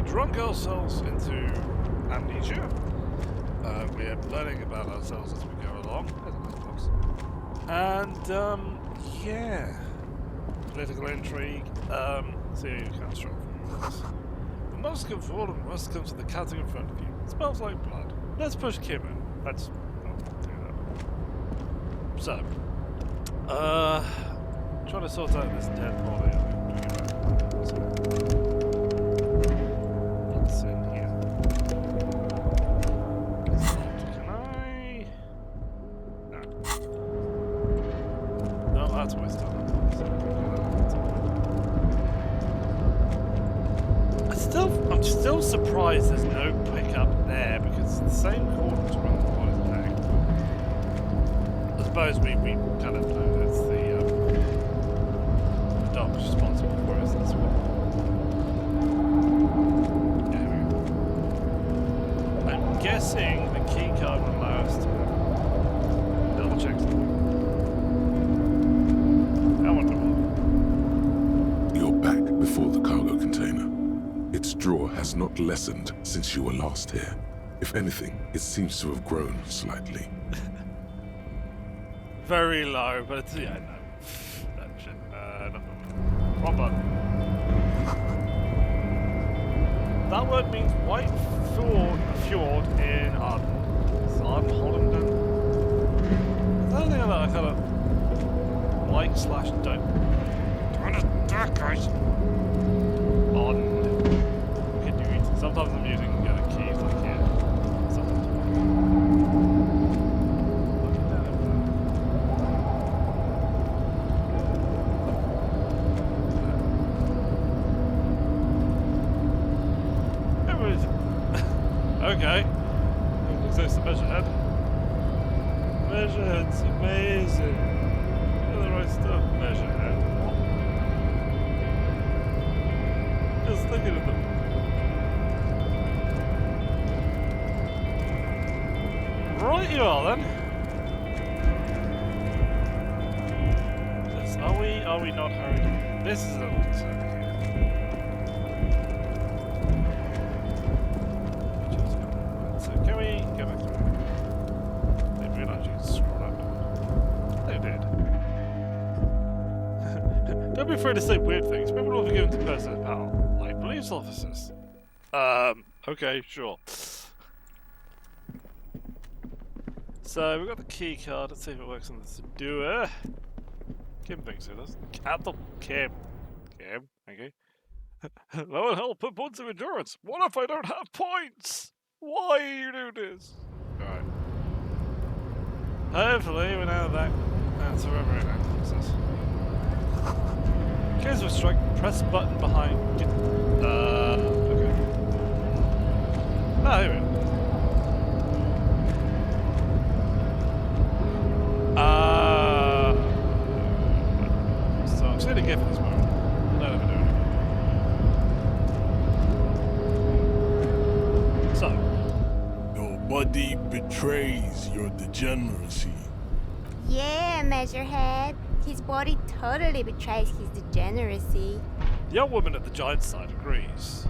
drunk ourselves into amnesia. We are learning about ourselves as we go along. And, yeah. Political intrigue. See how you can struggle from this. The most conforming must come to the counting in front of you. It smells like blood. Let's push Kim in. Let's do that. So, trying to sort out this dead body. What's in here? Can I? No. No, that's a waste of time. I'm still surprised there's no pickup there because it's the same coordinates when the body's hanged. I suppose we kind of know that's the dog's responsible for us as well. There we go. I'm guessing the key card will allow us to double check something. I wonder what. You're back before the cargo container. Its draw has not lessened since you were last here. If anything, it seems to have grown slightly. Very low, but it's, yeah, no. That shit. No. Wrong button. That word means white fjord in Holland. Is that anything that I kind of like/don't? Turn it dark, guys. On. Sometimes I'm using keys like here. Sometimes. Looking down over there. Where is it? Okay. Looks like it's the measure head. Measure head's amazing. You're the right stuff. Measure head. Just looking at them. Right you are then. Are we not hurried? This is a little concern here. So can we go back to it? I didn't realise you could scroll up. They did. Don't be afraid to say weird things. People will be given to personal power, like police officers. Okay, sure. So we've got the key card. Let's see if it works on this doer. Kim thinks it does. Kim, thank you. That will help put points of endurance. What if I don't have points? Why you do this? Alright. Hopefully we know that answer wherever it takes us. In case of a strike, press button behind. Okay. Ah, here we go. So I'm just going to give it this moment. Let him do it. So. Your body betrays your degeneracy. Yeah, Measurehead. His body totally betrays his degeneracy. The young woman at the giant side agrees.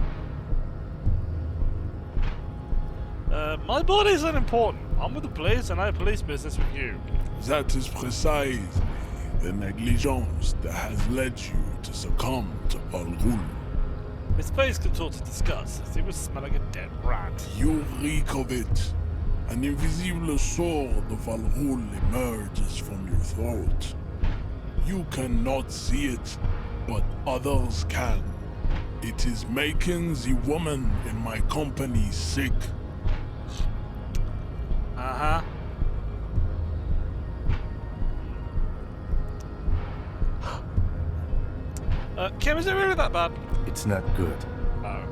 My body's unimportant. I'm with the police and I have police business with you. That is precisely the negligence that has led you to succumb to Al-Ghul. His face contorted disgust as he would smell like a dead rat. You reek of it. An invisible sword of Al-Ghul emerges from your throat. You cannot see it, but others can. It is making the woman in my company sick. Uh-huh. Kim, is it really that bad? It's not good. No.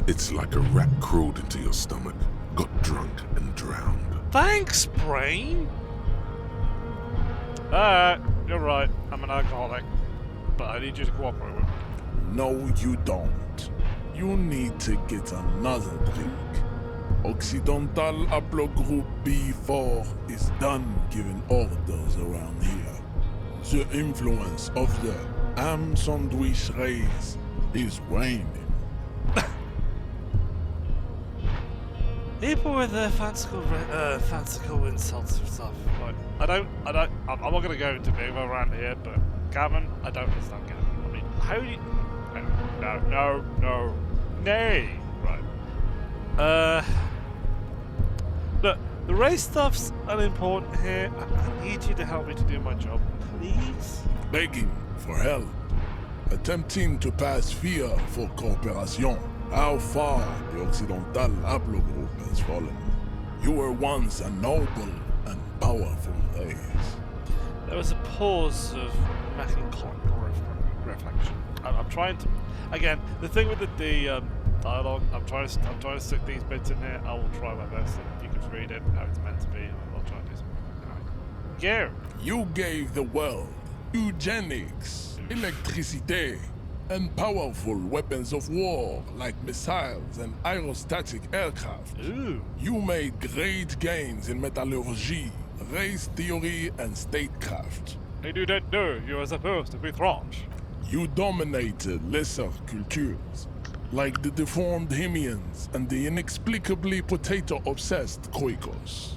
It's like a rat crawled into your stomach, got drunk and drowned. Thanks, brain! Alright, you're right. I'm an alcoholic. But I need you to cooperate with me. No, you don't. You need to get another drink. Occidental Haplogroup B4 is done giving orders around here. The influence of the ham sandwich race is waning. People with their fanciful insults and stuff. Like, I'm not gonna go into big around here, but Gavin, I don't understand Gavin. I mean, how do you... No, nay! Right. Look, the race stuff's unimportant here. I need you to help me to do my job, please? Begging for help. Attempting to pass via for cooperation. How far the Occidental Haplogroup has fallen. You were once a noble and powerful race. There was a pause of melancholic reflection. I'm trying to... Again, the thing with the dialogue, I'm trying to stick these bits in here. I will try my best. You can read it how it's meant to be. I'll try and do something. Anyway. You gave the world eugenics, electricity, and powerful weapons of war like missiles and aerostatic aircraft. Ooh. You made great gains in metallurgy, race theory, and statecraft. I do not know you are supposed to be French. You dominated lesser cultures, like the deformed Hemians and the inexplicably potato-obsessed Quakers.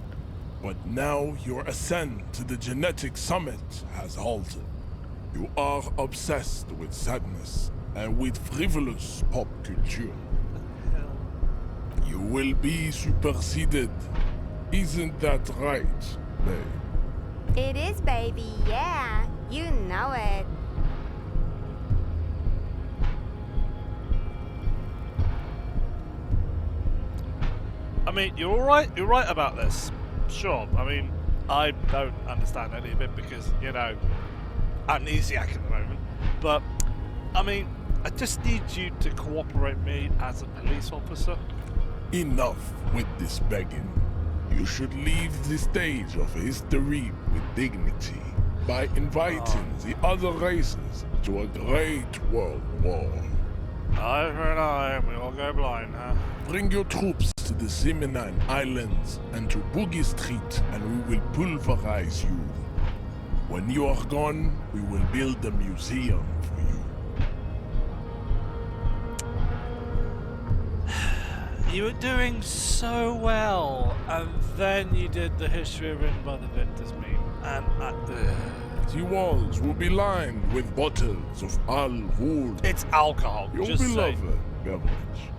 But now your ascent to the genetic summit has halted. You are obsessed with sadness and with frivolous pop culture. You will be superseded. Isn't that right, babe? It is, baby, yeah. You know it. I mean, you're alright. You're right about this. Sure. I mean, I don't understand any of it because, you know, amnesiac at the moment. But, I mean, I just need you to cooperate me as a police officer. Enough with this begging. You should leave the stage of history with dignity by inviting the other races to a great world war. Eye for an eye, we all go blind, huh? Bring your troops to the Simonine Islands and to Boogie Street, and we will pulverize you. When you are gone, we will build a museum for you. You were doing so well, and then you did the history written by the victors meme, and The walls will be lined with bottles of Al-Ghul, it's alcohol. your Just beloved say. beverage.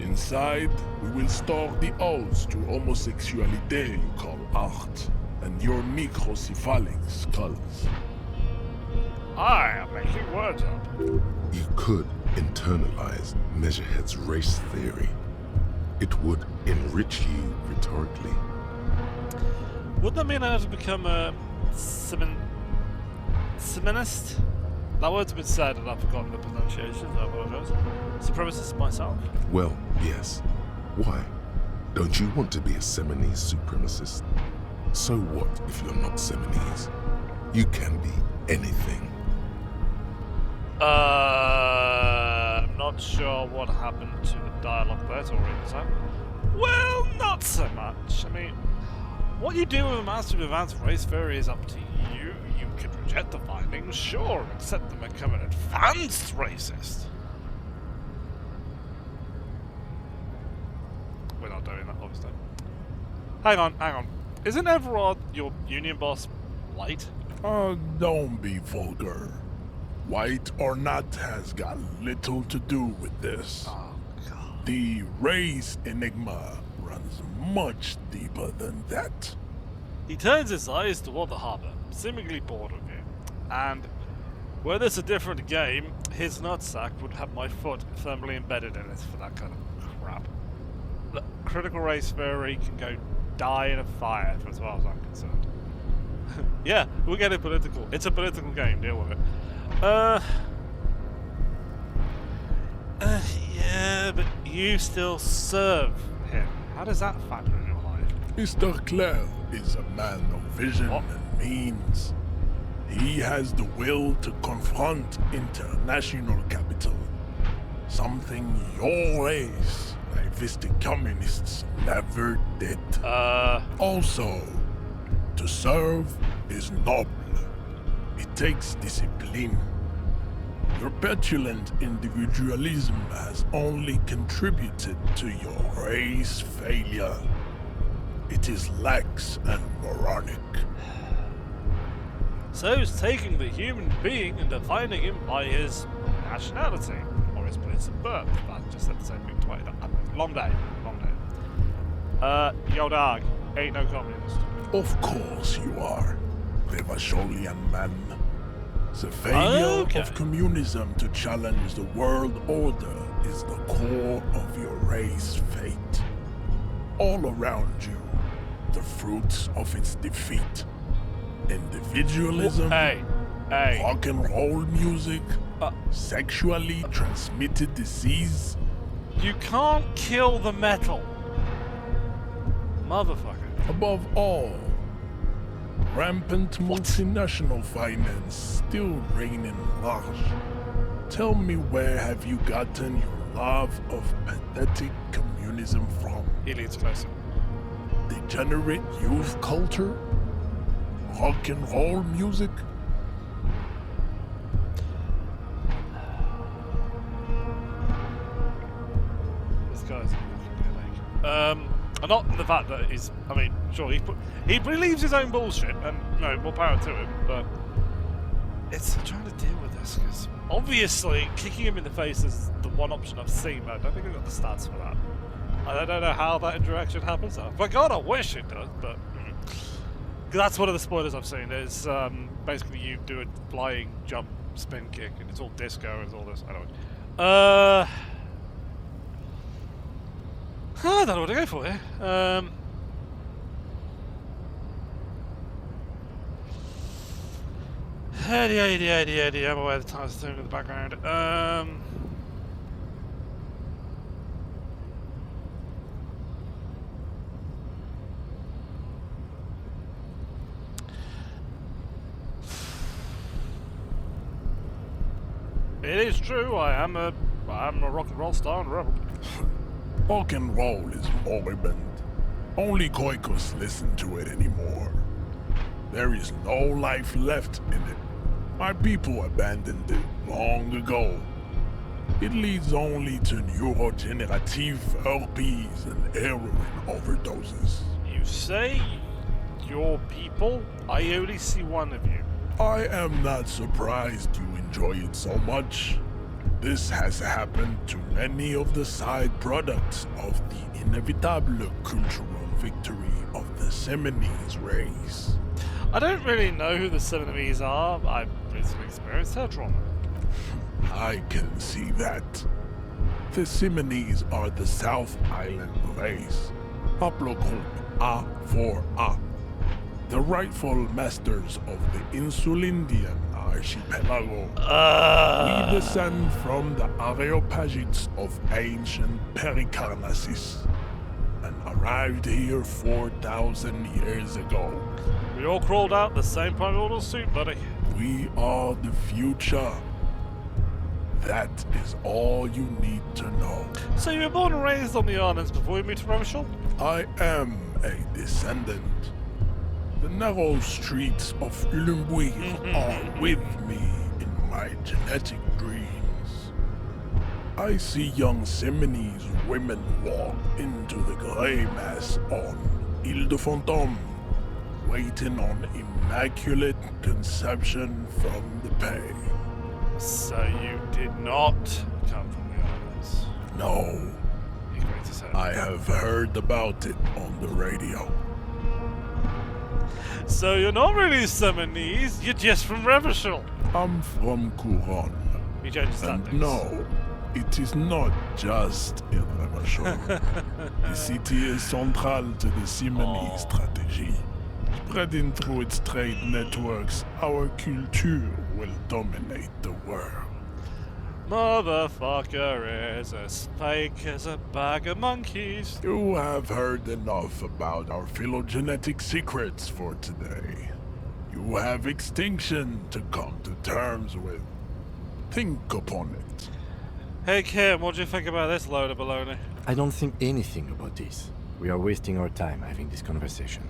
Inside, we will store the odes to homosexuality you call art, and your microcephalic skulls. I am making words up. You could internalize Measurehead's race theory. It would enrich you rhetorically. Would that mean I have to become a Seminist? That word's been said and I've forgotten the pronunciation, I apologize. Supremacist myself? Well, yes. Why? Don't you want to be a Seminese supremacist? So what if you're not Seminese? You can be anything. I'm not sure what happened to the dialogue there, it's already said. Well, not so much. I mean, what you do with a Master of Advanced Race Theory is up to you. You can reject the findings, sure, and set them become an advanced racist. We're not doing that, obviously. Hang on. Isn't Everard, your union boss, white? Don't be vulgar. White or not has got little to do with this. Oh, God. The race enigma runs much deeper than that. He turns his eyes toward the harbour, seemingly bored of you. And were this a different game, his nutsack would have my foot firmly embedded in it for that kind of crap. Look, critical race theory can go die in a fire, as far as I'm concerned. Yeah, we'll get it political. It's a political game, deal with it. Yeah, but you still serve him. How does that factor in your life? Mr. Clare is a man of vision and means. He has the will to confront international capital. Something your race, naivistic communists, never did. Also, to serve is noble. It takes discipline. Your petulant individualism has only contributed to your race failure. It is lax and moronic. So he's taking the human being and defining him by his nationality or his place of birth. I just said the same thing twice. Long day. Yo dog, ain't no communist. Of course you are, Revacholian man. The failure of communism to challenge the world order is the core of your race fate. All around you, the fruits of its defeat. Individualism, rock and roll music, sexually transmitted disease. You can't kill the metal. Motherfucker. Above all, rampant multinational finance still reigning large. Tell me, where have you gotten your love of pathetic communism from? He leads closer. Degenerate youth culture? Rock and roll music? This guy's a walking headache. And not the fact that he's, I mean, sure, he believes his own bullshit, and no, more power to him, but it's trying to deal with this, because obviously kicking him in the face is the one option I've seen, but I don't think I've got the stats for that. I don't know how that interaction happens. For God, I wish it does, but that's one of the spoilers I've seen, is basically you do a flying jump spin kick, and it's all disco and all this. I don't know what to go for here. I'm aware the time's doing in the background. It is true, I am a rock and roll star and rebel. Rock and roll is moribund. Only Koikos listen to it anymore. There is no life left in it. My people abandoned it long ago. It leads only to neurodegenerative herpes and heroin overdoses. You say your people? I only see one of you. I am not surprised you enjoy it so much. This has happened to many of the side products of the inevitable cultural victory of the Seminoles race. I don't really know who the Seminoles are. I've recently experienced hair trauma. I can see that. The Seminoles are the South Island race, haplogroup A4A, the rightful masters of the Insulindian archipelago. We descend from the Areopagites of ancient Pericarnassus and arrived here 4,000 years ago. We all crawled out the same primordial suit, buddy. We are the future. That is all you need to know. So you were born and raised on the islands before you moved to Rochelle? I am a descendant. The narrow streets of Elysium are with me in my genetic dreams. I see young Seminoles women walk into the grey mass on Ile de Fantôme, waiting on immaculate conception from the Pay. So you did not come from the islands? No. You're going to say I have heard about it on the radio. So you're not really Seminoles, you're just from Revachol. I'm from Couronne. You changed the And standings. no, it is not just in Revachol. The city is central to the Seminoles strategy. Spreading through its trade networks, our culture will dominate the world. Motherfucker is as fake as a bag of monkeys. You have heard enough about our phylogenetic secrets for today. You have extinction to come to terms with. Think upon it. Hey Kim, what do you think about this load of baloney? I don't think anything about this. We are wasting our time having this conversation.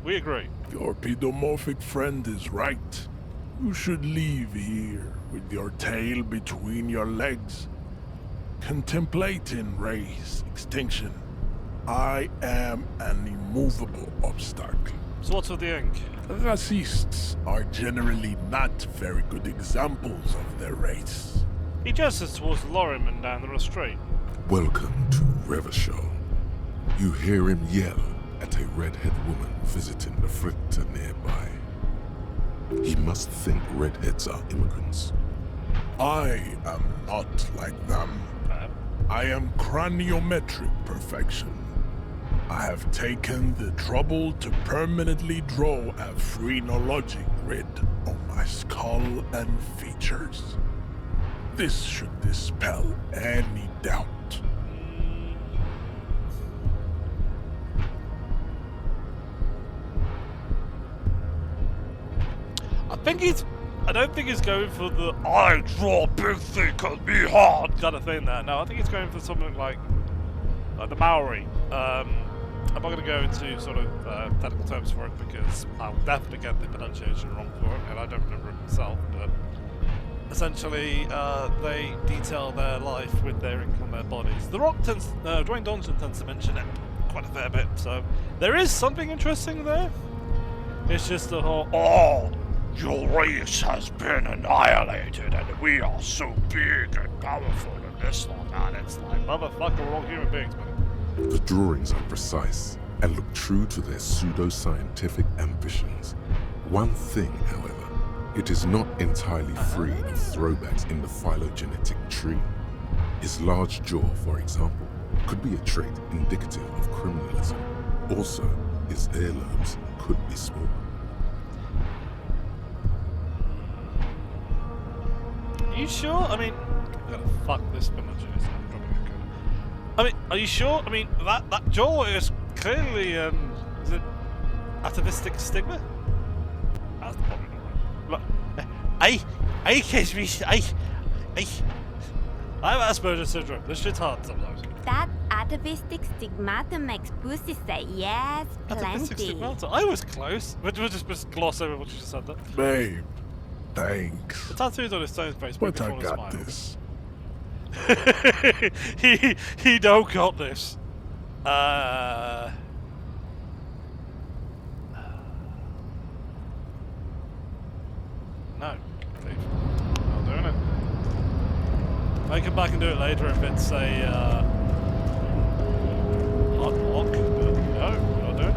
We agree. Your pedomorphic friend is right. You should leave here with your tail between your legs, contemplating race extinction. I am an immovable obstacle. So what's with the ink? Racists are generally not very good examples of their race. He gestures towards the lorryman down the street. Welcome to Revachol. You hear him yell at a redhead woman visiting the fritter nearby. He must think redheads are immigrants. I am not like them. I am craniometric perfection. I have taken the trouble to permanently draw a phrenologic grid on my skull and features. This should dispel any doubt. I don't think he's going for the I draw big thick and be hard kind of thing there. No, I think he's going for something like the Maori. I'm not going to go into sort of technical terms for it because I'll definitely get the pronunciation wrong for it, and I don't remember it myself, but essentially they detail their life with their ink on their bodies. The Rock tends, Dwayne Johnson tends to mention it quite a fair bit, so there is something interesting there. It's just the whole, oh, your race has been annihilated and we are so big and powerful and this and that. It's like, motherfucker, we're all human beings, man. The drawings are precise and look true to their pseudo-scientific ambitions. One thing, however, it is not entirely free of throwbacks in the phylogenetic tree. His large jaw, for example, could be a trait indicative of criminalism. Also, his earlobes could be small. Are you sure? I mean, I'm gonna fuck this spinach. I mean, are you sure? I mean, that jaw is clearly, is it atavistic stigma? That's probably not right. Look, I have Asperger's syndrome. This shit's hard sometimes. That atavistic stigmata makes pussy say yes, Atavistic plenty. stigmata? I was close. We'll just gloss over what you just said there. Babe, thanks. The tattoos on his stone's face make But me I want to got smile. this. he don't got this. No, Steve. Not doing it. I come back and do it later if it's a unlock, but no, not doing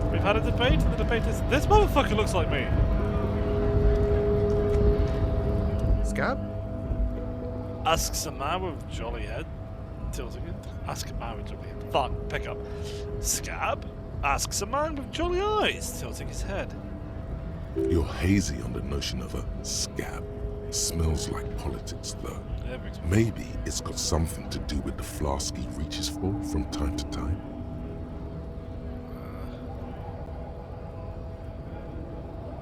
it. We've had a debate, and the debate is this motherfucker looks like me. Scab? Asks a man with jolly head. Tilting it. Ask a man with jolly head. Fuck, pick up. Scab? Asks a man with jolly eyes, tilting his head. You're hazy on the notion of a scab. Smells like politics, though. Yeah, brings me- Maybe it's got something to do with the flask he reaches for from time to time.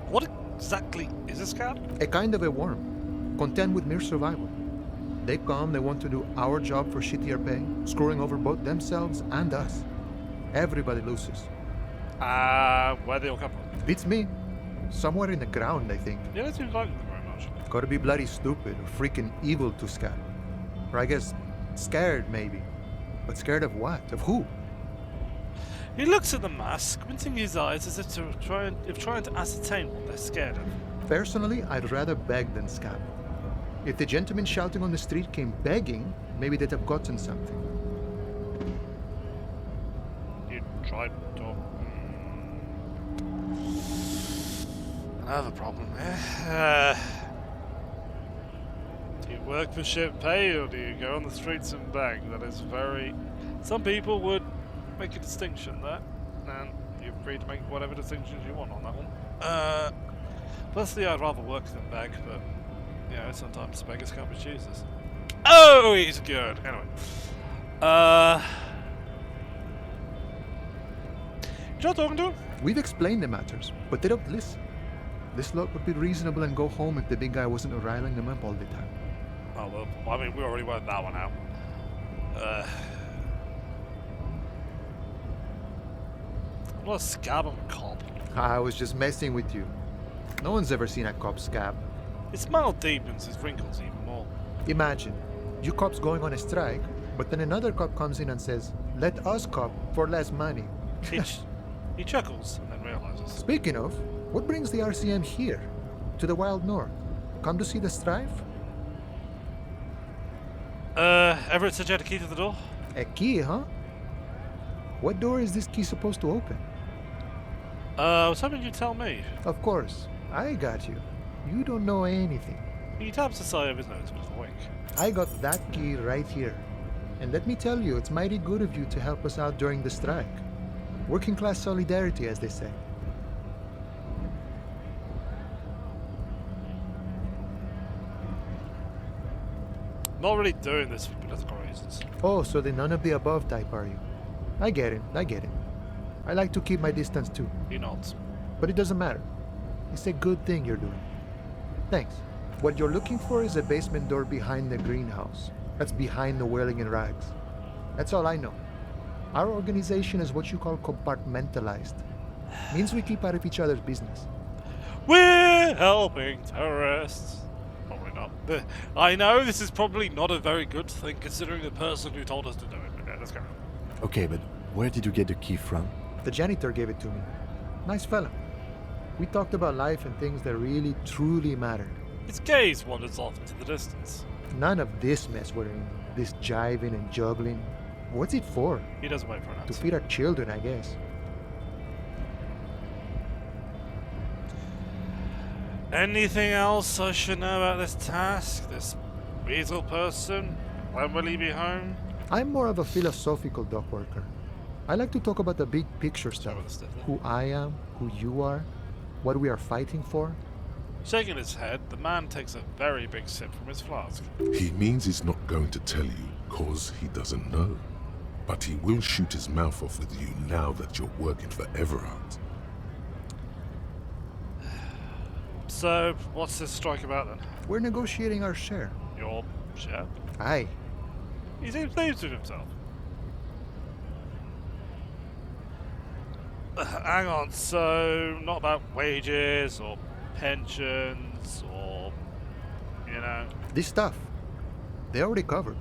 What exactly is a scab? A kind of a worm, content with mere survival. They come, they want to do our job for shittier pay, screwing over both themselves and us. Everybody loses. Where they all come from? Beats me. Somewhere in the ground, I think. Yeah, they seem like them very much. Gotta be bloody stupid or freaking evil to Scab. Or I guess scared, maybe. But scared of what? Of who? He looks at the mask, squinting his eyes as if trying to ascertain what they're scared of. Personally, I'd rather beg than Scab. If the gentleman shouting on the street came begging, maybe they'd have gotten something. You tried to talk. Another problem there. Do you work for shit pay or do you go on the streets and beg? That is very... Some people would make a distinction there, and you're free to make whatever distinctions you want on that one. Personally, I'd rather work than beg, but, you know, sometimes beggars can't be choosers. Oh, he's good. Anyway. You try talking to him? We've explained the matters, but they don't listen. This lot would be reasonable and go home if the big guy wasn't riling them up all the time. Oh, well, I mean, we already worked that one out. I'm not a scab, I'm a cop. I was just messing with you. No one's ever seen a cop scab. His smile deepens his wrinkles even more. Imagine, you cops going on a strike, but then another cop comes in and says, "Let us cop for less money." He chuckles and then realizes. Speaking of, what brings the RCM here? To the Wild North? Come to see the strife? Everett said you had a key to the door? A key, huh? What door is this key supposed to open? I was hoping you'd tell me. Of course, I got you. You don't know anything. He taps the side of his nose with a wink. I got that key right here. And let me tell you, it's mighty good of you to help us out during the strike. Working class solidarity, as they say. Not really doing this for political reasons. Oh, so the none of the above type, are you? I get it. I like to keep my distance too. He nods. But it doesn't matter. It's a good thing you're doing. Thanks. What you're looking for is a basement door behind the greenhouse. That's behind the whirling in rags. That's all I know. Our organization is what you call compartmentalized. Means we keep out of each other's business. We're helping terrorists. Probably not. I know this is probably not a very good thing considering the person who told us to do it. But yeah, let's go. Okay, but where did you get the key from? The janitor gave it to me. Nice fella. We talked about life and things that really, truly mattered. His gaze wanders off into the distance. None of this mess we're in. This jiving and juggling. What's it for? He doesn't wait for an To answer. feed our children, I guess. Anything else I should know about this task? This weasel person? When will he be home? I'm more of a philosophical dock worker. I like to talk about the big picture stuff. With the stiff lip. Who I am, who you are, what we are fighting for. Shaking his head, the man takes a very big sip from his flask. He means he's not going to tell you cause he doesn't know. But he will shoot his mouth off with you now that you're working for Everard. So, what's this strike about then? We're negotiating our share. Your share? Aye. He seems pleased with himself. Hang on, so not about wages or pensions or, you know... This stuff, they already covered.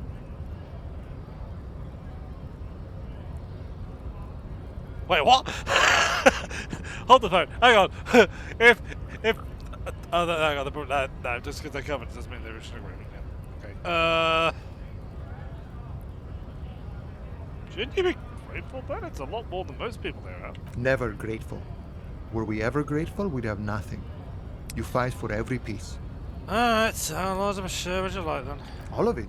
Wait, what? Hold the phone. Hang on. if oh, hang on. No, just because they covered it doesn't mean they originally agreement. Yeah. Okay. Shouldn't you be grateful then? It's a lot more than most people there are. Never grateful. Were we ever grateful, we'd have nothing. You fight for every piece. Alright, so how large of a share would you like then? All of it.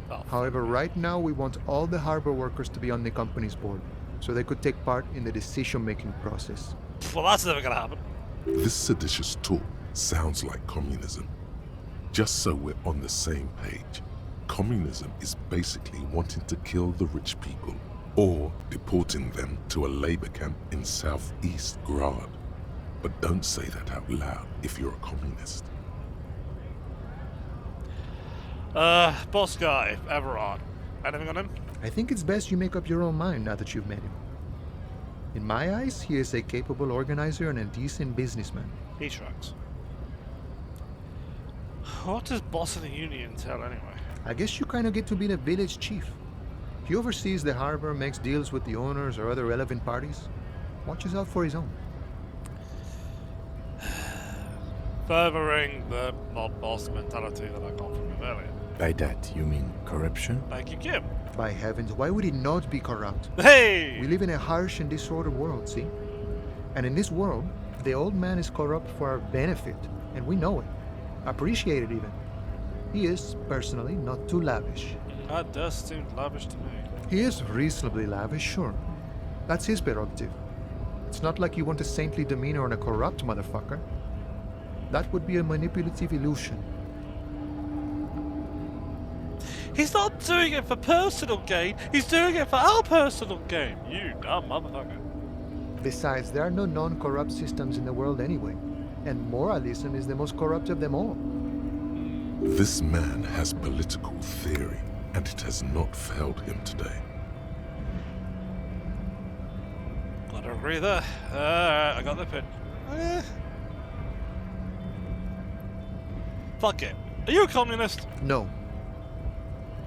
Oh, However, right now we want all the harbor workers to be on the company's board, so they could take part in the decision-making process. well, that's never gonna happen. This seditious talk sounds like communism. Just so we're on the same page, communism is basically wanting to kill the rich people or deporting them to a labor camp in southeast Grad. But don't say that out loud if you're a communist. Boss guy, Everard. Anything on him? I think it's best you make up your own mind now that you've met him. In my eyes, he is a capable organizer and a decent businessman. He shrugs. What does boss of the union entail anyway? I guess you kind of get to be the village chief. He oversees the harbor, makes deals with the owners or other relevant parties, watches out for his own. Furthering the mob boss mentality that I got from him earlier. By that, you mean corruption? Thank you, Kim. By heavens, why would he not be corrupt? Hey! We live in a harsh and disordered world, see? And in this world, the old man is corrupt for our benefit, and we know it. Appreciate it even. He is, personally, not too lavish. That does seem lavish to me. He is reasonably lavish, sure. That's his prerogative. It's not like you want a saintly demeanor on a corrupt motherfucker. That would be a manipulative illusion. He's not doing it for personal gain, he's doing it for our personal gain. You dumb motherfucker. Besides, there are no non-corrupt systems in the world anyway, and moralism is the most corrupt of them all. This man has political theory, and it has not failed him today. Gotta agree there. Alright, I got the pin. fuck it. Are you a communist? No.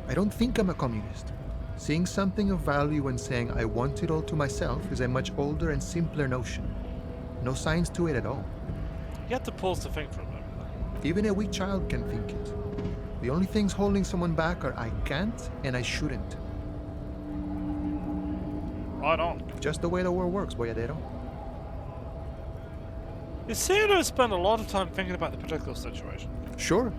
I don't think I'm a communist. Seeing something of value and saying I want it all to myself is a much older and simpler notion. No science to it at all. You have to pause to think for a moment. Even a weak child can think it. The only things holding someone back are I can't and I shouldn't. Right on. Just the way the world works, boyadero. You seem to have spent a lot of time thinking about the political situation. Sure,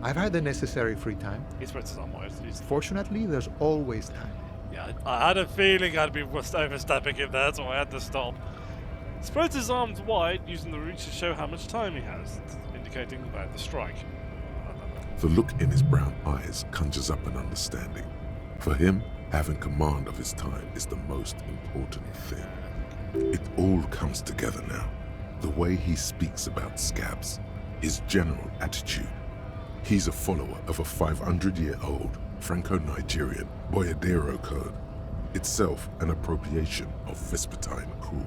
I've had the necessary free time. He spreads his arm wide. Fortunately, there's always time. Yeah, I had a feeling I'd be overstepping him there, so I had to stop. Spreads his arms wide, using the reach to show how much time he has, indicating about the strike. The look in his brown eyes conjures up an understanding. For him, having command of his time is the most important thing. It all comes together now. The way he speaks about scabs, his general attitude. He's a follower of a 500-year-old Franco-Nigerian Boyadero code, itself an appropriation of Vespertine cool.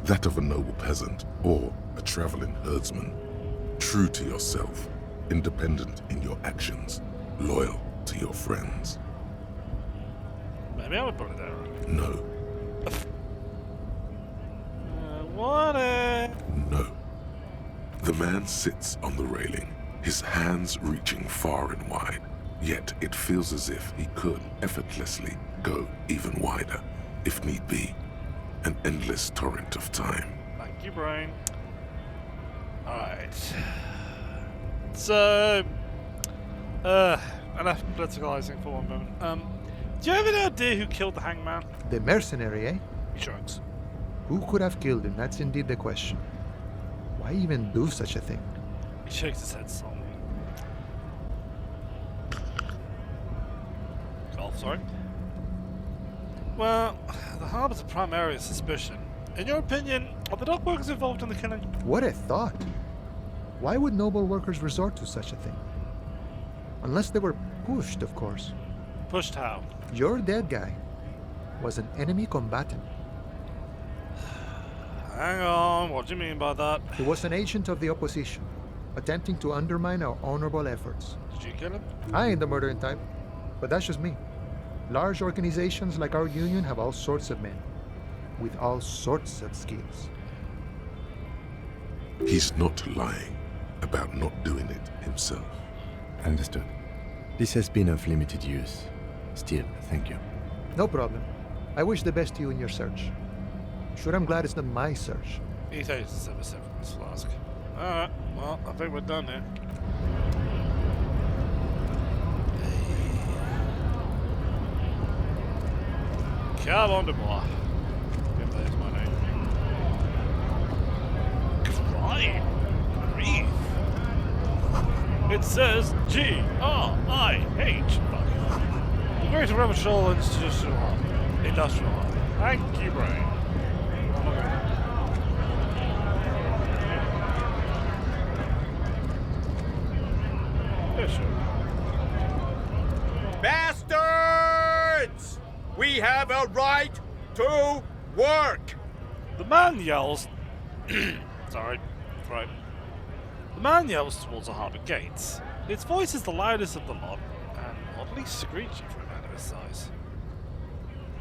That of a noble peasant or a traveling herdsman. True to yourself, independent in your actions, loyal to your friends. Maybe I would put it there. No, What no. The man sits on the railing, his hands reaching far and wide, yet it feels as if he could effortlessly go even wider, if need be. An endless torrent of time. Thank you, brain. Alright. So, enough politicalizing for one moment. Do you have any idea who killed the hangman? The mercenary, eh? He shrugs. Who could have killed him? That's indeed the question. Why even do such a thing? He shakes his head solemnly. Golf, sorry. Well, the harbor's a prime area of suspicion. In your opinion, are the dock workers involved in the killing? What a thought! Why would noble workers resort to such a thing? Unless they were pushed, of course. Pushed how? Your dead guy was an enemy combatant. Hang on, what do you mean by that? He was an agent of the opposition, attempting to undermine our honorable efforts. Did you kill him? I ain't the murdering type, but that's just me. Large organizations like our union have all sorts of men, with all sorts of skills. He's not lying about not doing it himself. Understood. This has been of limited use. Still, thank you. No problem. I wish the best to you in your search. Sure, I'm glad it's not my search. He takes a sip from his flask. Alright, well, I think we're done here. Harry Du Bois. If that is my name. Crying. Grief. It says G-R-I-H. The Great Revolution Institutional Army. Industrial Army. Thank you, brain. Yeah, sure. Bastards! We have a right to work! The man yells. Sorry, right. The man yells towards the harbour gates. His voice is the loudest of the lot, and oddly screechy for a man of his size.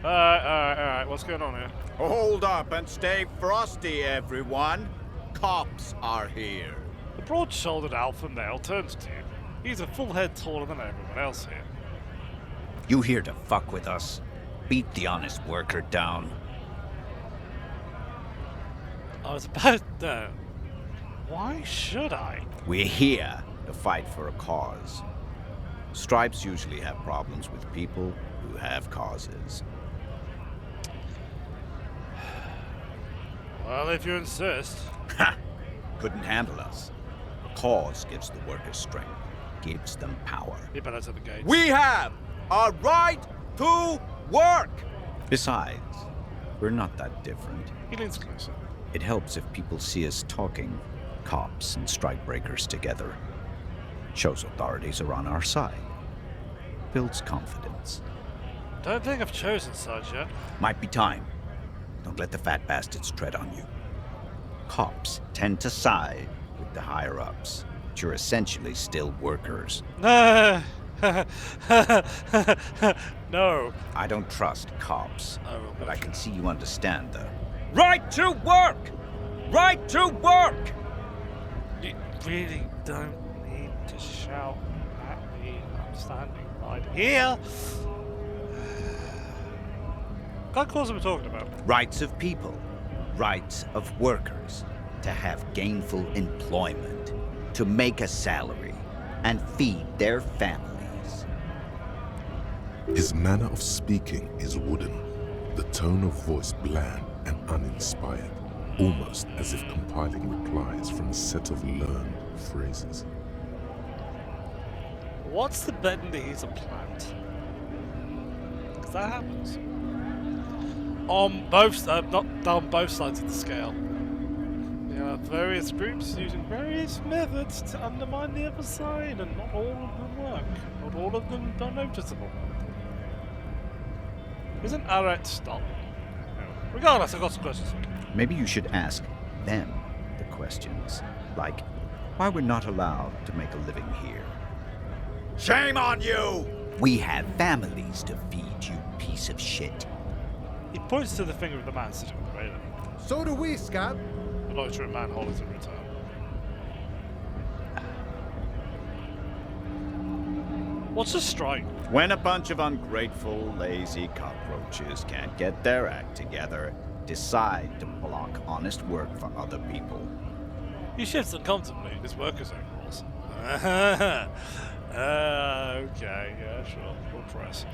Alright, what's going on here? Hold up and stay frosty, everyone. Cops are here. The broad-shouldered alpha male turns to you. He's a full head taller than everyone else here. You here to fuck with us? Beat the honest worker down. I was about to... Why should I? We're here to fight for a cause. Stripes usually have problems with people who have causes. Well, if you insist. Ha! Couldn't handle us. A cause gives the workers strength, gives them power. You better to the gates. We have a right to work! Besides, we're not that different. He leans closer. It helps if people see us talking, cops and strikebreakers together. Shows authorities are on our side. Builds confidence. Don't think I've chosen sides yet. Might be time. Don't let the fat bastards tread on you. Cops tend to side with the higher-ups. but you're essentially still workers. No. I don't trust cops, Oh, but I can see you understand the right to work! Right to work! You really don't need to shout at me. I'm standing right here. God calls we're talking about. Rights of people, rights of workers, to have gainful employment, to make a salary, and feed their families. His manner of speaking is wooden, the tone of voice bland and uninspired, almost as if compiling replies from a set of learned phrases. What's the bet that he's a plant? Because that happens. On both, not on both sides of the scale. There are various groups using various methods to undermine the other side, and not all of them work. Not all of them are noticeable. Isn't alright to stop? No. Regardless, I've got some questions. Maybe you should ask them the questions, like why we're not allowed to make a living here. Shame on you! We have families to feed, you piece of shit. He points to the finger of the man sitting on the railing. So do we, Scab. The loitering man hollers in return. What's a strike? When a bunch of ungrateful, lazy cockroaches can't get their act together, decide to block honest work for other people. He shifts uncomfortably in his worker's overalls. Okay, yeah, sure. We'll press.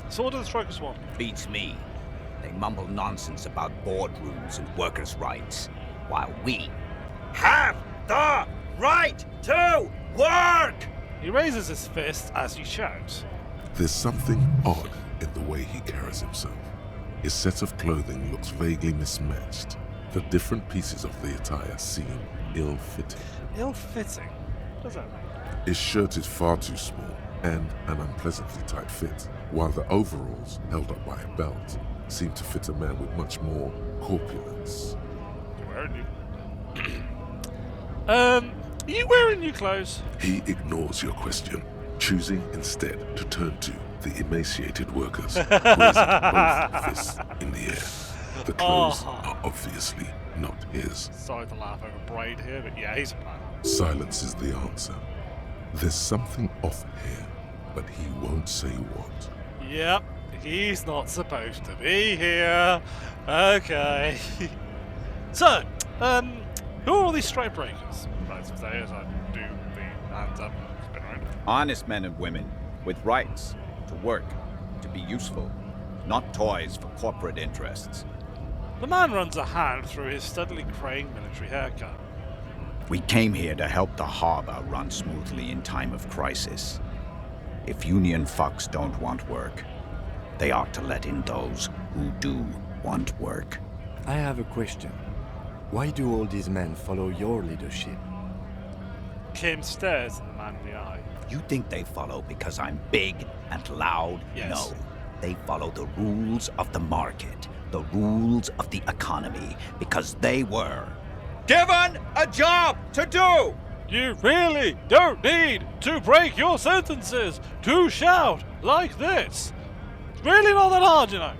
So what do the strikers want? Beats me. They mumble nonsense about boardrooms and workers' rights, while we have the right to work! He raises his fist as he shouts. There's something odd in the way he carries himself. His set of clothing looks vaguely mismatched. The different pieces of the attire seem ill-fitting. Ill-fitting? What does that mean? His shirt is far too small and an unpleasantly tight fit, while the overalls, held up by a belt, seem to fit a man with much more corpulence. Where are you wearing new clothes? He ignores your question, choosing instead to turn to the emaciated workers, raising both fists in the air. The clothes are obviously not his. Sorry to laugh over Braid here, but yeah, he's a plan. Silence is the answer. There's something off here, but he won't say what. Yep, he's not supposed to be here. Okay. So, who are all these strike breakers? Right, so say as I do the hands up, spin around. Honest men and women with rights to work, to be useful, not toys for corporate interests. The man runs a hand through his steadily craying military haircut. We came here to help the harbor run smoothly in time of crisis. If union fucks don't want work, they ought to let in those who do want work. I have a question. Why do all these men follow your leadership? Kim stares at the man in the eye. You think they follow because I'm big and loud? Yes. No. They follow the rules of the market, the rules of the economy, because they were given a job to do! You really don't need to break your sentences to shout like this. It's really not that hard, you know.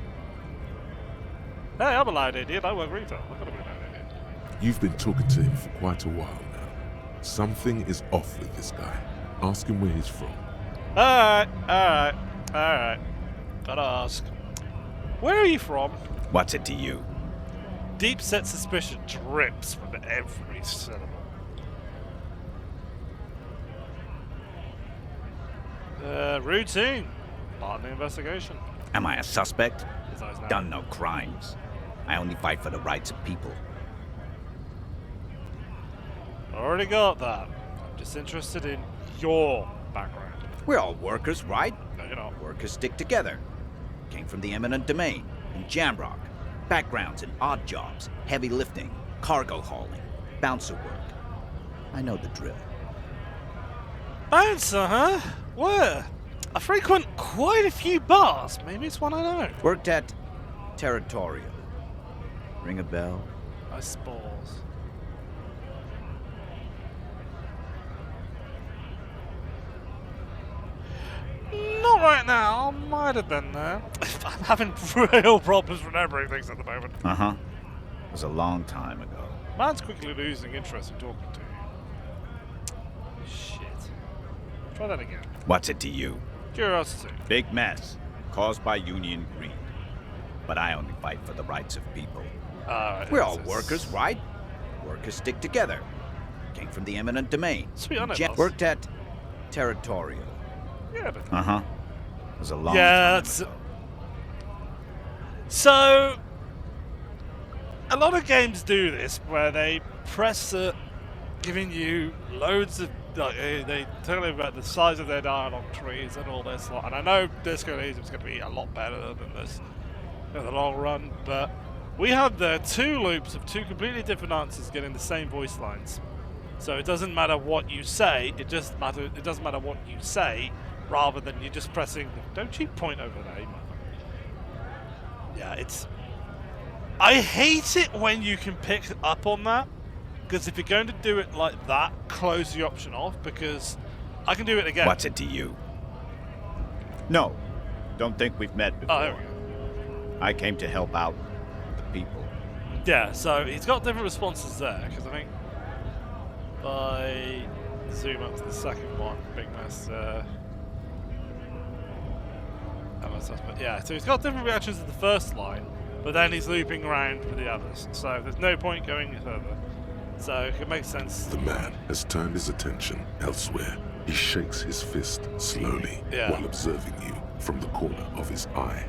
Hey, I'm a loud idiot. I work retail. I'm gonna be a loud idiot. You've been talking to him for quite a while now. Something is off with this guy. Ask him where he's from. Alright. Gotta ask. Where are you from? What's it to you? Deep-set suspicion drips from every syllable. Routine. Part of the investigation. Am I a suspect? His eyes narrow. Done no crimes. I only fight for the rights of people. Already got that. I'm just interested in your background. We're all workers, right? No, you're not. Workers stick together. Came from the eminent domain in Jamrock. Backgrounds in odd jobs, heavy lifting, cargo hauling, bouncer work. I know the drill. Bouncer, huh? Where? I frequent quite a few bars. Maybe it's one I know. Worked at Territorial. Ring a bell? I suppose. I might have been there. I'm having real problems remembering things at the moment. Uh-huh. It was a long time ago. Man's quickly losing interest in talking to you. Shit. Try that again. What's it to you? Curiosity. Big mess. Caused by union greed. But I only fight for the rights of people. We're all workers, right? Workers stick together. Came from the eminent domain. Sweet on it, boss. Worked at Territorial. Yeah, but... Uh-huh. It was a long time that's... ago. So... A lot of games do this, where they press giving you loads of... Like, they tell you about the size of their dialogue trees and all this lot. And I know Disco Elysium is going to be a lot better than this in the long run, but we have the 2 loops of 2 completely different answers getting the same voice lines. So it doesn't matter what you say, it doesn't matter what you say, rather than you just pressing... Don't you point over there, you motherfucker. Yeah, it's... I hate it when you can pick up on that, because if you're going to do it like that, close the option off, because I can do it again. What's it to you? No, don't think we've met before. Oh, there we go. I came to help out the people. Yeah, so he's got different responses there, because I think if I zoom up to the second one, big mess. Yeah, so he's got different reactions to the first line, but then he's looping around for the others. So there's no point going any further. So it makes sense. The man has turned his attention elsewhere. He shakes his fist slowly while observing you from the corner of his eye.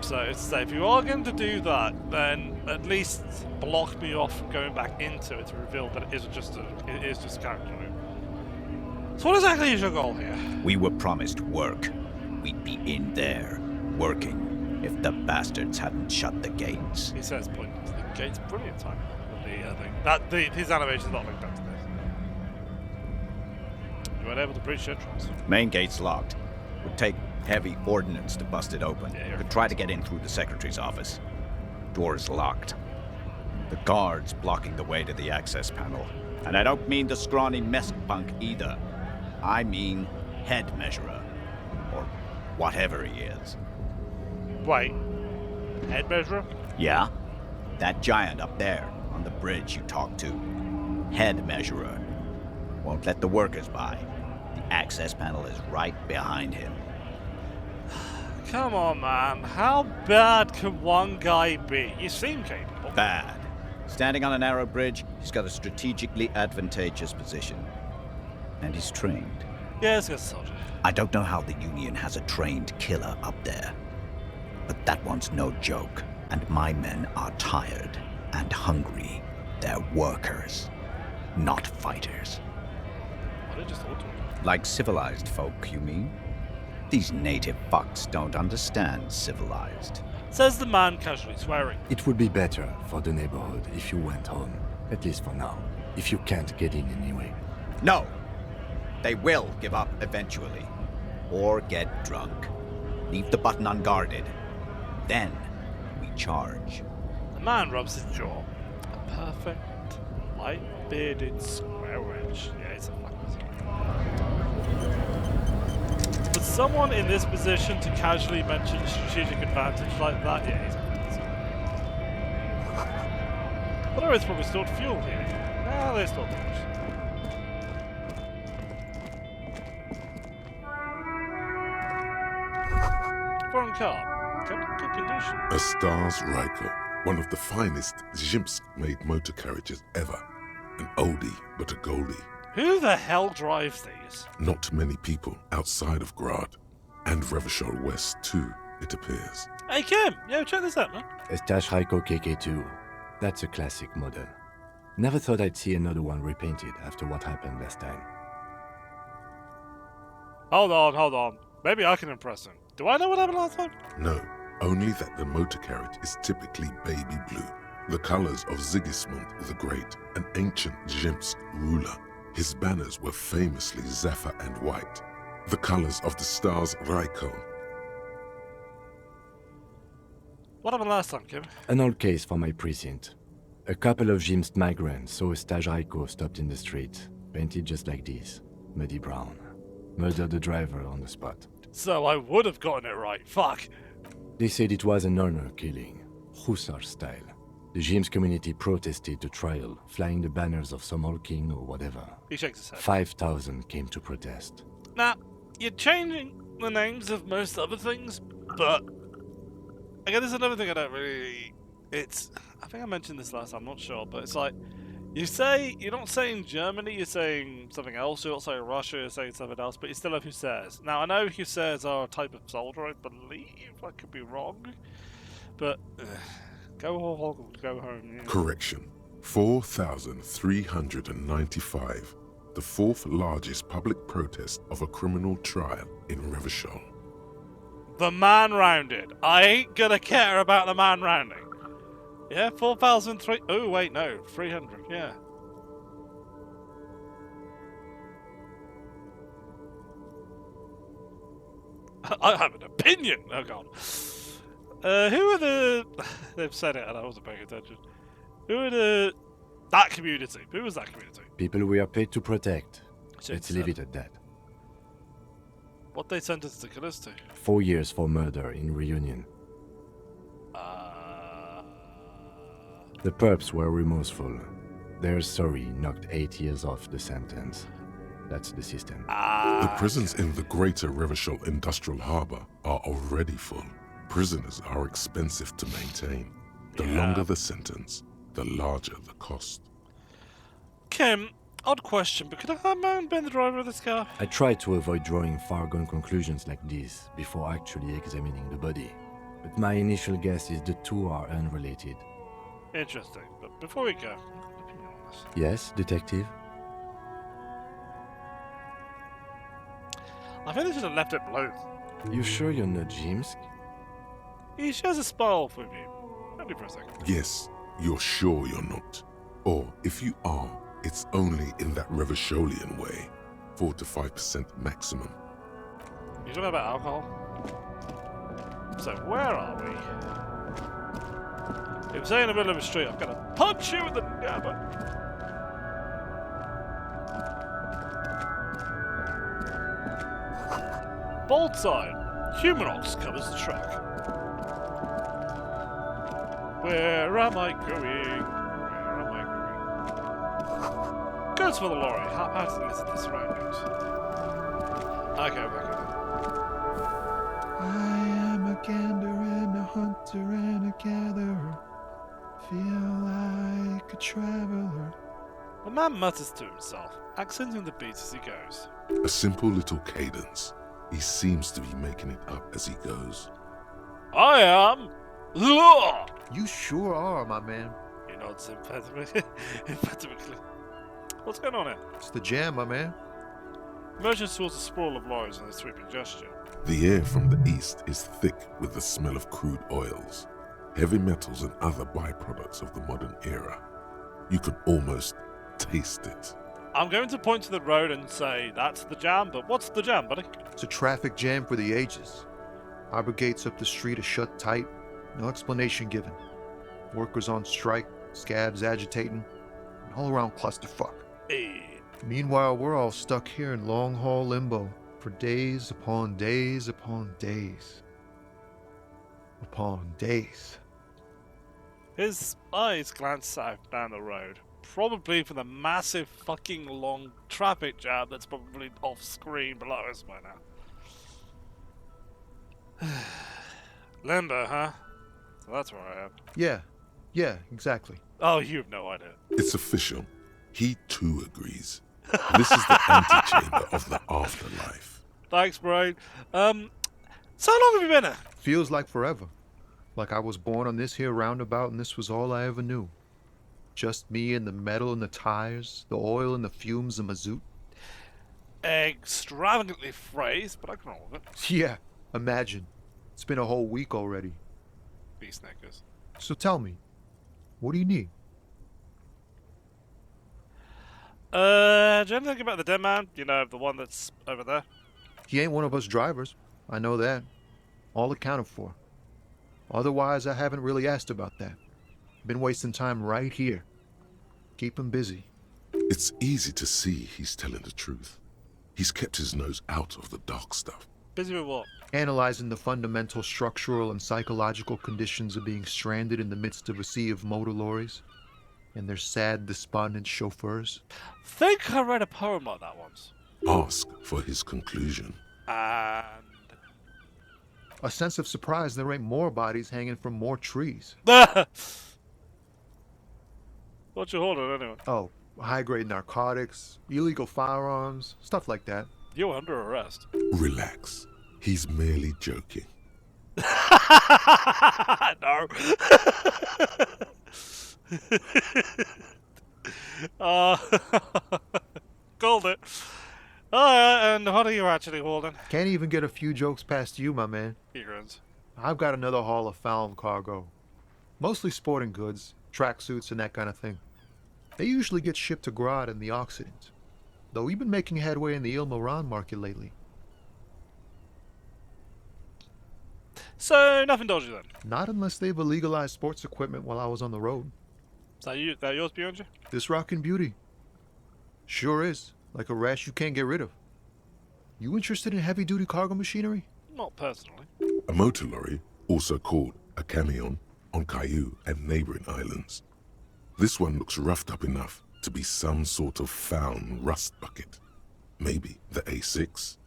So it's say if you are going to do that, then at least block me off from going back into it to reveal that it is just a character move. So what exactly is your goal here? We were promised work. We'd be in there, working, if the bastards hadn't shut the gates. He says, pointing to the gates. Brilliant time. His animation's not linked up to this. You weren't able to breach the entrance. Main gate's locked. Would take heavy ordnance to bust it open. Yeah, Could try to get in through the secretary's office. Door's locked. The guard's blocking the way to the access panel. And I don't mean the scrawny mess punk either. I mean head measurer. Or whatever he is. Wait. Head measurer? Yeah? That giant up there, on the bridge you talked to. Head measurer. Won't let the workers by. The access panel is right behind him. Come on, man. How bad can one guy be? You seem capable. Bad. Standing on a narrow bridge, he's got a strategically advantageous position. And he's trained. Yeah, it's a good soldier. I don't know how the Union has a trained killer up there. But that one's no joke. And my men are tired and hungry. They're workers, not fighters. What did I just auto? Like civilized folk, you mean? These native fucks don't understand civilized. Says the man casually swearing. It would be better for the neighborhood if you went home, at least for now, if you can't get in anyway. No! They will give up eventually. Or get drunk. Leave the button unguarded. Then we charge. The man rubs his jaw. A perfect, light-bearded square wedge. Yeah, he's a fucking... For someone in this position to casually mention strategic advantage like that, yeah, he's a But it's probably stored fuel here. Nah, they stored much. Foreign car. Kept in good condition. A Stars Ryko, one of the finest Zhimsk-made motor carriages ever. An oldie, but a goldie. Who the hell drives these? Not many people outside of Grad. And Revachol West too, it appears. Hey Kim, yo, check this out, man. A Stash Raiko KK2. That's a classic model. Never thought I'd see another one repainted after what happened last time. Hold on. Maybe I can impress him. Do I know what happened last time? No, only that the motor carriage is typically baby blue. The colors of Sigismund the Great, an ancient Zhimsk ruler. His banners were famously zephyr and white. The colors of the Stars Ryko. What happened last time, Kim? An old case for my precinct. A couple of Zhimsk migrants saw a Stash Raiko stopped in the street, painted just like this, muddy brown. Murdered the driver on the spot. So I would have gotten it right. Fuck. They said it was an honor killing, hussar style. The James community protested the trial, flying the banners of some old king or whatever. He shakes his head. 5,000 came to protest. Now, you're changing the names of most other things, but again, there's another thing I don't really. I think I mentioned this last time. I'm not sure, but it's like you're not saying Germany, you're saying something else. You're not saying Russia, you're saying something else, but you still have hussars. Now, I know hussars are a type of soldier, I believe. I could be wrong, but go home. Yeah. Correction. 4,395. The fourth largest public protest of a criminal trial in Revachol. The man rounded. I ain't gonna care about the man rounding. Yeah, 4,003. Oh, wait, no. 300, yeah. I have an opinion. Oh, God. Who are the... They've said it and I wasn't paying attention. Who are the... That community. Who was that community? People we are paid to protect. Let's leave it at that. What they sentenced to kill us to? 4 years for murder in Reunion. The perps were remorseful. Their sorry knocked 8 years off the sentence. That's the system. The prisons in the greater Revachol Industrial Harbour are already full. Prisoners are expensive to maintain. The longer the sentence, the larger the cost. Kim, odd question, but could a man been the driver of this car? I try to avoid drawing far-gone conclusions like this before actually examining the body. But my initial guess is the two are unrelated. Interesting, but before we go, opinion on this. Yes, detective? I think they should have left it alone. You sure you're not Jimsk? He shares a smile with you. Only for a second. Yes, you're sure you're not. Or if you are, it's only in that Revacholian way. 4 to 5% maximum. You talking about alcohol? So where are we? If we're saying in the middle of a street, I'm gonna punch you in the but bold sign. Humanox covers the track. Where am I going? Goes for the lorry. How to listen to the surroundings. Okay, back in. I am a gander and a hunter and a gatherer. Feel like a traveler. The man mutters to himself, accenting the beat as he goes. A simple little cadence. He seems to be making it up as he goes. I am Law! You sure are, my man. He nods emphatically. What's going on here? It's the jam, my man. Emerges towards a sprawl of lorries in a sweeping gesture. The air from the east is thick with the smell of crude oils, heavy metals and other byproducts of the modern era. You can almost taste it. I'm going to point to the road and say, that's the jam, but what's the jam, buddy? It's a traffic jam for the ages. Harbor gates up the street are shut tight, no explanation given. Workers on strike, scabs agitating, an all-around clusterfuck. Hey. Meanwhile, we're all stuck here in long-haul limbo for days upon days upon days. Upon days. His eyes glance south down the road, probably for the massive fucking long traffic jam that's probably off-screen below us by now. Limbo, huh? So that's where I am. Yeah, exactly. Oh, you have no idea. It's official. He too agrees. This is the antechamber of the afterlife. Thanks, Brian. So how long have you been here? Feels like forever. Like I was born on this here roundabout and this was all I ever knew. Just me and the metal and the tires, the oil and the fumes of mazout. Extravagantly phrased, but I can roll with it. Yeah, imagine. It's been a whole week already. Be Snickers. So tell me, what do you need? Do you know anything about the dead man? You know, the one that's over there? He ain't one of us drivers. I know that. All accounted for. Otherwise, I haven't really asked about that. Been wasting time right here. Keep him busy. It's easy to see he's telling the truth. He's kept his nose out of the dark stuff. Busy with what? Analyzing the fundamental structural and psychological conditions of being stranded in the midst of a sea of motor lorries and their sad, despondent chauffeurs. Think I read a poem like that once. Ask for his conclusion. And A sense of surprise there ain't more bodies hanging from more trees. what you holding anyway? Oh, high-grade narcotics, illegal firearms, stuff like that. You're under arrest. Relax. He's merely joking. No. uh, called it. And what are you actually holding? Can't even get a few jokes past you, my man. He grins. I've got another haul of found cargo. Mostly sporting goods, tracksuits, and that kind of thing. They usually get shipped to Grad in the Occident, though we've been making headway in the Il Moran market lately. So, nothing dodgy then? Not unless they've illegalized sports equipment while I was on the road. Is that yours behind you? This rockin' beauty. Sure is. Like a rash you can't get rid of. You interested in heavy-duty cargo machinery? Not personally. A motor lorry, also called a camion, on Caillou and neighboring islands. This one looks roughed up enough to be some sort of found rust bucket. Maybe the A6. Is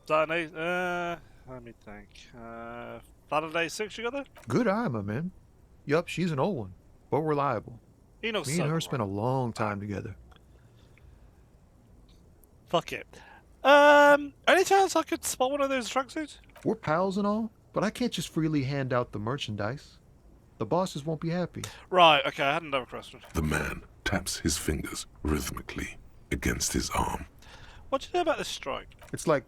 that an let me think. That an A6 you got there? Good eye, my man. Yup, she's an old one, but reliable. Enoch's Me and her spent a long time together. Fuck it. Any chance I could spot one of those tracksuits? We're pals and all, but I can't just freely hand out the merchandise. The bosses won't be happy. Right, okay, I had another question. The man taps his fingers rhythmically against his arm. What do you know about this strike? It's like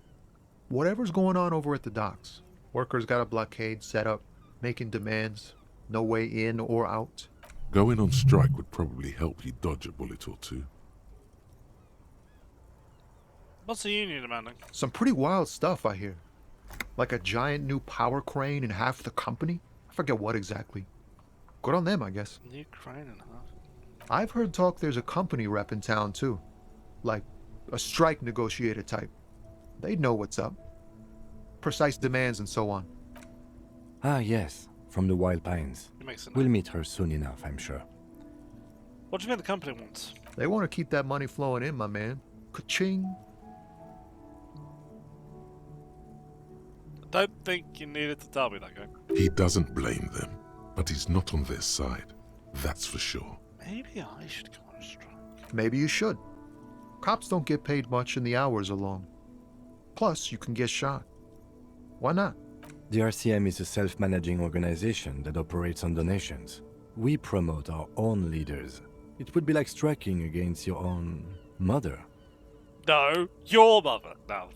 whatever's going on over at the docks. Workers got a blockade set up, making demands, no way in or out. Going on strike would probably help you dodge a bullet or two. What's the union demanding? Some pretty wild stuff, I hear. Like a giant new power crane in half the company? I forget what exactly. Good on them, I guess. New crane and half. I've heard talk there's a company rep in town, too. Like a strike negotiator type. They'd know what's up. Precise demands and so on. Ah, yes, from the Wild Pines. It makes sense. We'll meet her soon enough, I'm sure. What do you mean the company wants? They want to keep that money flowing in, my man. Ka-ching. Don't think you needed to tell me that, guy. He doesn't blame them, but he's not on their side. That's for sure. Maybe I should go on a strike. Maybe you should. Cops don't get paid much and the hours are long. Plus, you can get shot. Why not? The RCM is a self-managing organization that operates on donations. We promote our own leaders. It would be like striking against your own mother. No, your mother. No.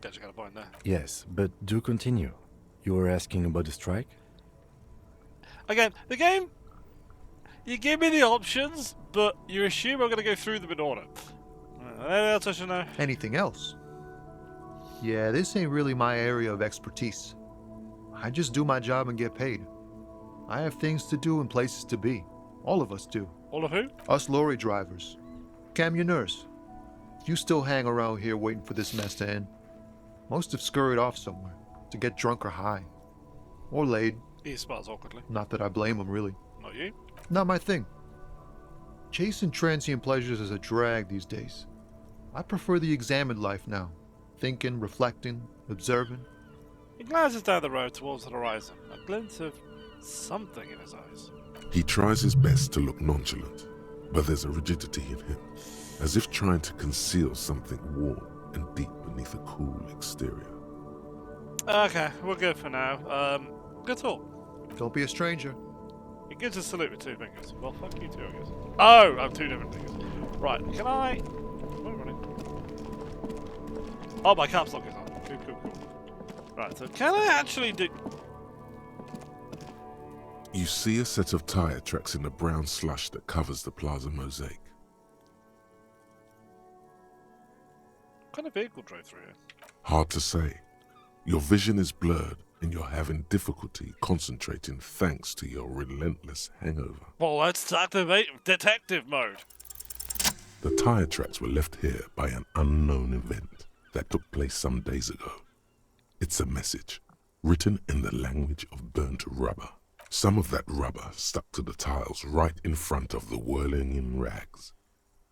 Guess you got a point there. Yes, but do continue. You were asking about the strike? Again, the game, you give me the options, but you assume I'm going to go through them in order. Anything else I should know? Anything else? Yeah, this ain't really my area of expertise. I just do my job and get paid. I have things to do and places to be. All of us do. All of who? Us lorry drivers. Camionneurs. You still hang around here waiting for this mess to end. Most have scurried off somewhere to get drunk or high. Or laid. He smiles awkwardly. Not that I blame them, really. Not you? Not my thing. Chasing transient pleasures is a drag these days. I prefer the examined life now. Thinking, reflecting, observing. He glances down the road towards the horizon, a glint of something in his eyes. He tries his best to look nonchalant, but there's a rigidity in him, as if trying to conceal something warm and deep beneath a cool exterior. Okay, we're good for now. Good talk. Don't be a stranger. He gives a salute with two fingers. Well, fuck you too, I guess. Oh, I'm two different things. Right, can I... Where am I running? Oh, my caps lock is on. Cool. Right, so can I actually do... You see a set of tire tracks in the brown slush that covers the plaza mosaic. What kind of vehicle drove through here? Hard to say. Your vision is blurred and you're having difficulty concentrating thanks to your relentless hangover. Well, let's activate detective mode. The tire tracks were left here by an unknown event that took place some days ago. It's a message, written in the language of burnt rubber. Some of that rubber stuck to the tiles right in front of the whirling in rags.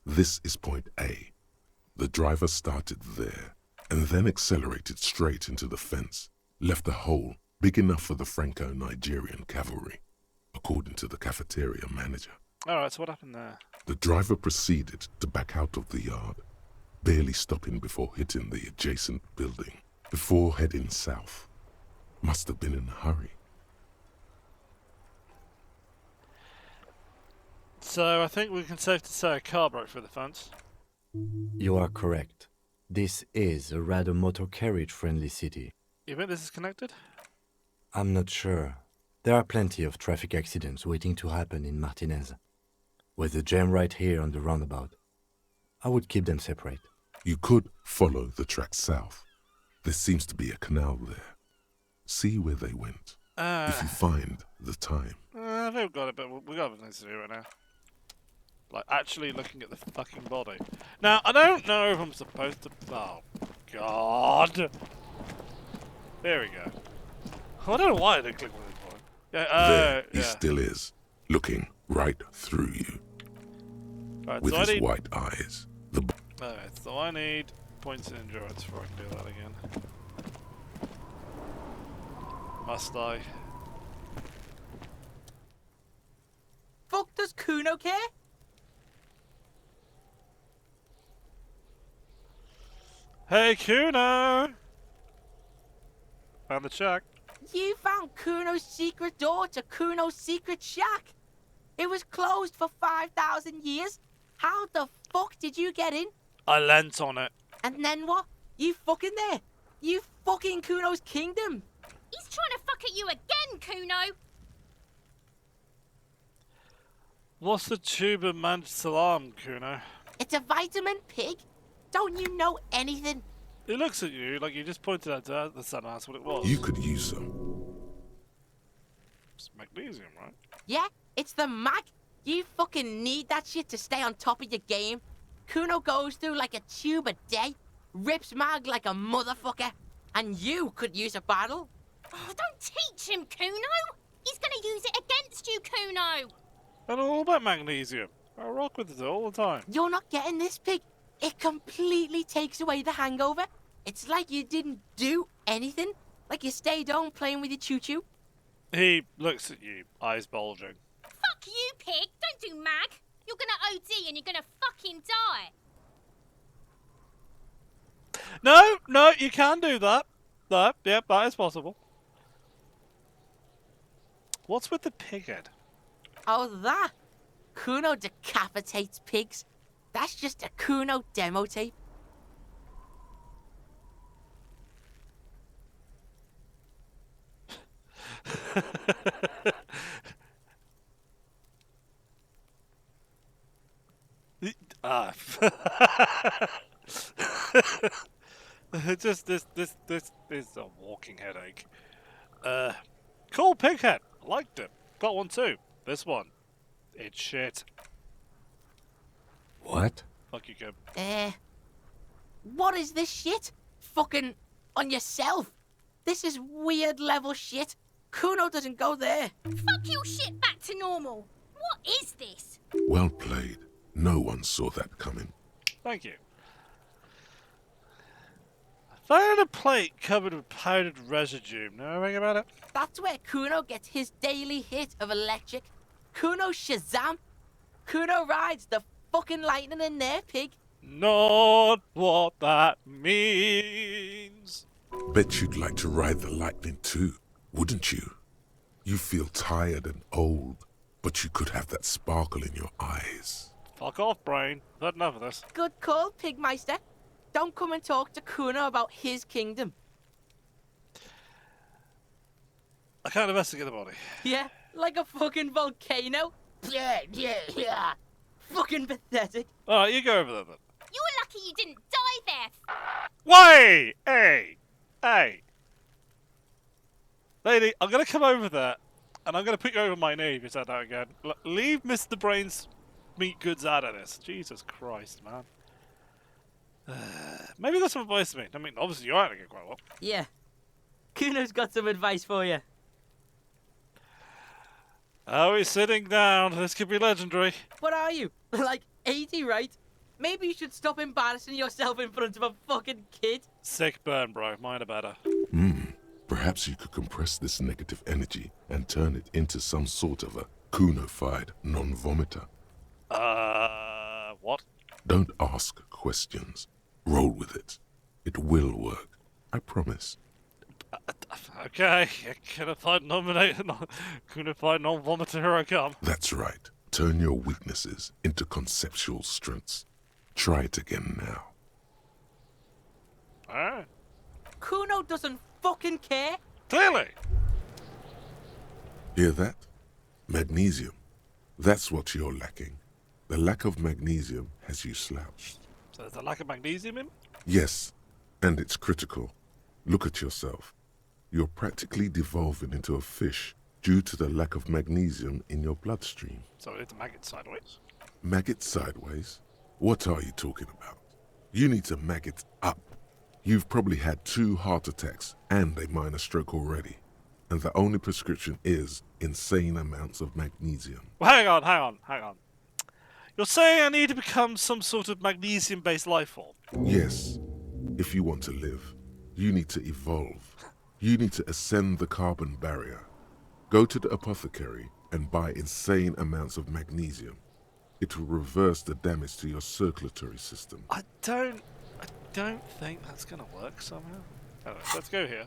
This is point A. The driver started there, and then accelerated straight into the fence, left a hole big enough for the Franco-Nigerian cavalry, according to the cafeteria manager. Alright, so what happened there? The driver proceeded to back out of the yard, barely stopping before hitting the adjacent building, before heading south. Must have been in a hurry. So I think we can safe to say a car broke through the fence. You are correct. This is a rather motor carriage-friendly city. You think this is connected? I'm not sure. There are plenty of traffic accidents waiting to happen in Martinez. With the jam right here on the roundabout, I would keep them separate. You could follow the track south. There seems to be a canal there. See where they went. If you find the time. I think we've got it, but we've got nothing to do right now. Like, actually looking at the fucking body. Now, I don't know if I'm supposed to... Oh, God. There we go. I don't know why I didn't click on this point. Yeah, There he yeah. still is, looking right through you, Right, with so his I need... white eyes. Alright, so I need points in endurance before I can do that again. Must I? Fuck does Kuno care? Hey, Kuno! Found the shack. You found Kuno's secret door to Kuno's secret shack. It was closed for 5,000 years. How the fuck did you get in? I leant on it. And then what? You fucking there. You fucking Kuno's kingdom. He's trying to fuck at you again, Kuno! What's the tube of manj salam, Kuno? It's a vitamin pig. Don't you know anything? It looks at you like you just pointed out to the sun. That's what it was. You could use some. It's magnesium, right? Yeah, it's the mag. You fucking need that shit to stay on top of your game. Kuno goes through like a tube a day, rips mag like a motherfucker, and you could use a bottle. Oh, don't teach him, Kuno! He's gonna use it against you, Kuno! I know all about magnesium. I rock with it all the time. You're not getting this, pig. It completely takes away the hangover. It's like you didn't do anything. Like you stayed home playing with your choo-choo. He looks at you, eyes bulging. Fuck you, pig! Don't do mag! You're gonna OD and you're gonna fucking die! No, you can do that. No, yep, that is possible. What's with the pig head? Oh, that? Kuno decapitates pigs. That's just a Kuno demo tape. Just this is a walking headache. Cool pig head. Liked it. Got one too. This one. It's shit. What? Fuck you, Kim. What is this shit? Fucking on yourself. This is weird level shit. Kuno doesn't go there. Fuck your shit back to normal! What is this? Well played. No one saw that coming. Thank you. Found a plate covered with powdered residue. Know anything about it? That's where Kuno gets his daily hit of electric. Kuno Shazam. Kuno rides the fucking lightning in there, pig. Not what that means. Bet you'd like to ride the lightning too, wouldn't you? You feel tired and old, but you could have that sparkle in your eyes. Fuck off, brain. I've had enough of this. Good call, Pigmeister. Don't come and talk to Kuno about his kingdom. I can't investigate the body. Yeah, like a fucking volcano. Yeah. Fucking pathetic. Alright, you go over there then. You're lucky you didn't die there! Wait! Hey! Lady, I'm gonna come over there, and I'm gonna put you over my knee if you said that again. Leave Mr. meat goods out of this. Jesus Christ, man. Maybe you got some advice for me. I mean, obviously you're having it quite well. Yeah. Kuno's got some advice for you. Are we sitting down? This could be legendary. What are you? Like 80, right? Maybe you should stop embarrassing yourself in front of a fucking kid. Sick burn, bro. Mine are better. Perhaps you could compress this negative energy and turn it into some sort of a Kuno-fied non-vomiter. What? Don't ask questions. Roll with it. It will work. I promise. Okay, Kuno-fied non-vomiter, here I come. That's right. Turn your weaknesses into conceptual strengths. Try it again now. Alright. Kuno doesn't fucking care. Clearly. Hear that? Magnesium. That's what you're lacking. The lack of magnesium has you slouched. So there's a lack of magnesium in? Yes, and it's critical. Look at yourself. You're practically devolving into a fish due to the lack of magnesium in your bloodstream. So it's a maggot sideways? Maggot sideways? What are you talking about? You need to maggot up. You've probably had 2 heart attacks and a minor stroke already. And the only prescription is insane amounts of magnesium. Well, hang on. You're saying I need to become some sort of magnesium-based life form? Yes. If you want to live, you need to evolve. You need to ascend the carbon barrier. Go to the apothecary and buy insane amounts of magnesium. It will reverse the damage to your circulatory system. I don't think that's gonna work somehow. Anyway, let's go here.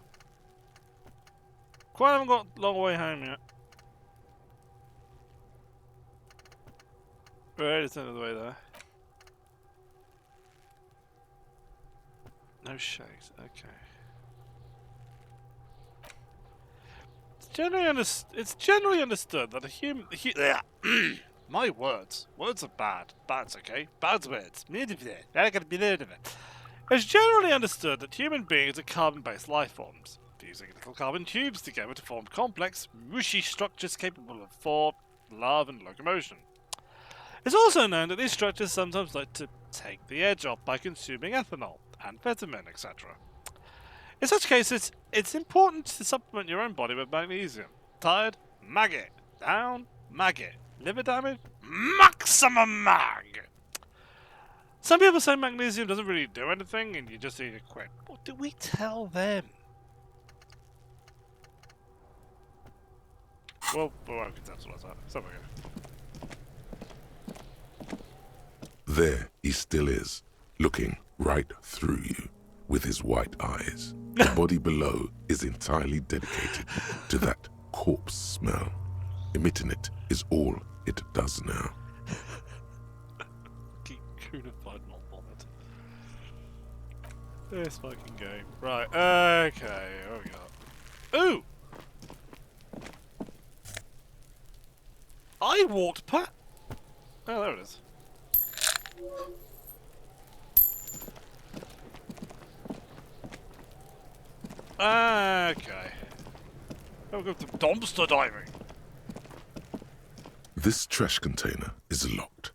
Quite haven't got a long way home yet. Right, it's the end of the way there. No shakes, okay. It's generally understood that a human... My words. Words are bad. Bad's okay. Bad's words. It's generally understood that human beings are carbon-based life forms, fusing little carbon tubes together to form complex, mushy structures capable of thought, love, and locomotion. It's also known that these structures sometimes like to take the edge off by consuming ethanol, amphetamine, etc. In such cases, it's important to supplement your own body with magnesium. Tired? Maggot. Down? Maggot. Liver damage? Maximum mag! Some people say magnesium doesn't really do anything and you just need to quit. What do we tell them? Well, we won't conceptualize that. So we're good. There he still is, looking right through you with his white eyes. The body below is entirely dedicated to that corpse smell. Emitting it is all it does now. Keep crucified, not vomit. This fucking game. Right, okay, here we go. Ooh! I walked past... Oh, there it is. Okay. I'll go to dumpster diving. This trash container is locked.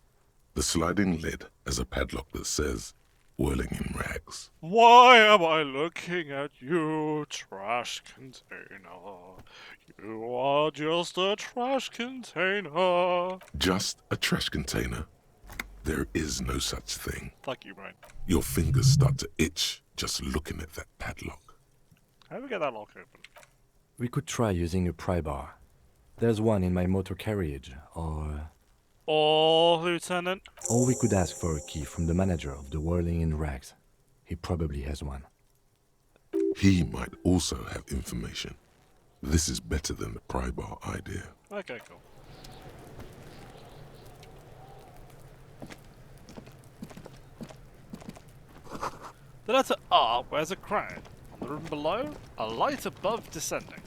The sliding lid has a padlock that says, "Whirling in rags." Why am I looking at you, trash container? You are just a trash container. Just a trash container? There is no such thing. Fuck you, Brian. Your fingers start to itch just looking at that padlock. How do we get that lock open? We could try using a pry bar. There's one in my motor carriage, or Lieutenant? Or we could ask for a key from the manager of the Whirling in Rags. He probably has one. He might also have information. This is better than the pry bar idea. Okay, cool. The letter R wears a crown. On the room below, a light above descending.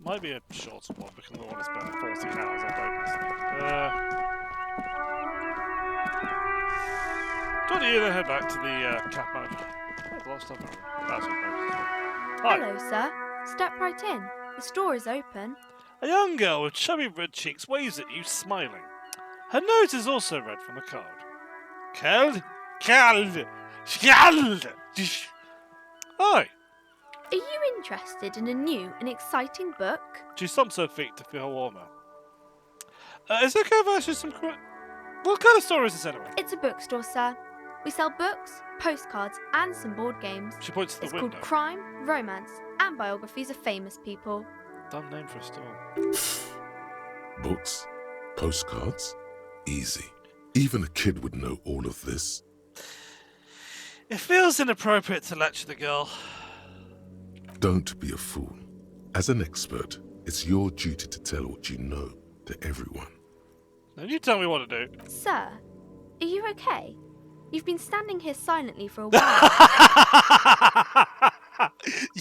Might be a shorter one because we want to spend 14 hours on bonus. Do you then head back to the cat manager? There's a lot of stuff over. That's what. Hi. Hello, sir. Step right in. The store is open. A young girl with chubby red cheeks waves at you, smiling. Her nose is also red from the cold. Cold? Cold! Cold! Hi. Are you interested in a new and exciting book? She stomps her feet to feel warmer. Is it okay if I ask you some What kind of store is this anyway? It's a bookstore, sir. We sell books, postcards, and some board games. She points to the It's window. called Crime, Romance, and Biographies of Famous People. Dumb name for a store. Books? Postcards? Easy. Even a kid would know all of this. It feels inappropriate to lecture the girl. Don't be a fool. As an expert, it's your duty to tell what you know to everyone. Now you tell me what to do. Sir, are you okay? You've been standing here silently for a while.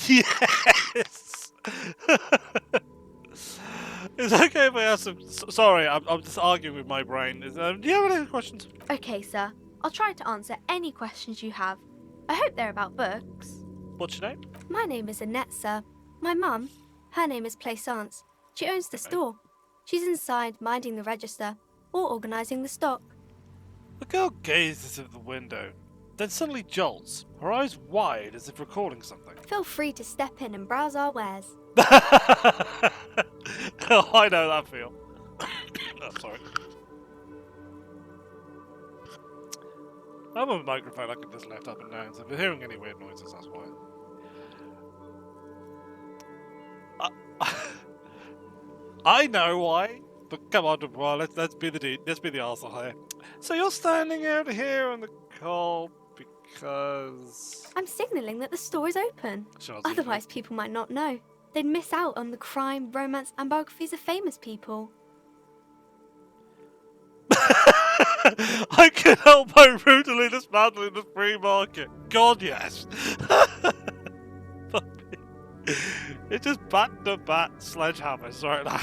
Yes! It's okay if I ask some... Sorry, I'm just arguing with my brain. Do you have any questions? Okay, sir. I'll try to answer any questions you have. I hope they're about books. What's your name? My name is Annette, sir. My mum, her name is Plaisance. She owns the store. She's inside minding the register or organising the stock. The girl gazes at the window, then suddenly jolts, her eyes wide as if recalling something. Feel free to step in and browse our wares. Oh, I know that feel. Oh, sorry. I have a microphone I can just lift up and down, so if you're hearing any weird noises, that's why. I know why, but come on, Du Bois, let's be the arsehole here. So you're standing out here in the cold because... I'm signalling that the store is open. Otherwise, people might not know. They'd miss out on the crime, romance, and biographies of famous people. I can help by brutally dismantling the free market. God, yes. It's just bat-to-bat sledgehammers right now.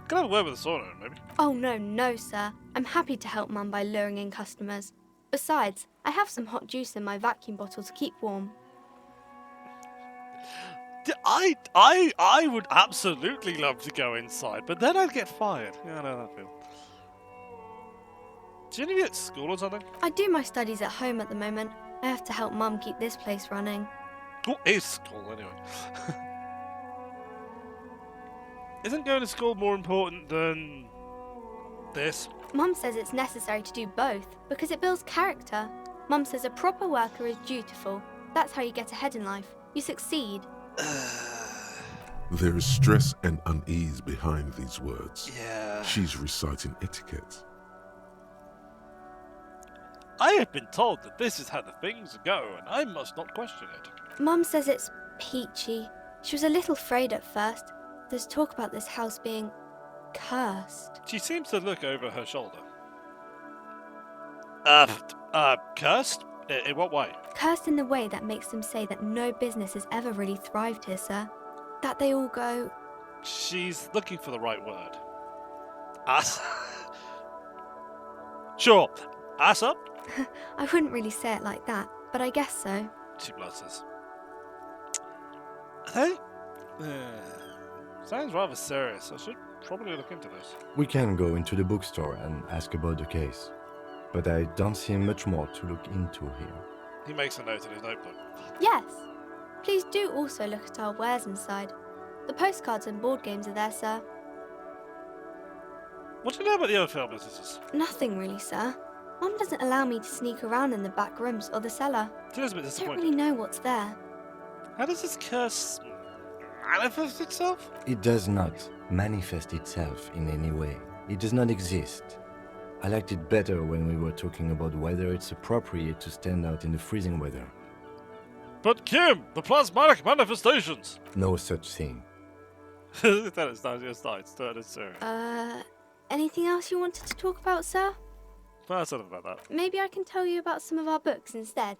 Can I have a word with the store owner, maybe? Oh, no, sir. I'm happy to help Mum by luring in customers. Besides, I have some hot juice in my vacuum bottle to keep warm. I would absolutely love to go inside, but then I'd get fired. Yeah, I know that feel. Do you need to be at school or something? I do my studies at home at the moment. I have to help Mum keep this place running. What is school, anyway? Isn't going to school more important than this? Mum says it's necessary to do both because it builds character. Mum says a proper worker is dutiful. That's how you get ahead in life. You succeed. There is stress and unease behind these words. Yeah. She's reciting etiquette. I have been told that this is how the things go, and I must not question it. Mum says it's peachy. She was a little afraid at first. There's talk about this house being cursed. She seems to look over her shoulder. Cursed? In what way? Cursed in the way that makes them say that no business has ever really thrived here, sir. That they all go... She's looking for the right word. Ass? Sure. Ass up? I wouldn't really say it like that, but I guess so. She blushes. Hey? Sounds rather serious. I should probably look into this. We can go into the bookstore and ask about the case, but I don't see much more to look into here. He makes a note in his notebook. Yes. Please do also look at our wares inside. The postcards and board games are there, sir. What do you know about the other film businesses? Nothing really, sir. Mum doesn't allow me to sneak around in the back rooms or the cellar. She is a bit I don't disappointed. really know what's there. How does this curse manifest itself? It does not manifest itself in any way. It does not exist. I liked it better when we were talking about whether it's appropriate to stand out in the freezing weather. But Kim, the plasmatic manifestations! No such thing. That is serious. Anything else you wanted to talk about, sir? Well, that's enough about that. Maybe I can tell you about some of our books instead.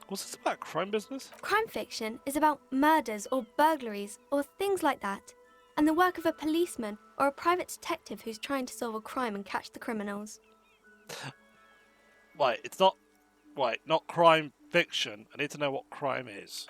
What's this about, crime business? Crime fiction is about murders or burglaries or things like that, and the work of a policeman or a private detective who's trying to solve a crime and catch the criminals. Wait, it's not... Wait, not crime fiction. I need to know what crime is.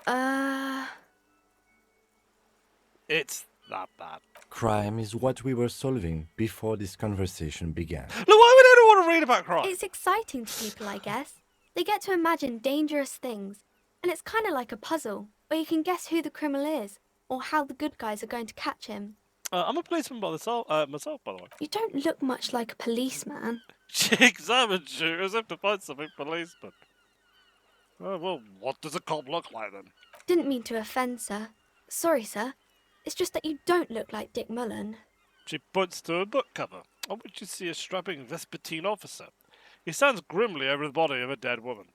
It's that bad. Crime is what we were solving before this conversation began. No, why would anyone want to read about crime? It's exciting to people, I guess. They get to imagine dangerous things, and it's kind of like a puzzle, where you can guess who the criminal is, or how the good guys are going to catch him. I'm a policeman myself, by the way. You don't look much like a policeman. She examined you as if to find something policeman. Oh, well, what does a cop look like then? Didn't mean to offend, sir. Sorry, sir. It's just that you don't look like Dick Mullen. She points to a book cover, on which you see a strapping Vespertine officer. He stands grimly over the body of a dead woman.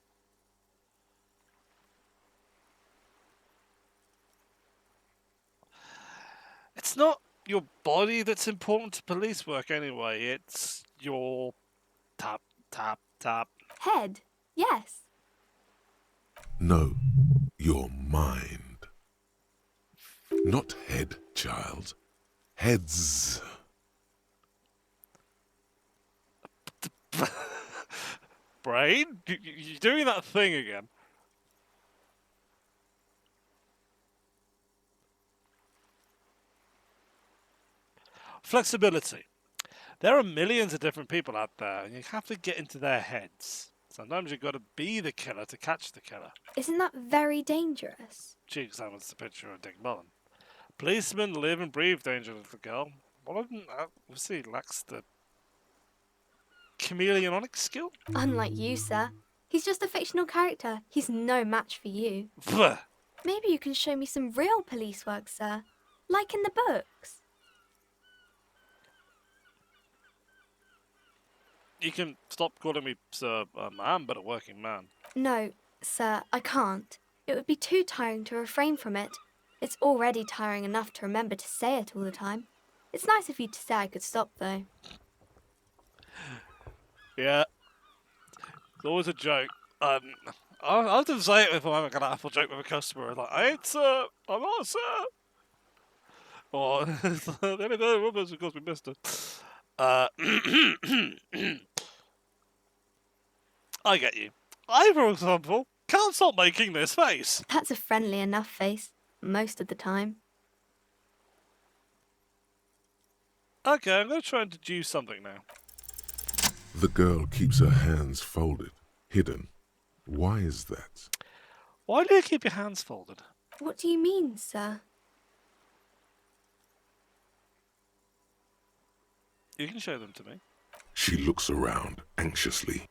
It's not your body that's important to police work anyway. It's your tap, tap, tap. Head? Yes. No, your mind. Not head, child. Heads. Brain? You're doing that thing again. Flexibility. There are millions of different people out there, and you have to get into their heads. Sometimes you've got to be the killer to catch the killer. Isn't that very dangerous? She examines the picture of Dick Mullen. Policemen live and breathe danger, little girl. One of them obviously lacks the chameleonic skill. Unlike you, sir. He's just a fictional character. He's no match for you. Blech. Maybe you can show me some real police work, sir. Like in the books. You can stop calling me sir. I'm but a working man. No, sir, I can't. It would be too tiring to refrain from it. It's already tiring enough to remember to say it all the time. It's nice of you to say I could stop, though. Yeah. It's always a joke. I have to say it if I'm having an apple joke with a customer. Like, I ain't sir. I'm not sir. Or, the only other woman is because we missed it. I get you. I, for example, can't stop making this face. That's a friendly enough face, most of the time. Okay, I'm going to try and deduce something now. The girl keeps her hands folded, hidden. Why is that? Why do you keep your hands folded? What do you mean, sir? You can show them to me. She looks around anxiously.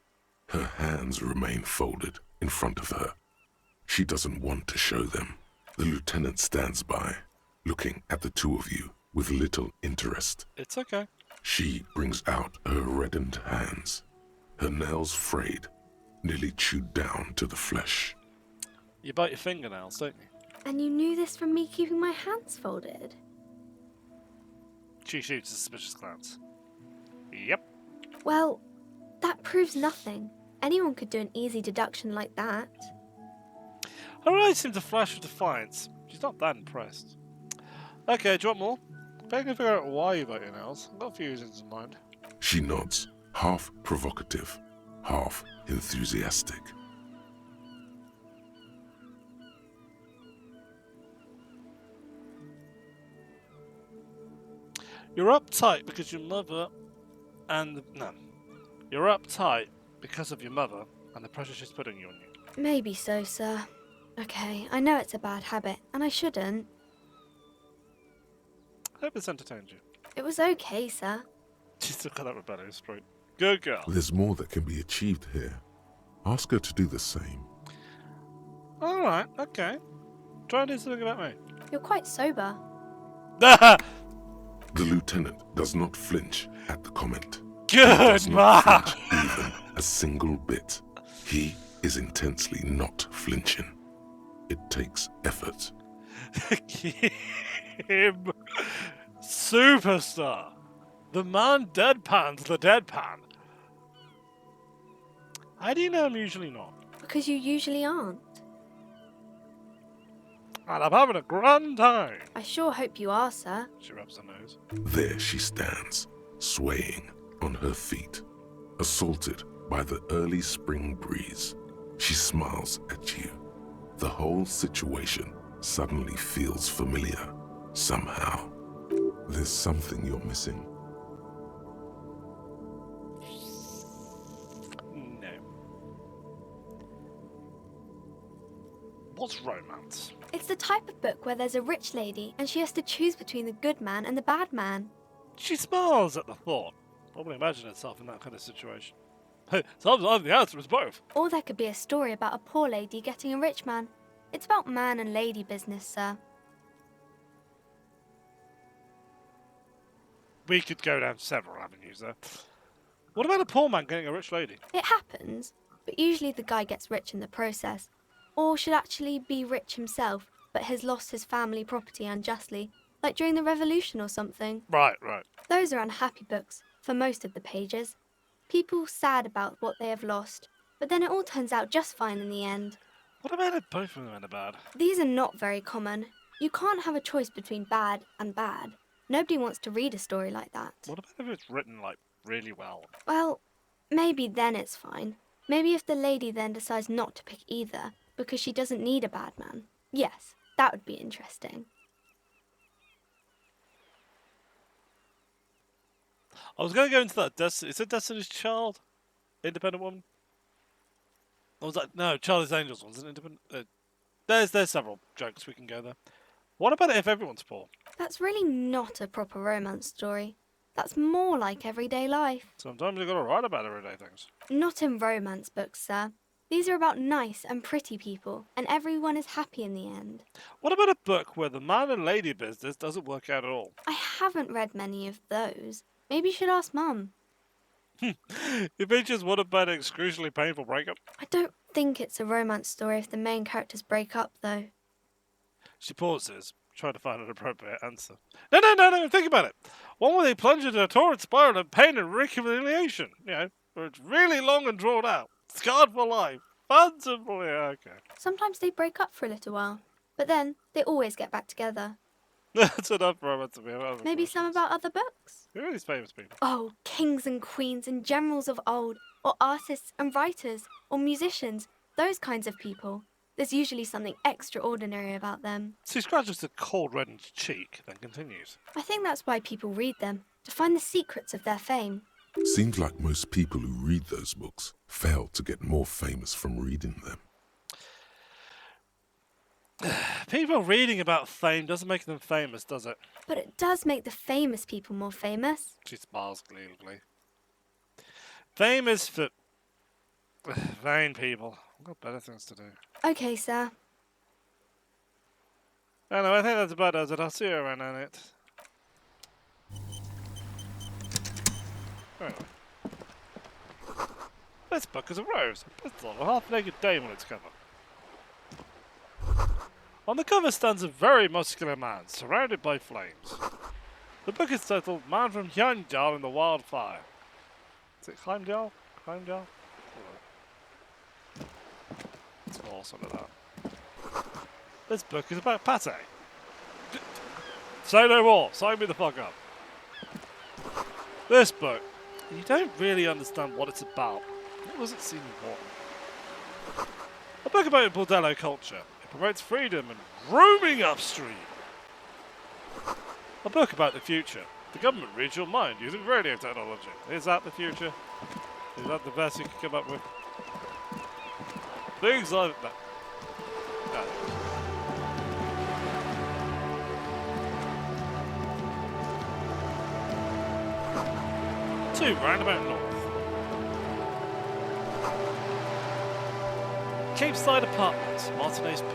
Her hands remain folded in front of her. She doesn't want to show them. The lieutenant stands by, looking at the two of you with little interest. It's okay. She brings out her reddened hands, her nails frayed, nearly chewed down to the flesh. You bite your fingernails, don't you? And you knew this from me keeping my hands folded? She shoots a suspicious glance. Yep. Well, that proves nothing. Anyone could do an easy deduction like that. Her eyes seem to flash with defiance. She's not that impressed. Okay, do you want more? I can figure out why you bite your nails. I've got a few reasons in mind. She nods, half provocative, half enthusiastic. You're uptight because your mother and... No. You're uptight because of your mother and the pressure she's putting you on you. Maybe so, sir. Okay, I know it's a bad habit, and I shouldn't. I hope this entertained you. It was okay, sir. She still got that rebellious streak. Good girl. There's more that can be achieved here. Ask her to do the same. Alright, okay. Try and do something about me. You're quite sober. The lieutenant does not flinch at the comment. Good man! Even a single bit. He is intensely not flinching. It takes effort. Kim, superstar. The man deadpans the deadpan. How do you know I'm usually not? Because you usually aren't. And I'm having a grand time. I sure hope you are, sir. She rubs her nose. There she stands, swaying on her feet, assaulted by the early spring breeze. She smiles at you. The whole situation suddenly feels familiar, somehow. There's something you're missing. No. What's romance? It's the type of book where there's a rich lady and she has to choose between the good man and the bad man. She smiles at the thought. Probably imagine herself in that kind of situation. Sometimes the answer is both. Or there could be a story about a poor lady getting a rich man. It's about man and lady business, sir. We could go down several avenues there. What about a poor man getting a rich lady? It happens, but usually the guy gets rich in the process. Or should actually be rich himself, but has lost his family property unjustly, like during the revolution or something. Right. Those are unhappy books, for most of the pages. People sad about what they have lost, but then it all turns out just fine in the end. What about if both of them are bad? These are not very common. You can't have a choice between bad and bad. Nobody wants to read a story like that. What about if it's written, like, really well? Well, maybe then it's fine. Maybe if the lady then decides not to pick either, because she doesn't need a bad man. Yes, that would be interesting. I was going to go into that. Is it Destiny's Child? Independent Woman? Or was that... No, Charlie's Angels one's an independent... There's several jokes we can go there. What about it if everyone's poor? That's really not a proper romance story. That's more like everyday life. Sometimes you've got to write about everyday things. Not in romance books, sir. These are about nice and pretty people, and everyone is happy in the end. What about a book where the man and lady business doesn't work out at all? I haven't read many of those. Maybe you should ask Mum. It features what about an excruciatingly painful breakup? I don't think it's a romance story if the main characters break up, though. She pauses, trying to find an appropriate answer. No, think about it. One where they plunge into a torrid spiral of pain and reconciliation. You know, where it's really long and drawn out. Scarred for life. Fanciful, yeah, okay. Sometimes they break up for a little while, but then they always get back together. That's enough romance to be about. Maybe some about other books? Who are these famous people? Oh, kings and queens and generals of old, or artists and writers, or musicians, those kinds of people. There's usually something extraordinary about them. She scratches a cold reddened cheek, then continues. I think that's why people read them, to find the secrets of their fame. Seems like most people who read those books fail to get more famous from reading them. People reading about fame doesn't make them famous, does it? But it does make the famous people more famous. She smiles gleefully. Fame is for vain people. I've got better things to do. Okay, sir. Anyway, I think that's about it. I'll see you around on it. Anyway. This book is a rose. A pistol of a half-naked dame on its cover. On the cover stands a very muscular man, surrounded by flames. The book is titled Man from Hyandal in the Wildfire. Is it Heimdall? Heimdall? It's awesome of that. This book is about pate. Say no more. Sign me the fuck up. This book, you don't really understand what it's about. What does it seem important? A book about bordello culture. It promotes freedom and roaming upstream. A book about the future. The government reads your mind using radio technology. Is that the future? Is that the best you can come up with? Things like that. No. Two roundabout north. Cape Side Apartments, Martinez Pier.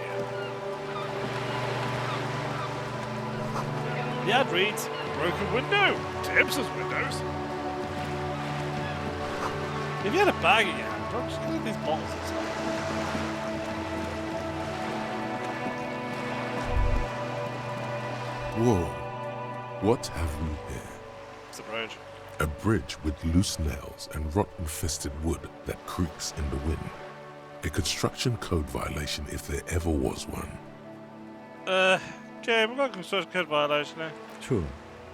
The ad reads, broken window, Tibbs's windows. If you had a bag in your hand, don't just leave these bottles inside. Whoa, what have we here? It's a bridge. A bridge with loose nails and rot-infested wood that creaks in the wind. A construction code violation if there ever was one. Okay, we've got a construction code violation now. True.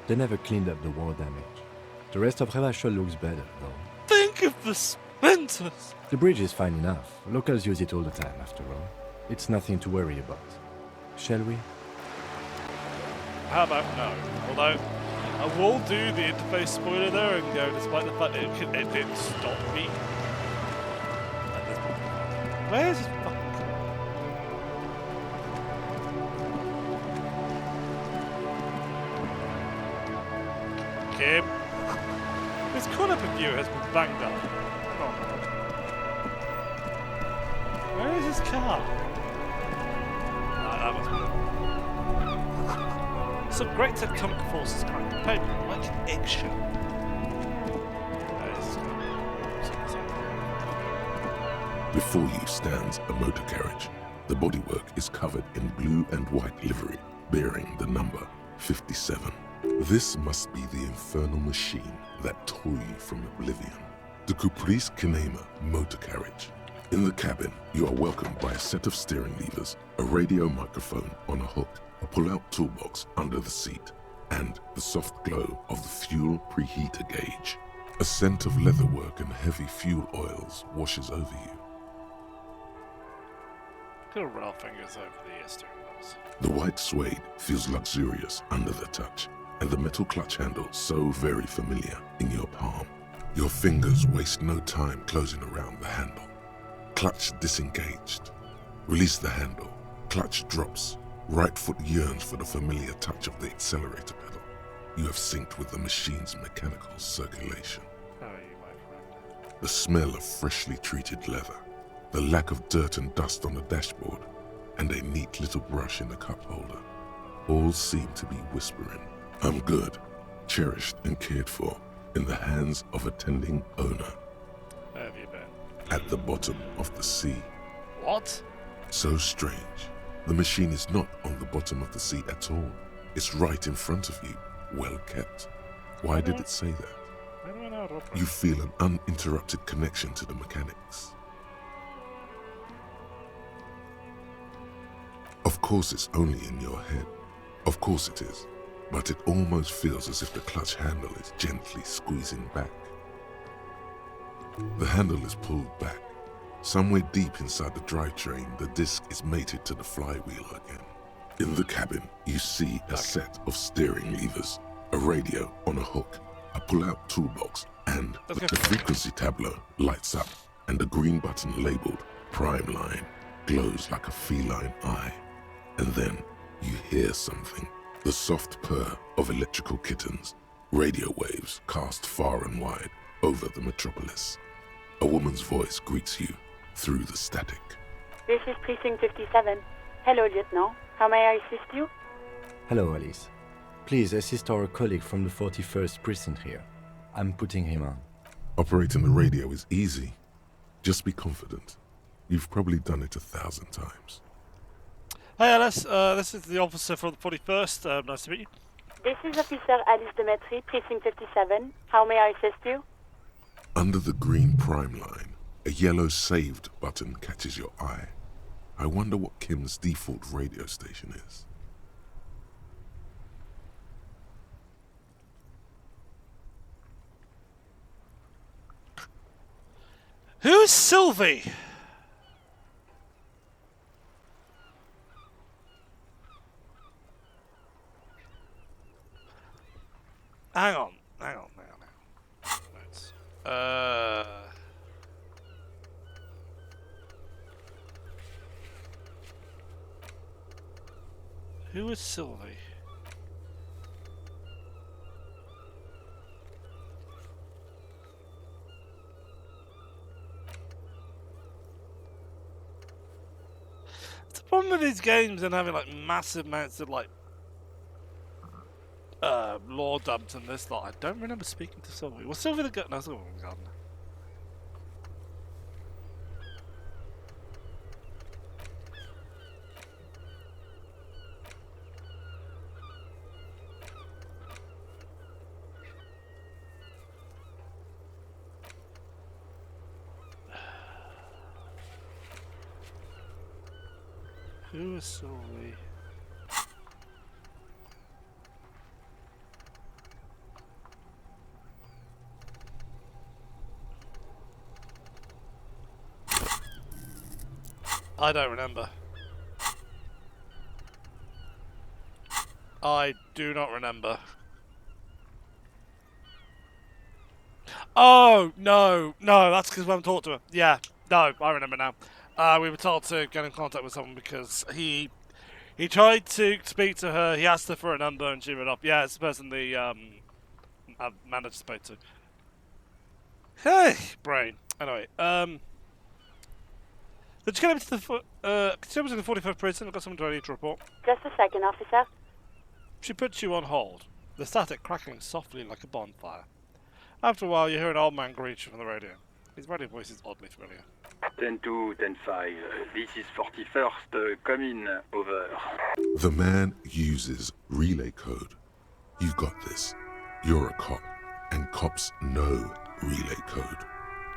They never cleaned up the war damage. The rest of Revachol looks better, though. Think of the Ventus! The bridge is fine enough. Locals use it all the time, after all. It's nothing to worry about. Shall we? How about no? Although, I will do the interface spoiler there and go, despite the fact that it didn't stop me. Where's this fucking... Kim? This corner view has been banged up. Come on. Where is his car? That was good. Some great tectonic forces crack the pavement like an eggshell. Before you stands a motor carriage. The bodywork is covered in blue and white livery, bearing the number 57. This must be the infernal machine that tore you from oblivion. The Caprice Kinema motor carriage. In the cabin, you are welcomed by a set of steering levers, a radio microphone on a hook, a pull-out toolbox under the seat, and the soft glow of the fuel preheater gauge. A scent of leatherwork and heavy fuel oils washes over you. Gonna run our fingers over the steering wheels. The white suede feels luxurious under the touch, and the metal clutch handle so very familiar in your palm. Your fingers waste no time closing around the handle. Clutch disengaged. Release the handle. Clutch drops. Right foot yearns for the familiar touch of the accelerator pedal. You have synced with the machine's mechanical circulation. How are you, my friend? The smell of freshly treated leather. The lack of dirt and dust on the dashboard, and a neat little brush in the cup holder. All seem to be whispering, I'm good, cherished and cared for, in the hands of a tending owner. Where have you been? At the bottom of the sea. What? So strange. The machine is not on the bottom of the sea at all. It's right in front of you, well kept. Why did it say that? I don't know. You feel an uninterrupted connection to the mechanics. Of course it's only in your head. Of course it is. But it almost feels as if the clutch handle is gently squeezing back. The handle is pulled back. Somewhere deep inside the drivetrain, the disc is mated to the flywheel again. In the cabin, you see a set of steering levers, a radio on a hook, a pull-out toolbox, and the frequency tableau lights up, and a green button labeled Prime Line glows like a feline eye. And then you hear something, the soft purr of electrical kittens, radio waves cast far and wide over the metropolis. A woman's voice greets you through the static. This is Precinct 57. Hello, Lieutenant. How may I assist you? Hello, Alice. Please assist our colleague from the 41st precinct here. I'm putting him on. Operating the radio is easy. Just be confident. You've probably done it 1,000 times. Hey Alice, this is the officer from the 41st. Nice to meet you. This is Officer Alice Demetri, Precinct 57. How may I assist you? Under the green Prime Line, a yellow saved button catches your eye. I wonder what Kim's default radio station is. Who is Sylvie? Hang on. Right. Who is Sylvie? The problem with these games and having like massive amounts of like lore dumped and this lot, I don't remember speaking to Sylvie. Was Sylvie the gardener? No, Sylvie was the gardener. Who is Sylvie? I don't remember. I do not remember. Oh, no, that's because we haven't talked to her. Yeah, no, I remember now. We were told to get in contact with someone because he tried to speak to her, he asked her for a number and she went up. Yeah, it's the person I managed to speak to. Hey, brain. Anyway, did you get him to the, to the 45th precinct? I've got something I need to report. Just a second, officer. She puts you on hold, the static crackling softly like a bonfire. After a while, you hear an old man greet you from the radio. His radio voice is oddly familiar. 10-2, 10-5. This is 41st. Come in. Over. The man uses relay code. You've got this. You're a cop, and cops know relay code.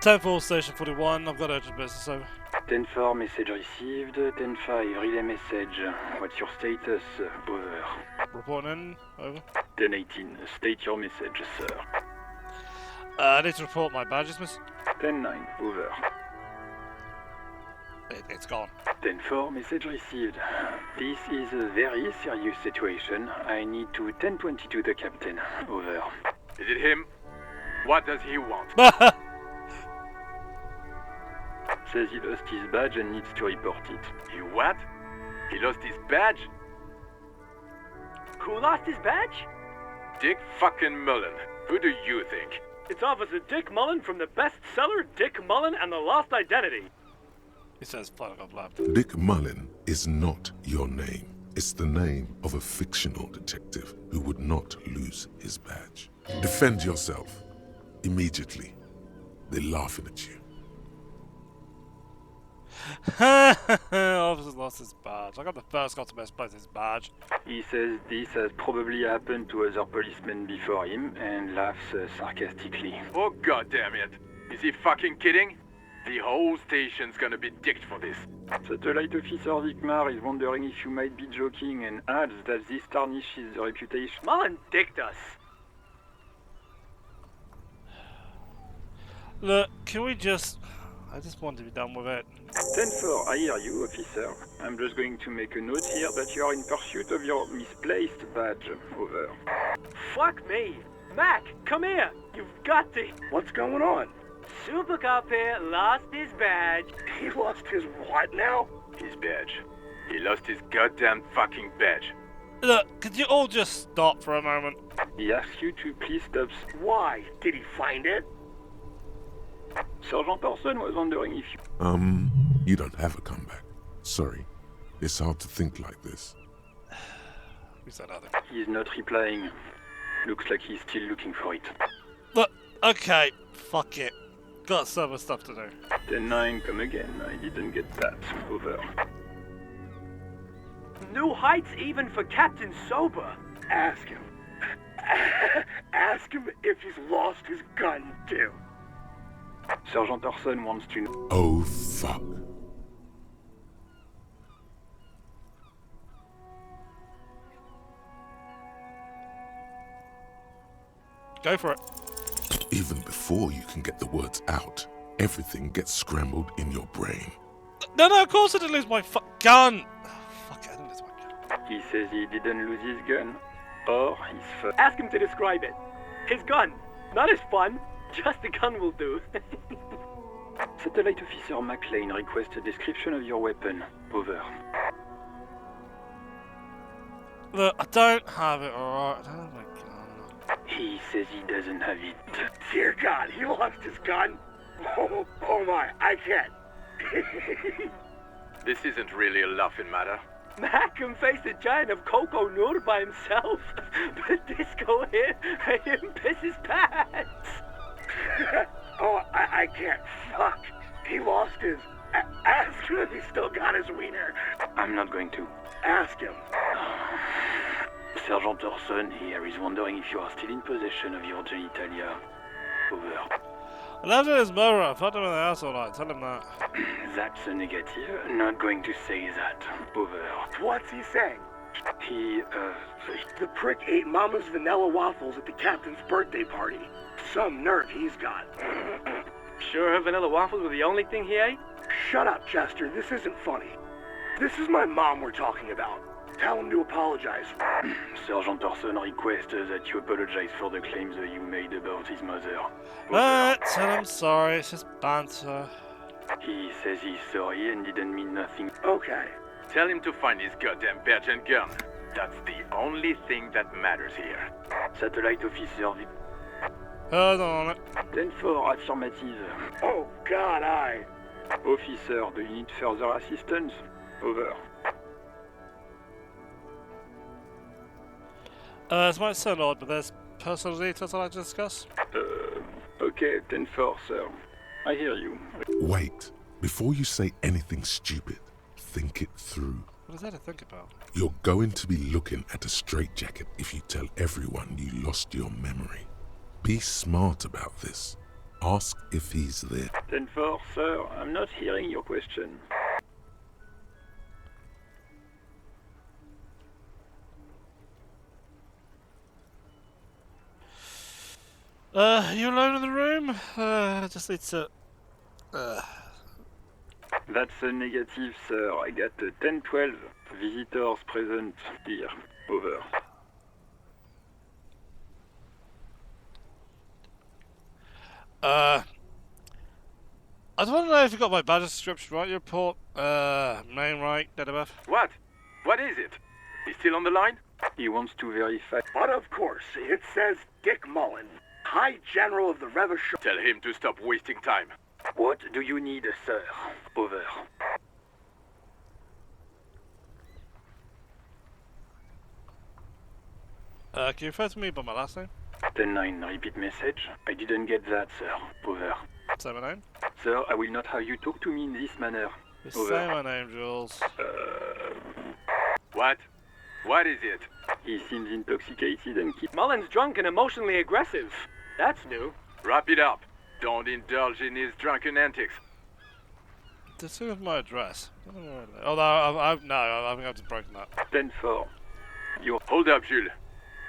10-4, station 41. I've got urgent business, over. 10-4, message received. 10-5, relay message. What's your status? Over. Reporting in, over. 10-18, state your message, sir. I need to report my badges, miss. 10-9, over. It's gone. 10-4, message received. This is a very serious situation. I need to 10-22 the captain. Over. Is it him? What does he want? Says he lost his badge and needs to report it. He what? He lost his badge? Who lost his badge? Dick fucking Mullen. Who do you think? It's Officer Dick Mullen from the bestseller Dick Mullen and the Lost Identity. He says, "Fuck up, lab." Dick Mullen is not your name. It's the name of a fictional detective who would not lose his badge. Defend yourself. Immediately. They're laughing at you. Officer's lost his badge. I got the first guy to misplace his badge. He says this has probably happened to other policemen before him and laughs sarcastically. Oh, goddamn it. Is he fucking kidding? The whole station's gonna be dicked for this. Satellite Officer Vikmar is wondering if you might be joking and adds that this tarnishes the reputation. Mullen dicked us. Look, can we just... I just want to be done with it. 10-4, I hear you, officer. I'm just going to make a note here that you are in pursuit of your misplaced badge. Over. Fuck me. Mac, come here. You've got to... What's going on? Super Cop here lost his badge. He lost his what now? His badge. He lost his goddamn fucking badge. Look, could you all just stop for a moment? He asks you to please stop. Why? Did he find it? Sergeant Orson was wondering if you... You don't have a comeback. Sorry. It's hard to think like this. Who's that other? He's not replying. Looks like he's still looking for it. Look, okay, fuck it. Got some other stuff to do. 10-9, come again. I didn't get that. Over. New heights even for Captain Sober. Ask him. Ask him if he's lost his gun, too. Sergeant Orson wants to know. Oh, fuck. Go for it. Even before you can get the words out, everything gets scrambled in your brain. No, of course I didn't lose my gun. Fuck, I didn't lose my gun. He says he didn't lose his gun. Or his fur. Ask him to describe it. His gun. Not his fun. Just the gun will do. Satellite Officer McLean requests a description of your weapon. Over. Look, I don't have it, alright. Oh my god. He says he doesn't have it. Dear God, he lost his gun? Oh my, I can't. This isn't really a laughing matter. Mac can face a giant of Coco Nur by himself, but Disco here made him piss his pants. Oh, I can't. Fuck. He lost his... Ask him if he's still got his wiener. I'm not going to. Ask him. Sergeant Orson here is wondering if you are still in possession of your genitalia. Over. I left it in his mirror. I fucked him in the ass all night. Tell him that. That's a negative. Not going to say that. Over. What's he saying? He, The prick ate Mama's vanilla waffles at the captain's birthday party. Some nerve he's got. Sure her vanilla waffles were the only thing he ate? Shut up, Chester. This isn't funny. This is my mom we're talking about. Tell him to apologize. Sergeant Orson requests that you apologize for the claims that you made about his mother. Tell him sorry, it's just banter. He says he's sorry and didn't mean nothing. Okay. Tell him to find his goddamn badge and gun. That's the only thing that matters here. Satellite officer. Hold on it. 10-4, affirmative. Oh, God, Officer, do you need further assistance? Over. This might sound odd, but there's personal details I'd like to discuss. Okay, 10-4, sir. I hear you. Wait. Before you say anything stupid, think it through. What is there to think about? You're going to be looking at a straitjacket if you tell everyone you lost your memory. Be smart about this. Ask if he's there. 10-4, sir. I'm not hearing your question. You alone in the room? Just need to... That's a negative, sir. I got 10-12 visitors present here. Over. I just want to know if you got my badge description right, your report. Name right, date of birth. What? What is it? He's still on the line? He wants to verify. But of course, it says Dick Mullen, High General of the Revolution. Tell him to stop wasting time. What do you need, sir? Over. Can you refer to me by my last name? 10-9, repeat message. I didn't get that, sir. Over. Say my name? Sir, I will not have you talk to me in this manner. Over. Say my name, Jules. What? What is it? He seems intoxicated and Mullen's drunk and emotionally aggressive. That's new. Wrap it up. Don't indulge in his drunken antics. Does he have my address? Although I think I've just broken that. 10-4. You hold up, Jules.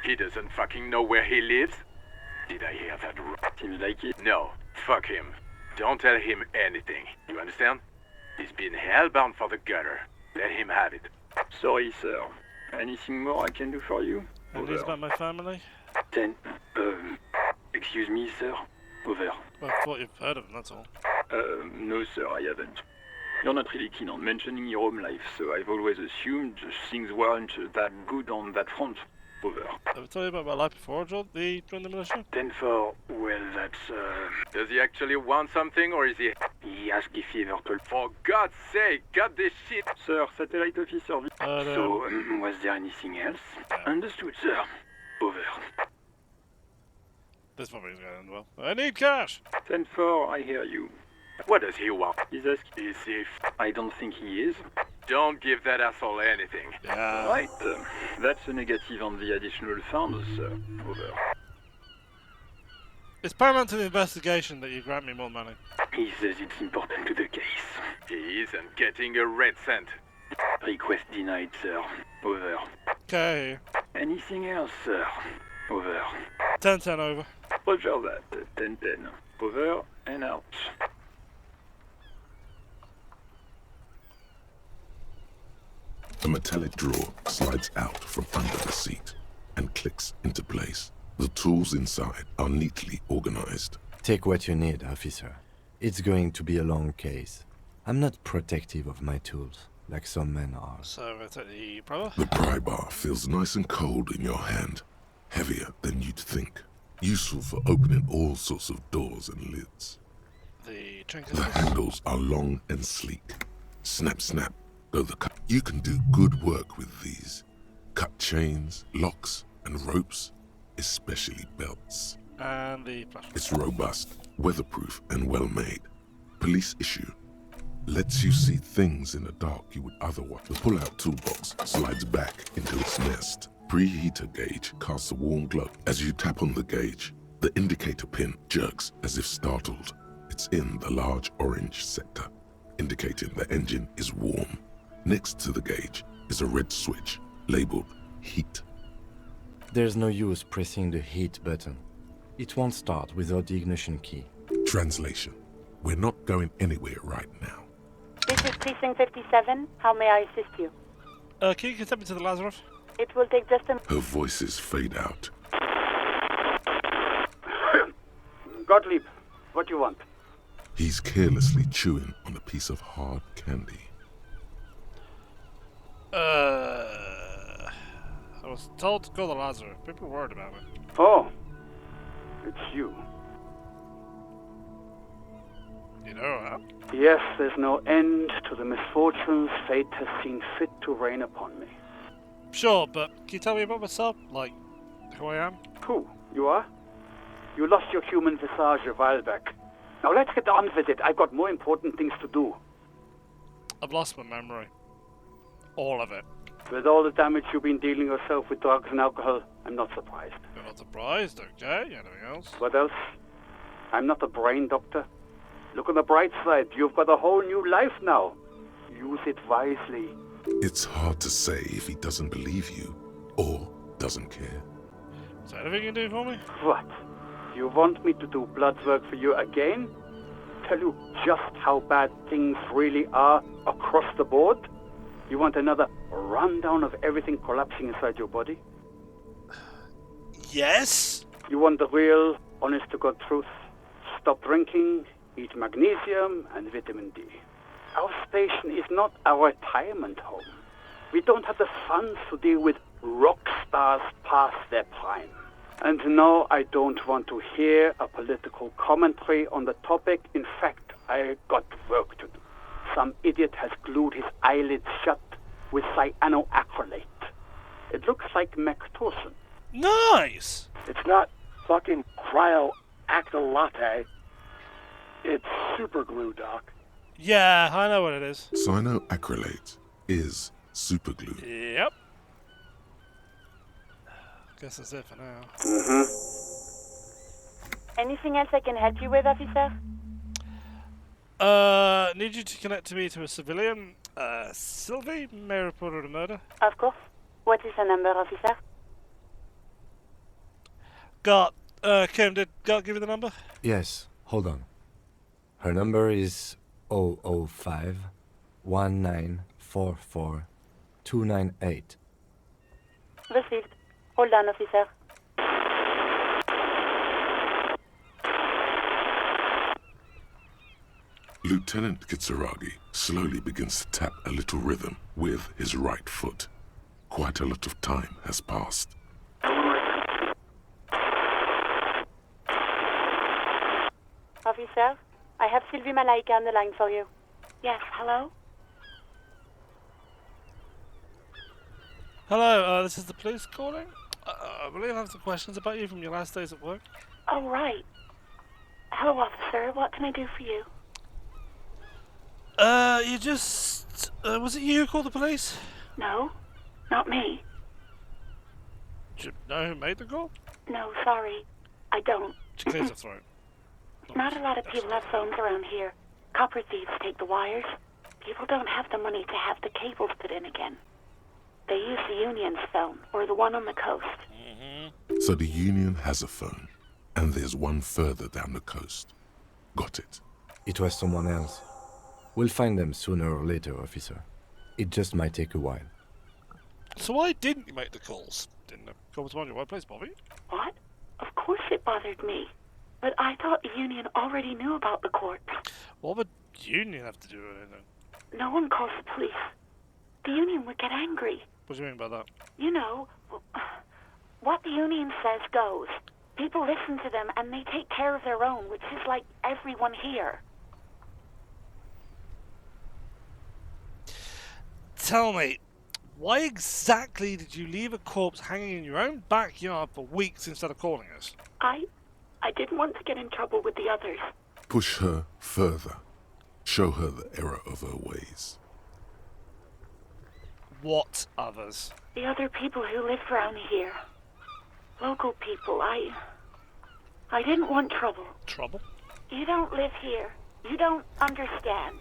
He doesn't fucking know where he lives. Did I hear that wrong? Seems like it. No, fuck him. Don't tell him anything. You understand? He's been hellbound for the gutter. Let him have it. Sorry, sir. Anything more I can do for you? And news about my family? 10. Excuse me, sir. Over. Well, I thought you've heard of them, that's all. No, sir, I haven't. You're not really keen on mentioning your home life, so I've always assumed things weren't that good on that front. Over. Have I told you about my life before, Joel? Joined the militia? 10-4. Well, that's, Does he actually want something, or is he... He asked if he ever told... For God's sake, got this shit! Sir, satellite officer... So, was there anything else? Understood, sir. Over. This probably is going well. I need cash! 10-4, I hear you. What does he want? He's asking... Is he... I don't think he is. Don't give that asshole anything. Yeah. Right. That's a negative on the additional funds, sir. Over. It's paramount to the investigation that you grant me more money. He says it's important to the case. He isn't getting a red cent. Request denied, sir. Over. Okay. Anything else, sir? Over. 10-10 over. Roger that. 10-10. Over and out. A metallic drawer slides out from under the seat and clicks into place. The tools inside are neatly organized. Take what you need, officer. It's going to be a long case. I'm not protective of my tools, like some men are. So, the pry The pry bar feels nice and cold in your hand, heavier than you'd think. Useful for opening all sorts of doors and lids. The trinkets. The handles are long and sleek. Snap, snap. Go the cut. You can do good work with these. Cut chains, locks, and ropes, especially belts. And the flashlight. It's robust, weatherproof, and well made. Police issue. Lets you see things in the dark you would otherwise. The pull-out toolbox slides back into its nest. Preheater gauge casts a warm glow. As you tap on the gauge, the indicator pin jerks as if startled. It's in the large orange sector, indicating the engine is warm. Next to the gauge is a red switch labeled heat. There's no use pressing the heat button. It won't start without the ignition key. Translation. We're not going anywhere right now. Precinct 57, how may I assist you? Can you connect me to the Lazarus? It will take just a... Her voices fade out. Gottlieb, what do you want? He's carelessly chewing on a piece of hard candy. I was told to call the Lazarus. People were worried about me. Oh, it's you. You know that? Yes, there's no end to the misfortunes fate has seen fit to rain upon me. Sure, but can you tell me about myself? Like, who I am? Who? You are? You lost your human visage a while back. Now let's get on with it. I've got more important things to do. I've lost my memory. All of it. With all the damage you've been dealing yourself with drugs and alcohol, I'm not surprised. You're not surprised, okay? Anything else? What else? I'm not a brain doctor. Look on the bright side. You've got a whole new life now. Use it wisely. It's hard to say if he doesn't believe you or doesn't care. Is there anything you can do for me? What? You want me to do blood work for you again? Tell you just how bad things really are across the board? You want another rundown of everything collapsing inside your body? Yes? You want the real, honest-to-God truth? Stop drinking, eat magnesium and vitamin D. Our station is not our retirement home. We don't have the funds to deal with rock stars past their prime. And no, I don't want to hear a political commentary on the topic. In fact, I got work to do. Some idiot has glued his eyelids shut with cyanoacrylate. It looks like Mactorson. Nice! It's not fucking cryoacrylate. It's super glue, Doc. Yeah, I know what it is. Cyanoacrylate is superglue. Yep. Guess that's it for now. Mm-hmm. Anything else I can help you with, officer? Need you to connect me to a civilian. Sylvie may have reported a murder. Of course. What is the number, officer? Gart, Kim, did Gart give you the number? Yes, hold on. Her number is 005 1944 298. Received. Hold on, officer. Lieutenant Kitsuragi slowly begins to tap a little rhythm with his right foot. Quite a lot of time has passed. Officer, I have Sylvie Malaika on the line for you. Yes, hello? Hello, this is the police calling. I believe I have some questions about you from your last days at work. Oh, right. Hello, officer. What can I do for you? You just... was it you who called the police? No, not me. Do you know who made the call? No, sorry. I don't. She clears her throat. Not a lot of people have phones around here. Copper thieves take the wires. People don't have the money to have the cables put in again. They use the Union's phone, or the one on the coast. So the Union has a phone, and there's one further down the coast. Got it. It was someone else. We'll find them sooner or later, officer. It just might take a while. So why didn't you make the calls? Didn't the call on your workplace, Bobby? What? Of course it bothered me. But I thought the Union already knew about the court. What would Union have to do with anything? No one calls the police. The Union would get angry. What do you mean by that? You know, what the Union says goes. People listen to them and they take care of their own, which is like everyone here. Tell me, why exactly did you leave a corpse hanging in your own backyard for weeks instead of calling us? I didn't want to get in trouble with the others. Push her further. Show her the error of her ways. What others? The other people who live around here. Local people. I didn't want trouble. Trouble? You don't live here. You don't understand.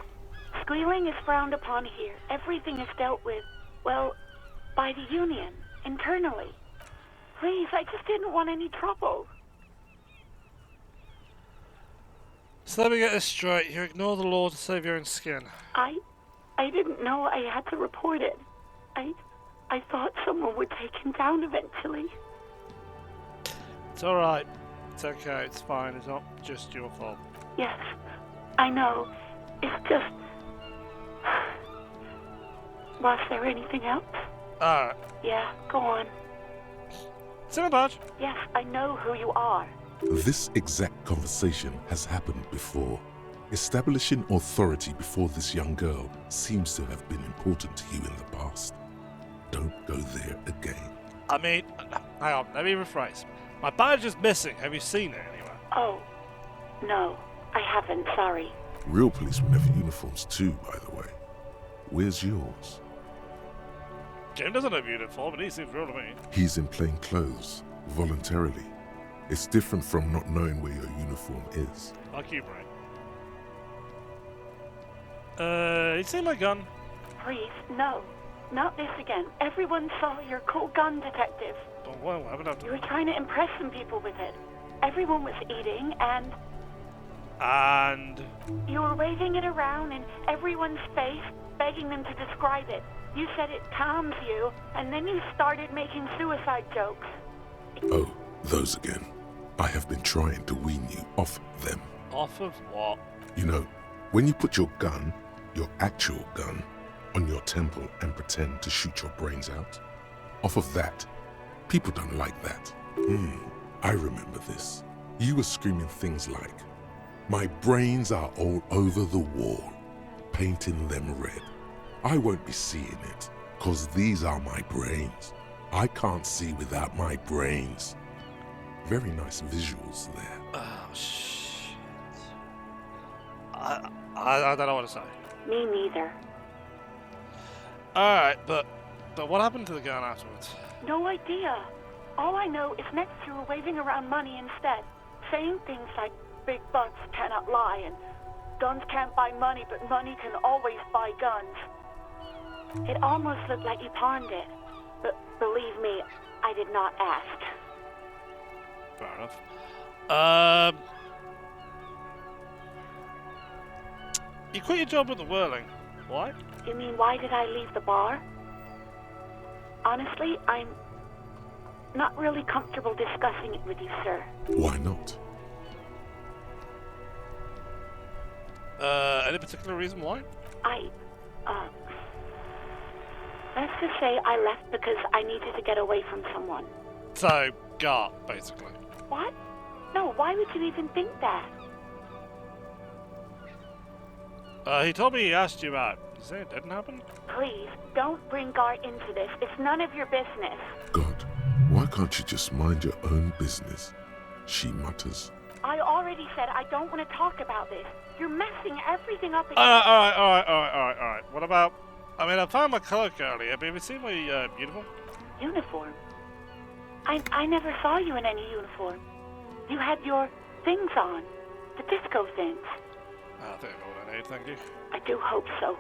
Squealing is frowned upon here. Everything is dealt with, well, by the Union, internally. Please, I just didn't want any trouble. So let me get this straight. You ignore the law to save your own skin. I I didn't know I had to report it. I thought someone would take him down eventually. It's alright. It's okay, it's fine. It's not just your fault. Yes, I know. It's just... Was there anything else? Alright. Yeah, go on. Cinnabudge. Yes, I know who you are. This exact conversation has happened before. Establishing authority before this young girl seems to have been important to you in the past. Don't go there again. I mean, hang on, let me rephrase. My badge is missing. Have you seen it anywhere? Oh, no, I haven't, sorry. Real policemen have uniforms too, by the way. Where's yours? Jim doesn't have a uniform, but he seems real to me. He's in plain clothes, voluntarily. It's different from not knowing where your uniform is. Fuck you, Brain. You seen my gun? Please, no. Not this again. Everyone saw your cool gun, detective. Oh, well, I haven't had to... You were trying to impress some people with it. Everyone was eating, and... And... You were waving it around in everyone's face, begging them to describe it. You said it calms you, and then you started making suicide jokes. Oh, those again. I have been trying to wean you off them. Off of what? You know, when you put your gun, your actual gun, on your temple and pretend to shoot your brains out, off of that, people don't like that. I remember this. You were screaming things like, "My brains are all over the wall," painting them red. I won't be seeing it, 'cause these are my brains. I can't see without my brains. Very nice visuals there. Oh, shit. I don't know what to say. Me neither. Alright, but what happened to the gun afterwards? No idea. All I know is next you were waving around money instead, saying things like big bucks cannot lie and guns can't buy money, but money can always buy guns. It almost looked like you pawned it, but believe me, I did not ask. Fair enough. You quit your job at the Whirling. Why? You mean why did I leave the bar? Honestly, I'm not really comfortable discussing it with you, sir. Why not? Any particular reason why? Let's just say I left because I needed to get away from someone. So, Gart, basically. What? No, why would you even think that? He told me he asked you out. You say it didn't happen? Please, don't bring Gart into this. It's none of your business. God, why can't you just mind your own business? She mutters. I already said I don't want to talk about this. You're messing everything up again. Alright. What about... I mean, I found my cloak earlier, but have you seen my uniform? Uniform? I never saw you in any uniform. You had your things on. The disco things. I think I know what I need, thank you. I do hope so.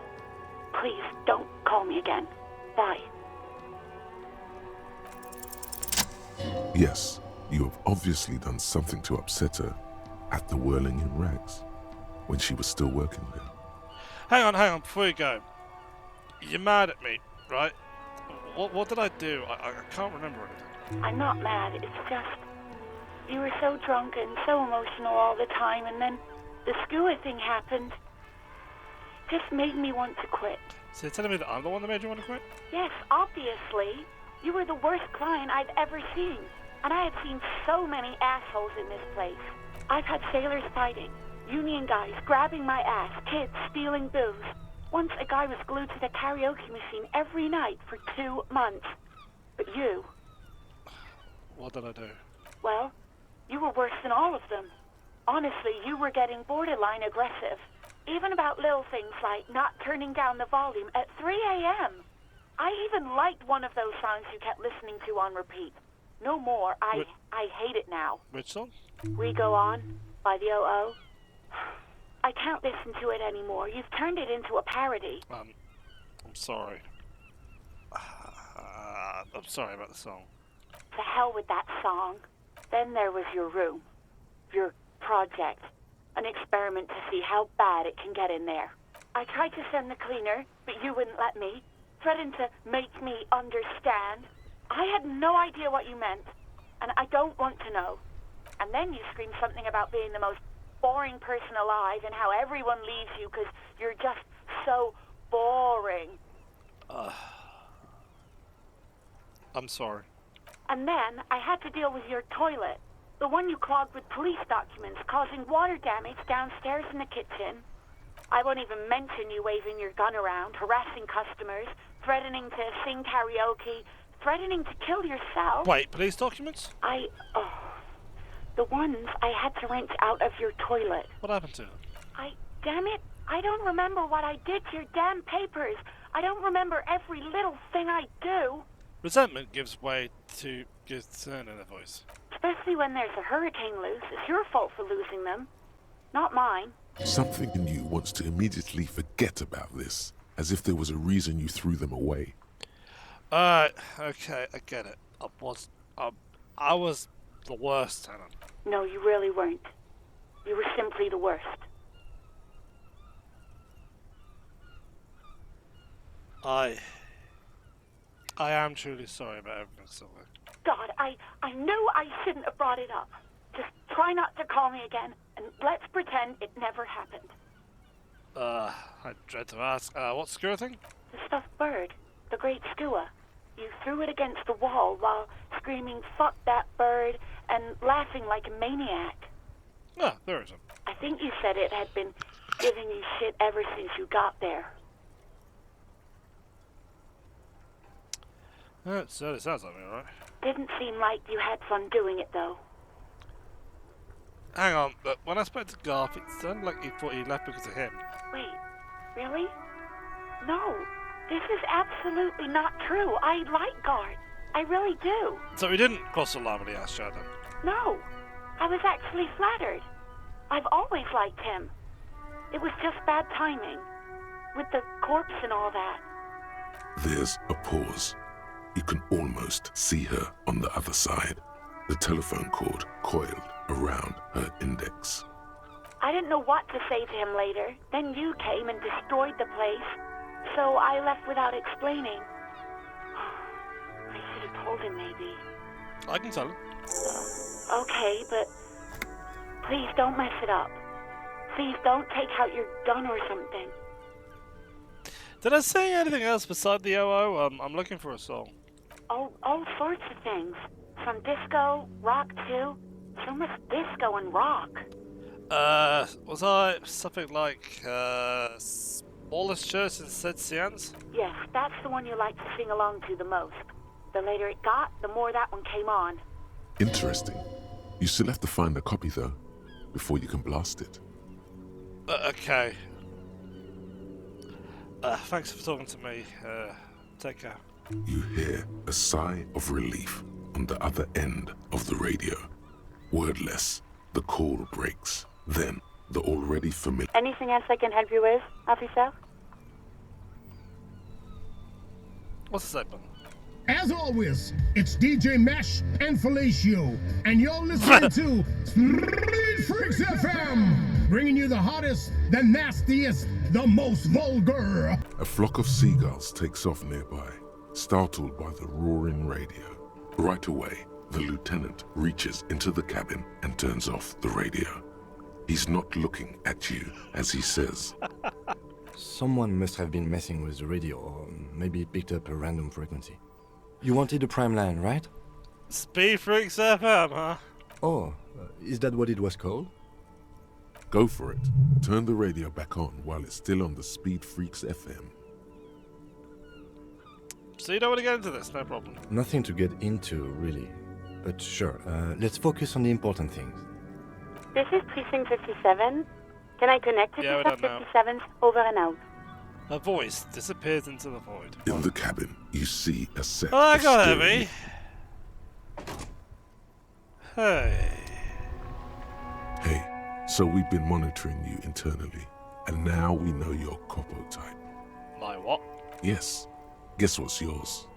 Please, don't call me again. Bye. Yes, you have obviously done something to upset her at the Whirling in Rags, when she was still working there. Hang on, before you go. You're mad at me, right? What did I do? I can't remember anything. I'm not mad, it's just... You were so drunk and so emotional all the time, and then the skewer thing happened. It just made me want to quit. So you're telling me that I'm the one that made you want to quit? Yes, obviously. You were the worst client I'd ever seen. And I had seen so many assholes in this place. I've had sailors fighting, union guys grabbing my ass, kids stealing booze. Once a guy was glued to the karaoke machine every night for 2 months. But you... What did I do? Well, you were worse than all of them. Honestly, you were getting borderline aggressive. Even about little things like not turning down the volume at 3 a.m. I even liked one of those songs you kept listening to on repeat. No more. I hate it now. Which song? We Go On by the O.O. I can't listen to it anymore. You've turned it into a parody. I'm sorry. I'm sorry about the song. To hell with that song. Then there was your room. Your project. An experiment to see how bad it can get in there. I tried to send the cleaner, but you wouldn't let me. Threatened to make me understand. I had no idea what you meant, and I don't want to know. And then you screamed something about being the most boring person alive and how everyone leaves you because you're just so boring. I'm sorry. And then I had to deal with your toilet, the one you clogged with police documents, causing water damage downstairs in the kitchen. I won't even mention you waving your gun around, harassing customers, threatening to sing karaoke, threatening to kill yourself. Wait, police documents? The ones I had to wrench out of your toilet. What happened to them? Damn it, I don't remember what I did to your damn papers. I don't remember every little thing I do. Resentment gives way to concern in a voice. Especially when there's a hurricane loose. It's your fault for losing them, not mine. Something in you wants to immediately forget about this, as if there was a reason you threw them away. Okay, I get it. I was the worst tenant. No, you really weren't. You were simply the worst. I am truly sorry about everything, Silver. God, I knew I shouldn't have brought it up. Just try not to call me again, and let's pretend it never happened. I dread to ask, what skewer thing? The stuffed bird, the great skua. You threw it against the wall while screaming, "Fuck that bird," and laughing like a maniac. Ah, there isn't. I think you said it had been giving you shit ever since you got there. It certainly sounds like me, alright. Didn't seem like you had fun doing it, though. Hang on, but when I spoke to Garth, it sounded like he thought he left because of him. Wait, really? No, this is absolutely not true. I like Garth. I really do. So he didn't cross the line when he asked Shadow? No, I was actually flattered. I've always liked him. It was just bad timing, with the corpse and all that. There's a pause. You can almost see her on the other side, the telephone cord coiled around her index. I didn't know what to say to him later. Then you came and destroyed the place, so I left without explaining. I should have told him, maybe. I can tell him. Okay, but please don't mess it up. Please don't take out your gun or something. Did I say anything else beside the OO? I'm looking for a song. All sorts of things. From disco, rock too. So much disco and rock. Was I something like, Smallest Church in Saint Sians? Yes, that's the one you like to sing along to the most. The later it got, the more that one came on. Interesting. You still have to find a copy, though, before you can blast it. Okay. Thanks for talking to me. Take care. You hear a sigh of relief on the other end of the radio. Wordless, the call breaks. Then, the already familiar... Anything else I can help you with, officer? What's the segment? As always, it's DJ Mesh and Felicio, and you're listening to Street Freaks FM, bringing you the hottest, the nastiest, the most vulgar. A flock of seagulls takes off nearby, startled by the roaring radio. Right away, the lieutenant reaches into the cabin and turns off the radio. He's not looking at you as he says, Someone must have been messing with the radio, or maybe picked up a random frequency. You wanted a prime line, right? Speed Freaks FM, huh? Oh, is that what it was called? Go for it. Turn the radio back on while it's still on the Speed Freaks FM. So you don't want to get into this, no problem. Nothing to get into, really. But sure, let's focus on the important things. This is Precinct 57. Can I connect to Precinct 57's over and out? Her voice disappears into the void. In the cabin, you see a set I of got steering- heavy. Hey. Hey, so we've been monitoring you internally, and now we know your Copo type. My what? Yes. Guess what's yours?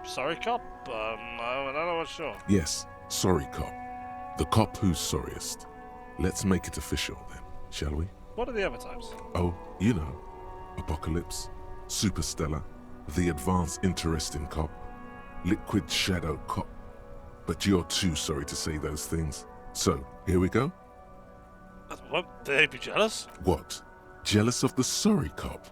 Sorry, cop. I don't know what's sure. Yes, sorry cop. The cop who's sorriest. Let's make it official then, shall we? What are the other types? Oh, you know, Apocalypse, Superstellar, the Advanced Interesting Cop, Liquid Shadow Cop. But you're too sorry to say those things. So, here we go? Won't they be jealous? What? Jealous of the sorry cop?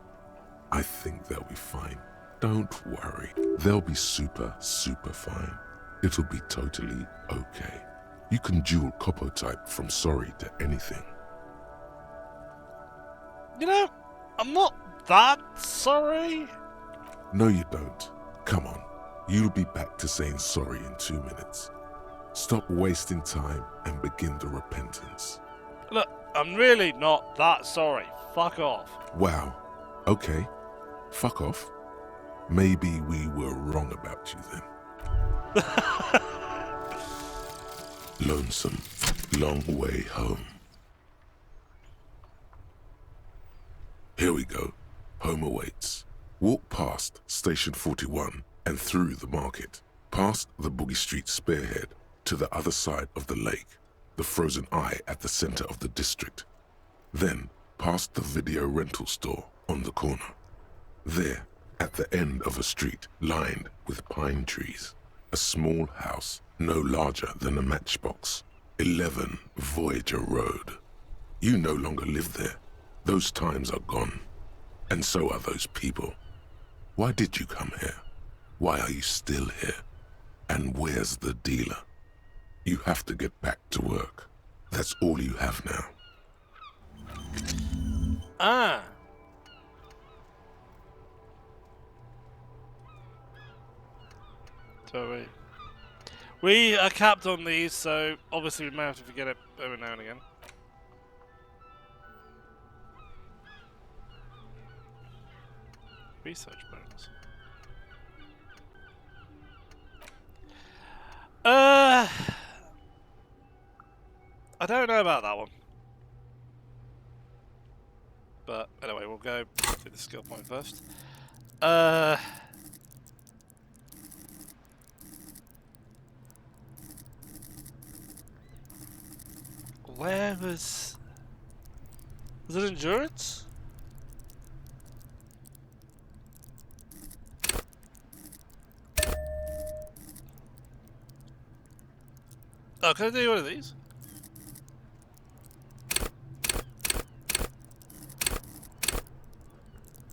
I think they'll be fine. Don't worry. They'll be super fine. It'll be totally okay. You can dual copo type from sorry to anything. You know, I'm not that sorry. No, you don't. Come on. You'll be back to saying sorry in 2 minutes. Stop wasting time and begin the repentance. Look, I'm really not that sorry. Fuck off. Wow. Okay. Fuck off. Maybe we were wrong about you then. Lonesome. Long way home. Here we go. Home awaits. Walk past Station 41 and through the market, past the Boogie Street spearhead to the other side of the lake, the frozen eye at the center of the district. Then past the video rental store on the corner. There, at the end of a street lined with pine trees, a small house no larger than a matchbox. 11 Voyager Road. You no longer live there. Those times are gone. And so are those people. Why did you come here? Why are you still here? And where's the dealer? You have to get back to work. That's all you have now. Ah. So we are capped on these, so obviously we may have to forget it every now and again. Research bonus. I don't know about that one. But anyway, we'll go through the skill point first. Where was it endurance? Oh, can I do one of these?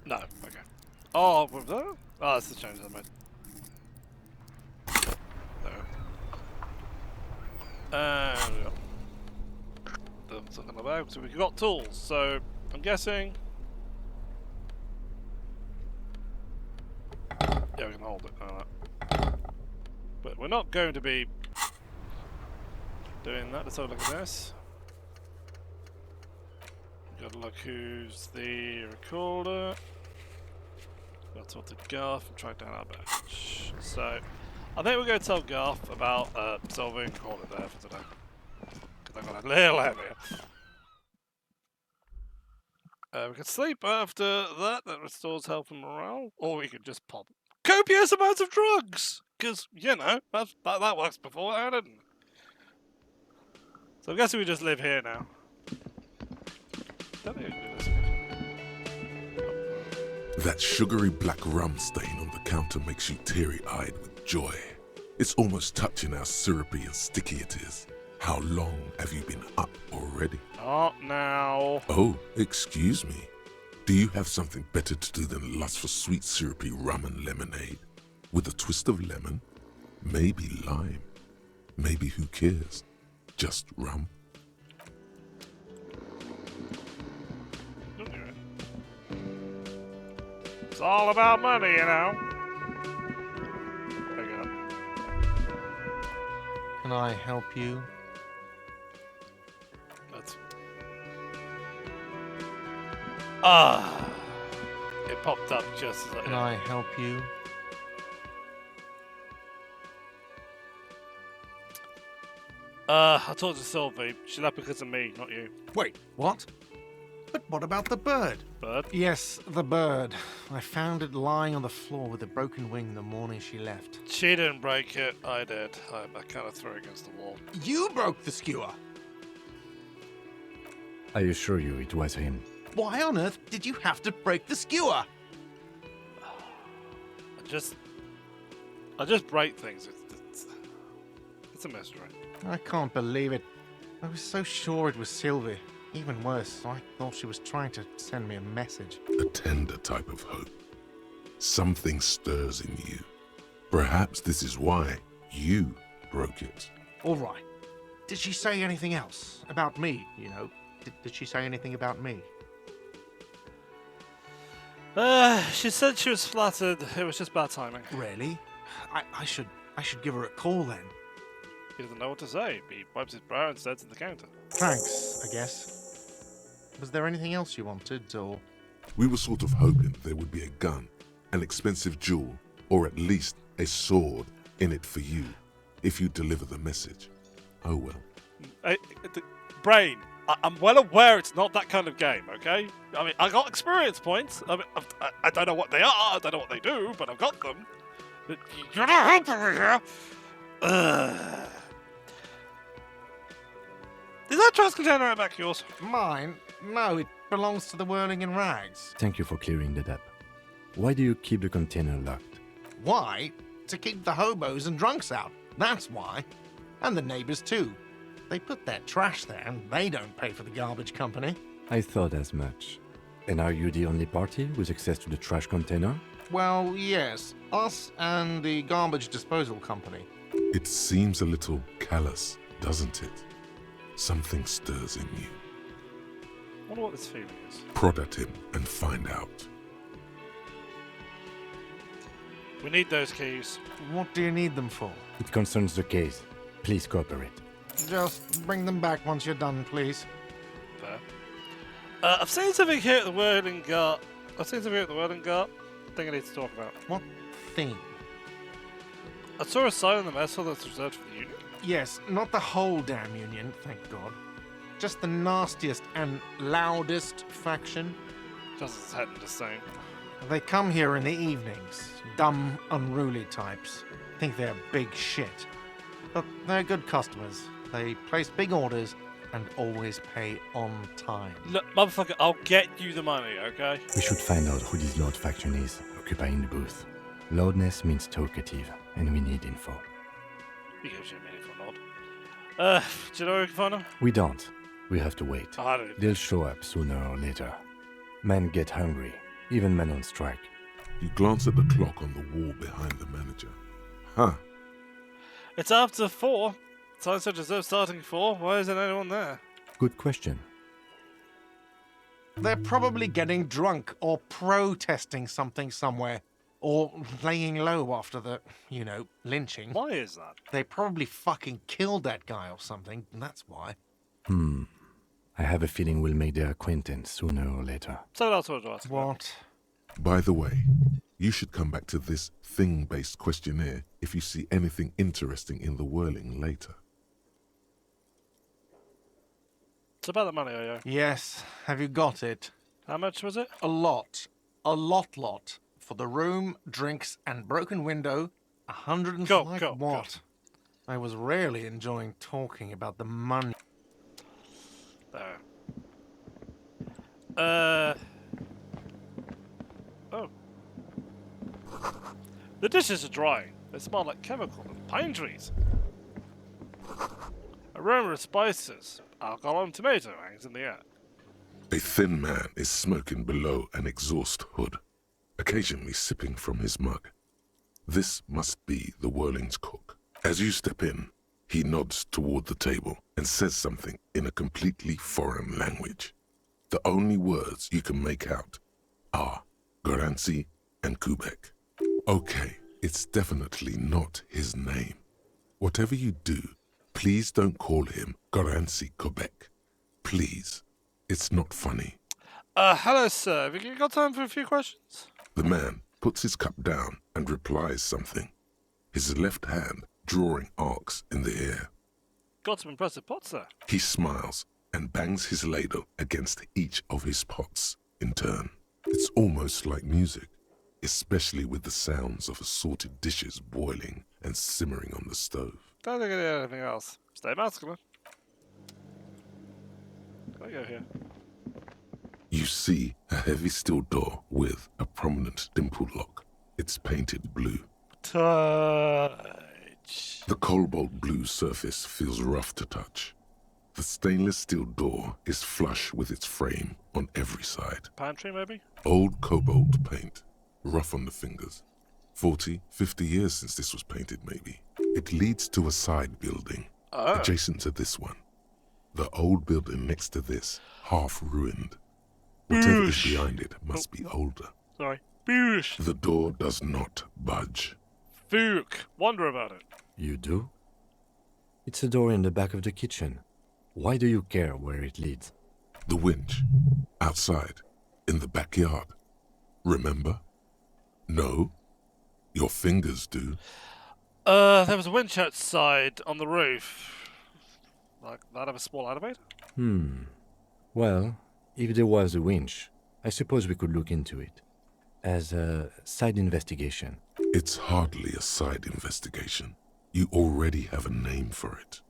No, okay. Oh, what was that? Oh, that's the change I made. There. We got something about, so we've got tools, so I'm guessing. Yeah, we can hold it. But we're not going to be doing that. Let's have a look at this. Gotta look who's the recorder. Gotta talk to Garth and track down our badge. So, I think we're going to tell Garth about solving. Call it there for today. Because I got a little heavier. We can sleep after that. That restores health and morale. Or we could just pop copious amounts of drugs. Because, you know, that works before, didn't it? So I'm guessing we just live here now. Don't think we can do this. That sugary black rum stain on the counter makes you teary-eyed with joy. It's almost touching how syrupy and sticky it is. How long have you been up already? Not now. Oh, excuse me. Do you have something better to do than lust for sweet syrupy rum and lemonade? With a twist of lemon? Maybe lime. Maybe who cares? Just rum. It's all about money, you know. There you go. Can I help you? It popped up just as Can I help you? I told you Sylvie. She left because of me, not you. Wait, what? But what about the bird? Bird? Yes, the bird. I found it lying on the floor with a broken wing the morning she left. She didn't break it. I did. I kind of threw it against the wall. You broke the skewer! I assure you it was him. Why on earth did you have to break the skewer? I just break things. It's a mystery. I can't believe it. I was so sure it was Sylvie. Even worse, I thought she was trying to send me a message. A tender type of hope. Something stirs in you. Perhaps this is why you broke it. All right. Did she say anything else? About me, you know? Did she say anything about me? She said she was flattered. It was just bad timing. Really? I should give her a call then. He doesn't know what to say. He wipes his brow and stares at the counter. Thanks, I guess. Was there anything else you wanted, or...? We were sort of hoping there would be a gun, an expensive jewel, or at least a sword in it for you, if you deliver the message. Oh well. Brain, I'm well aware it's not that kind of game, okay? I mean, I got experience points. I mean, I don't know what they are, I don't know what they do, but I've got them. You're not helping me here. Is that trash container right back yours? Mine? No, it belongs to the Whirling in Rags. Thank you for clearing that up. Why do you keep the container locked? Why? To keep the hobos and drunks out. That's why. And the neighbors too. They put their trash there and they don't pay for the garbage company. I thought as much. And are you the only party with access to the trash container? Well, yes. Us and the garbage disposal company. It seems a little callous, doesn't it? Something stirs in you. I wonder what this feeling is. Prod at him and find out. We need those keys. What do you need them for? It concerns the case. Please cooperate. Just bring them back once you're done, please. Fair. I've seen something here at the Whirling Gart. I think I need to talk about. What thing? I saw a sign in the mess hall that's reserved for the Union. Yes, not the whole damn Union, thank God. Just the nastiest and loudest faction. Just as head and disdain. They come here in the evenings. Dumb, unruly types. Think they're big shit. But they're good customers. They place big orders and always pay on time. Look, motherfucker, I'll get you the money, okay? We should find out who this Lord faction is, occupying the booth. Loudness means talkative, and we need info. He gives you a meaningful nod. Do you know where we can find them? We don't. We have to wait. I don't. They'll show up sooner or later. Men get hungry, even men on strike. You glance at the clock on the wall behind the manager. Huh. It's after 4. Sign said reserve starting 4. Why isn't anyone there? Good question. They're probably getting drunk or protesting something somewhere. Or laying low after the, you know, lynching. Why is that? They probably fucking killed that guy or something, and that's why. I have a feeling we'll make their acquaintance sooner or later. So that's what I was asking. What? By the way, you should come back to this thing-based questionnaire if you see anything interesting in the Whirling later. It's about the money I owe. Yes. Have you got it? How much was it? A lot. A lot. For the room, drinks, and broken window, 105 watt. I was really enjoying talking about the money. There. Oh. The dishes are drying. They smell like chemical and pine trees. Aroma of spices, alcohol and tomato hangs in the air. A thin man is smoking below an exhaust hood, occasionally sipping from his mug. This must be the Whirling's cook. As you step in, he nods toward the table and says something in a completely foreign language. The only words you can make out are Garancy and Quebec. Okay, it's definitely not his name. Whatever you do, please don't call him Garancy Quebec. Please. It's not funny. Hello, sir. Have you got time for a few questions? The man puts his cup down and replies something, his left hand drawing arcs in the air. Got some impressive pots, sir. He smiles and bangs his ladle against each of his pots in turn. It's almost like music, especially with the sounds of assorted dishes boiling and simmering on the stove. Don't think I need anything else. Stay masculine. Can I go here? You see a heavy steel door with a prominent dimpled lock. It's painted blue. Touch. The cobalt blue surface feels rough to touch. The stainless steel door is flush with its frame on every side. Pantry, maybe? Old cobalt paint, rough on the fingers. 40, 50 years since this was painted, maybe. It leads to a side building, adjacent to this one. The old building next to this, half ruined. Whatever is behind it must be older. Sorry. Boosh. The door does not budge. Fook. Wonder about it. You do? It's a door in the back of the kitchen. Why do you care where it leads? The winch. Outside. In the backyard. Remember? No? Your fingers do. There was a winch outside on the roof. Like that of a small elevator? Well, if there was a winch, I suppose we could look into it. As a side investigation. It's hardly a side investigation. You already have a name for it.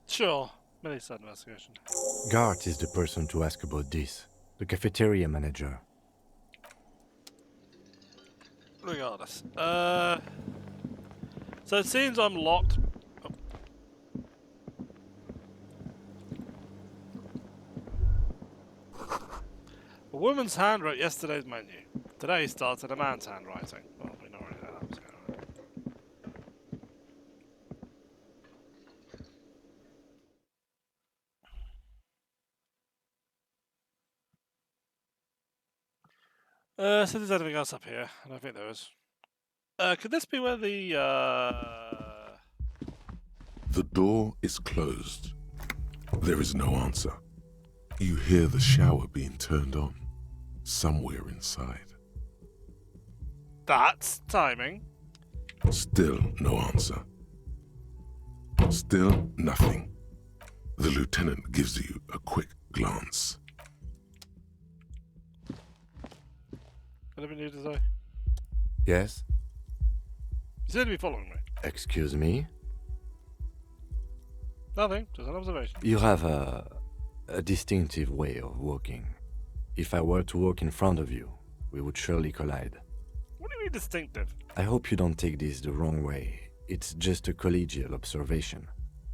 Sure. Many side investigation. Gart is the person to ask about this. The cafeteria manager. Regardless. So it seems I'm locked. Oh. A woman's hand wrote yesterday's menu. Today starts at a man's handwriting. Well, we know already that was going on. So there's anything else up here? I don't think there is. Could this be where the door is closed. There is no answer. You hear the shower being turned on. Somewhere inside. That's timing. Still no answer. Still nothing. The lieutenant gives you a quick glance. Anything new to say? Yes? You seem to be following me. Excuse me? Nothing, just an observation. You have a distinctive way of walking. If I were to walk in front of you, we would surely collide. What do you mean distinctive? I hope you don't take this the wrong way. It's just a collegial observation.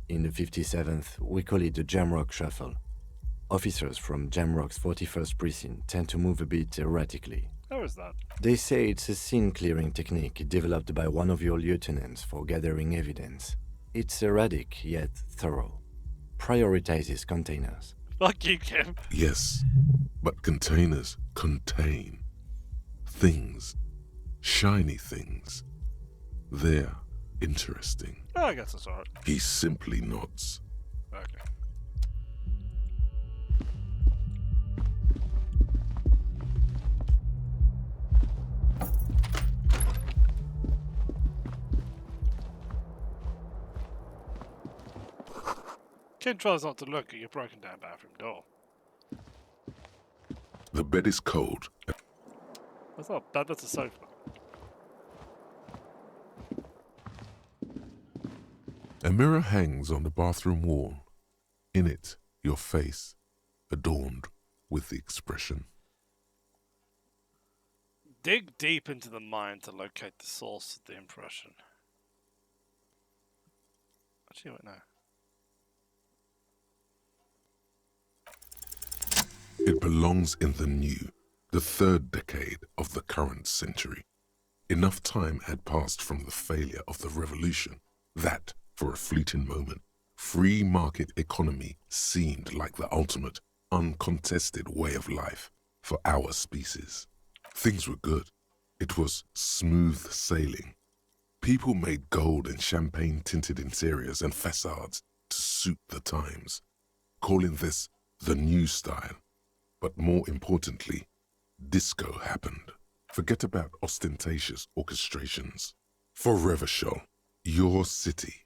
In the 57th, we call it the Jamrock Shuffle. Officers from Jamrock's 41st Precinct tend to move a bit erratically. How is that? They say it's a scene-clearing technique developed by one of your lieutenants for gathering evidence. It's erratic, yet thorough. Prioritizes containers. Fuck you, Kim. Yes, but containers contain things. Shiny things. They're interesting. Oh, I guess that's alright. He simply nods. Okay. Kim tries not to look at your broken down bathroom door. The bed is cold. That's not bad, that's a sofa. A mirror hangs on the bathroom wall. In it, your face, adorned with the expression. Dig deep into the mind to locate the source of the impression. Actually, wait, no. It belongs in the new, the third decade of the current century. Enough time had passed from the failure of the revolution that, for a fleeting moment, free market economy seemed like the ultimate, uncontested way of life for our species. Things were good. It was smooth sailing. People made gold and champagne-tinted interiors and facades to suit the times, calling this the new style. But more importantly, disco happened. Forget about ostentatious orchestrations. For Revachol, your city,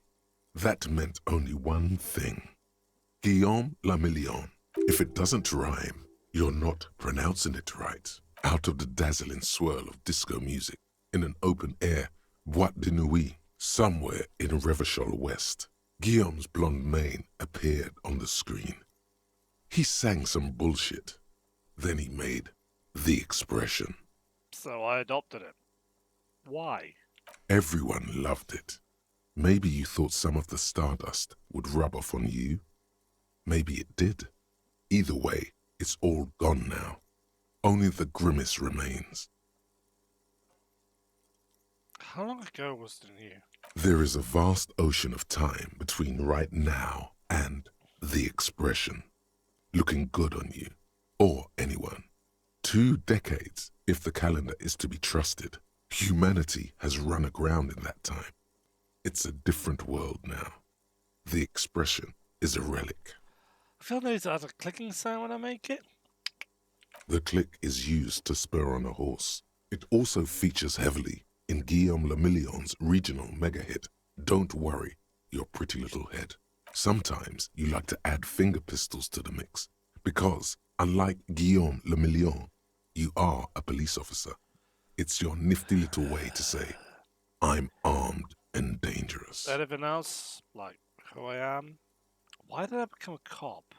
that meant only one thing. Guillaume le Million. If it doesn't rhyme, you're not pronouncing it right. Out of the dazzling swirl of disco music, in an open-air boîte de nuit, somewhere in Revachol West, Guillaume's blonde mane appeared on the screen. He sang some bullshit. Then he made the expression. So I adopted it. Why? Everyone loved it. Maybe you thought some of the stardust would rub off on you. Maybe it did. Either way, it's all gone now. Only the grimace remains. How long ago was it new? There is a vast ocean of time between right now and the expression. Looking good on you, or anyone. 2 decades, if the calendar is to be trusted. Humanity has run aground in that time. It's a different world now. The expression is a relic. I feel there has a clicking sound when I make it. The click is used to spur on a horse. It also features heavily in Guillaume Le Million's regional mega hit, Don't Worry, Your Pretty Little Head. Sometimes you like to add finger pistols to the mix, because, unlike Guillaume Le Million, you are a police officer. It's your nifty little way to say, I'm armed and dangerous. Anything else? Like who I am? Why did I become a cop?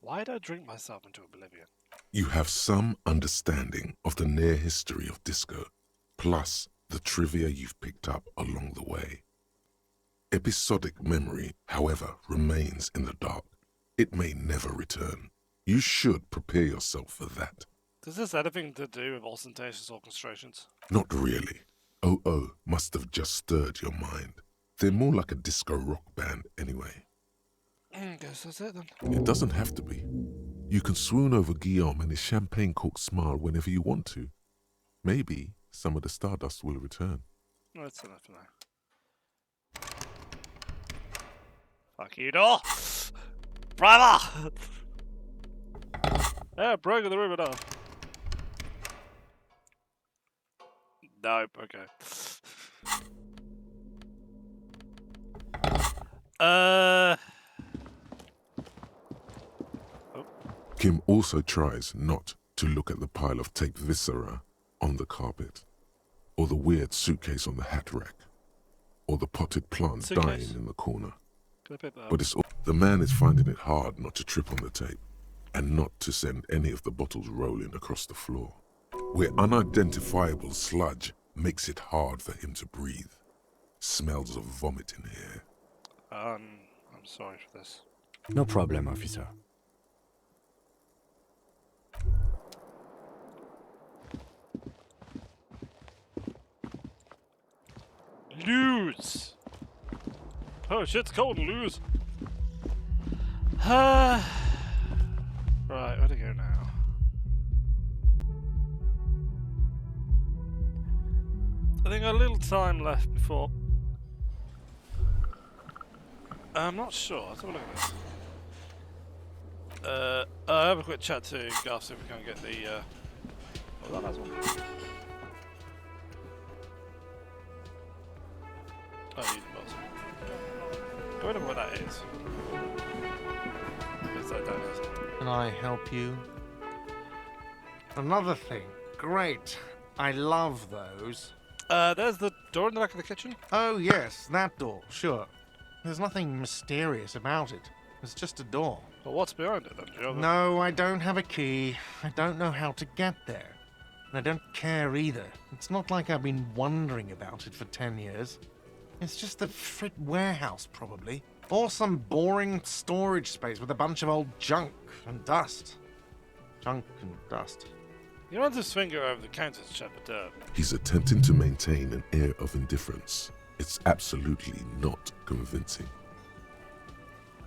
Why did I drink myself into oblivion? You have some understanding of the near history of disco, plus the trivia you've picked up along the way. Episodic memory, however, remains in the dark. It may never return. You should prepare yourself for that. Does this have anything to do with ostentatious orchestrations? Not really. OO must have just stirred your mind. They're more like a disco rock band anyway. Guess that's it then. It doesn't have to be. You can swoon over Guillaume and his champagne-corked smile whenever you want to. Maybe some of the stardust will return. That's enough for now. Fuck you, door! Brother! Yeah, broke the river now. Nope, okay. Kim also tries not to look at the pile of taped viscera on the carpet, or the weird suitcase on the hat rack, or the potted plant dying in the corner. But it's all, the man is finding it hard not to trip on the tape, and not to send any of the bottles rolling across the floor, where unidentifiable sludge makes it hard for him to breathe. Smells of vomit in here. I'm sorry for this. No problem, officer. Lose! Oh shit, it's cold and lose. Right, where to go now? I think I got a little time left before. I'm not sure. Let's have a look at this. I'll have a quick chat to Garth, see if we can get the. Oh, that has one. Oh, you did boss. I wonder what that is. I guess I don't. Can I help you? Another thing. Great. I love those. There's the door in the back of the kitchen. Oh, yes, that door, sure. There's nothing mysterious about it. It's just a door. But what's behind it then? Do you have No, I don't have a key. I don't know how to get there. And I don't care either. It's not like I've been wondering about it for 10 years. It's just a frit warehouse, probably. Or some boring storage space with a bunch of old junk and dust. Junk and dust. He runs his finger over the counter's chapter. He's attempting to maintain an air of indifference. It's absolutely not convincing.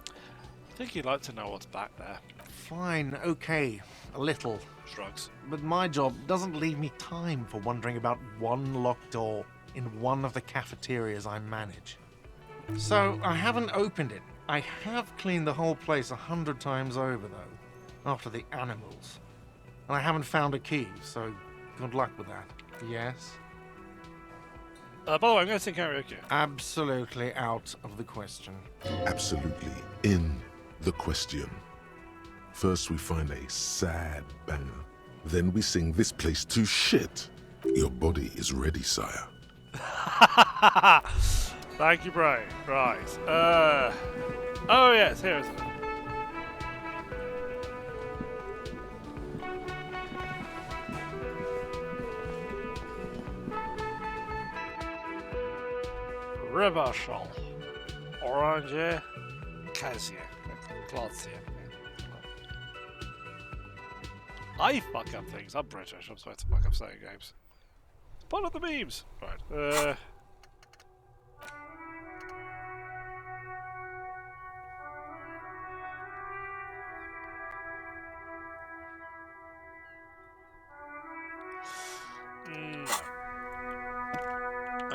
I think you'd like to know what's back there. Fine, okay, a little. Shrugs. But my job doesn't leave me time for wondering about one locked door in one of the cafeterias I manage. So I haven't opened it. I have cleaned the whole place 100 times over, though, after the animals. And I haven't found a key, so good luck with that. Yes? By the way, I'm going to sing karaoke. Absolutely out of the question. Absolutely in the question. First we find a sad banger. Then we sing this place to shit. Your body is ready, sire. That Thank you, Bray. Right. Oh, yes, here is it. Reversal. Orange. Cassia. Glacia. I fuck up things. I'm British. I'm supposed to fuck up saying games. It's part of the memes. Right. No.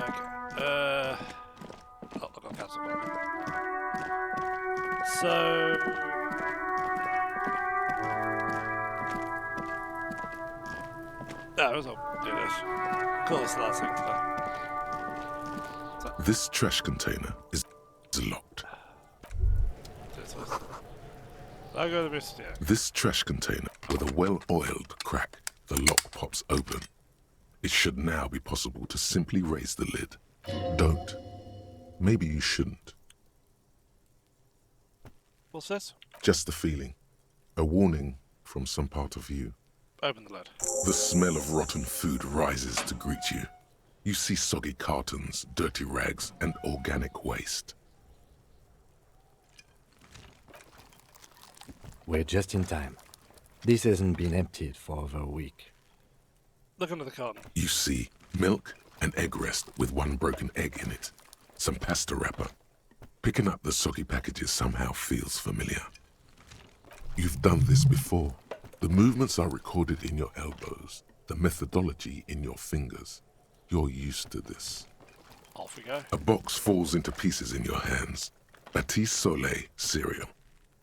Okay. Oh, I got cancel button. So. No, it was all do this. Call this the last thing today. This trash container is locked. I got a mistake. This trash container with a well-oiled crack, the lock pops open. It should now be possible to simply raise the lid. Don't. Maybe you shouldn't. What's this? Just a feeling. A warning from some part of you. Open the lid. The smell of rotten food rises to greet you. You see soggy cartons, dirty rags, and organic waste. We're just in time. This hasn't been emptied for over a week. Look under the carton. You see milk and egg rest with one broken egg in it. Some pasta wrapper. Picking up the soggy packages somehow feels familiar. You've done this before. The movements are recorded in your elbows, the methodology in your fingers. You're used to this. Off we go. A box falls into pieces in your hands. Batiste Soleil cereal.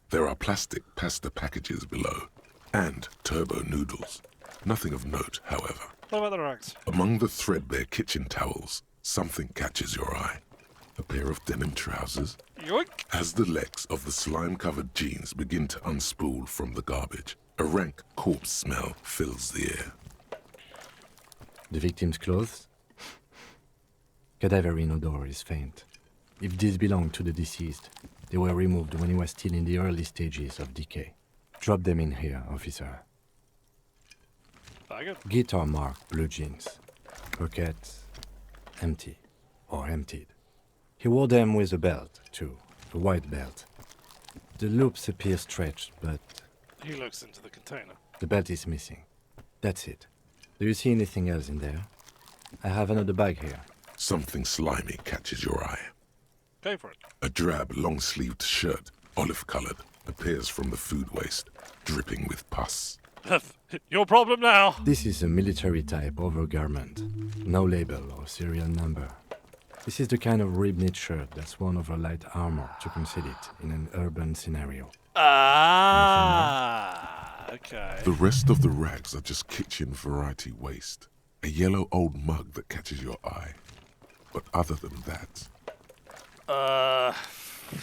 There are plastic pasta packages below, and turbo noodles. Nothing of note, however. What about the rags? Among the threadbare kitchen towels, something catches your eye. A pair of denim trousers. Yoink! As the legs of the slime-covered jeans begin to unspool from the garbage, a rank corpse smell fills the air. The victim's clothes? Cadaverine odor is faint. If these belong to the deceased, they were removed when he was still in the early stages of decay. Drop them in here, officer. Guitar marked blue jeans. Pockets empty or emptied. He wore them with a belt, too. A white belt. The loops appear stretched, but... He looks into the container. The belt is missing. That's it. Do you see anything else in there? I have another bag here. Something slimy catches your eye. Go for it. A drab, long-sleeved shirt, olive-colored, appears from the food waste, dripping with pus. Your problem now. This is a military-type overgarment. No label or serial number. This is the kind of rib-knit shirt that's worn over light armor to conceal it in an urban scenario. Ah, okay. The rest of the rags are just kitchen variety waste. A yellow old mug that catches your eye. But other than that...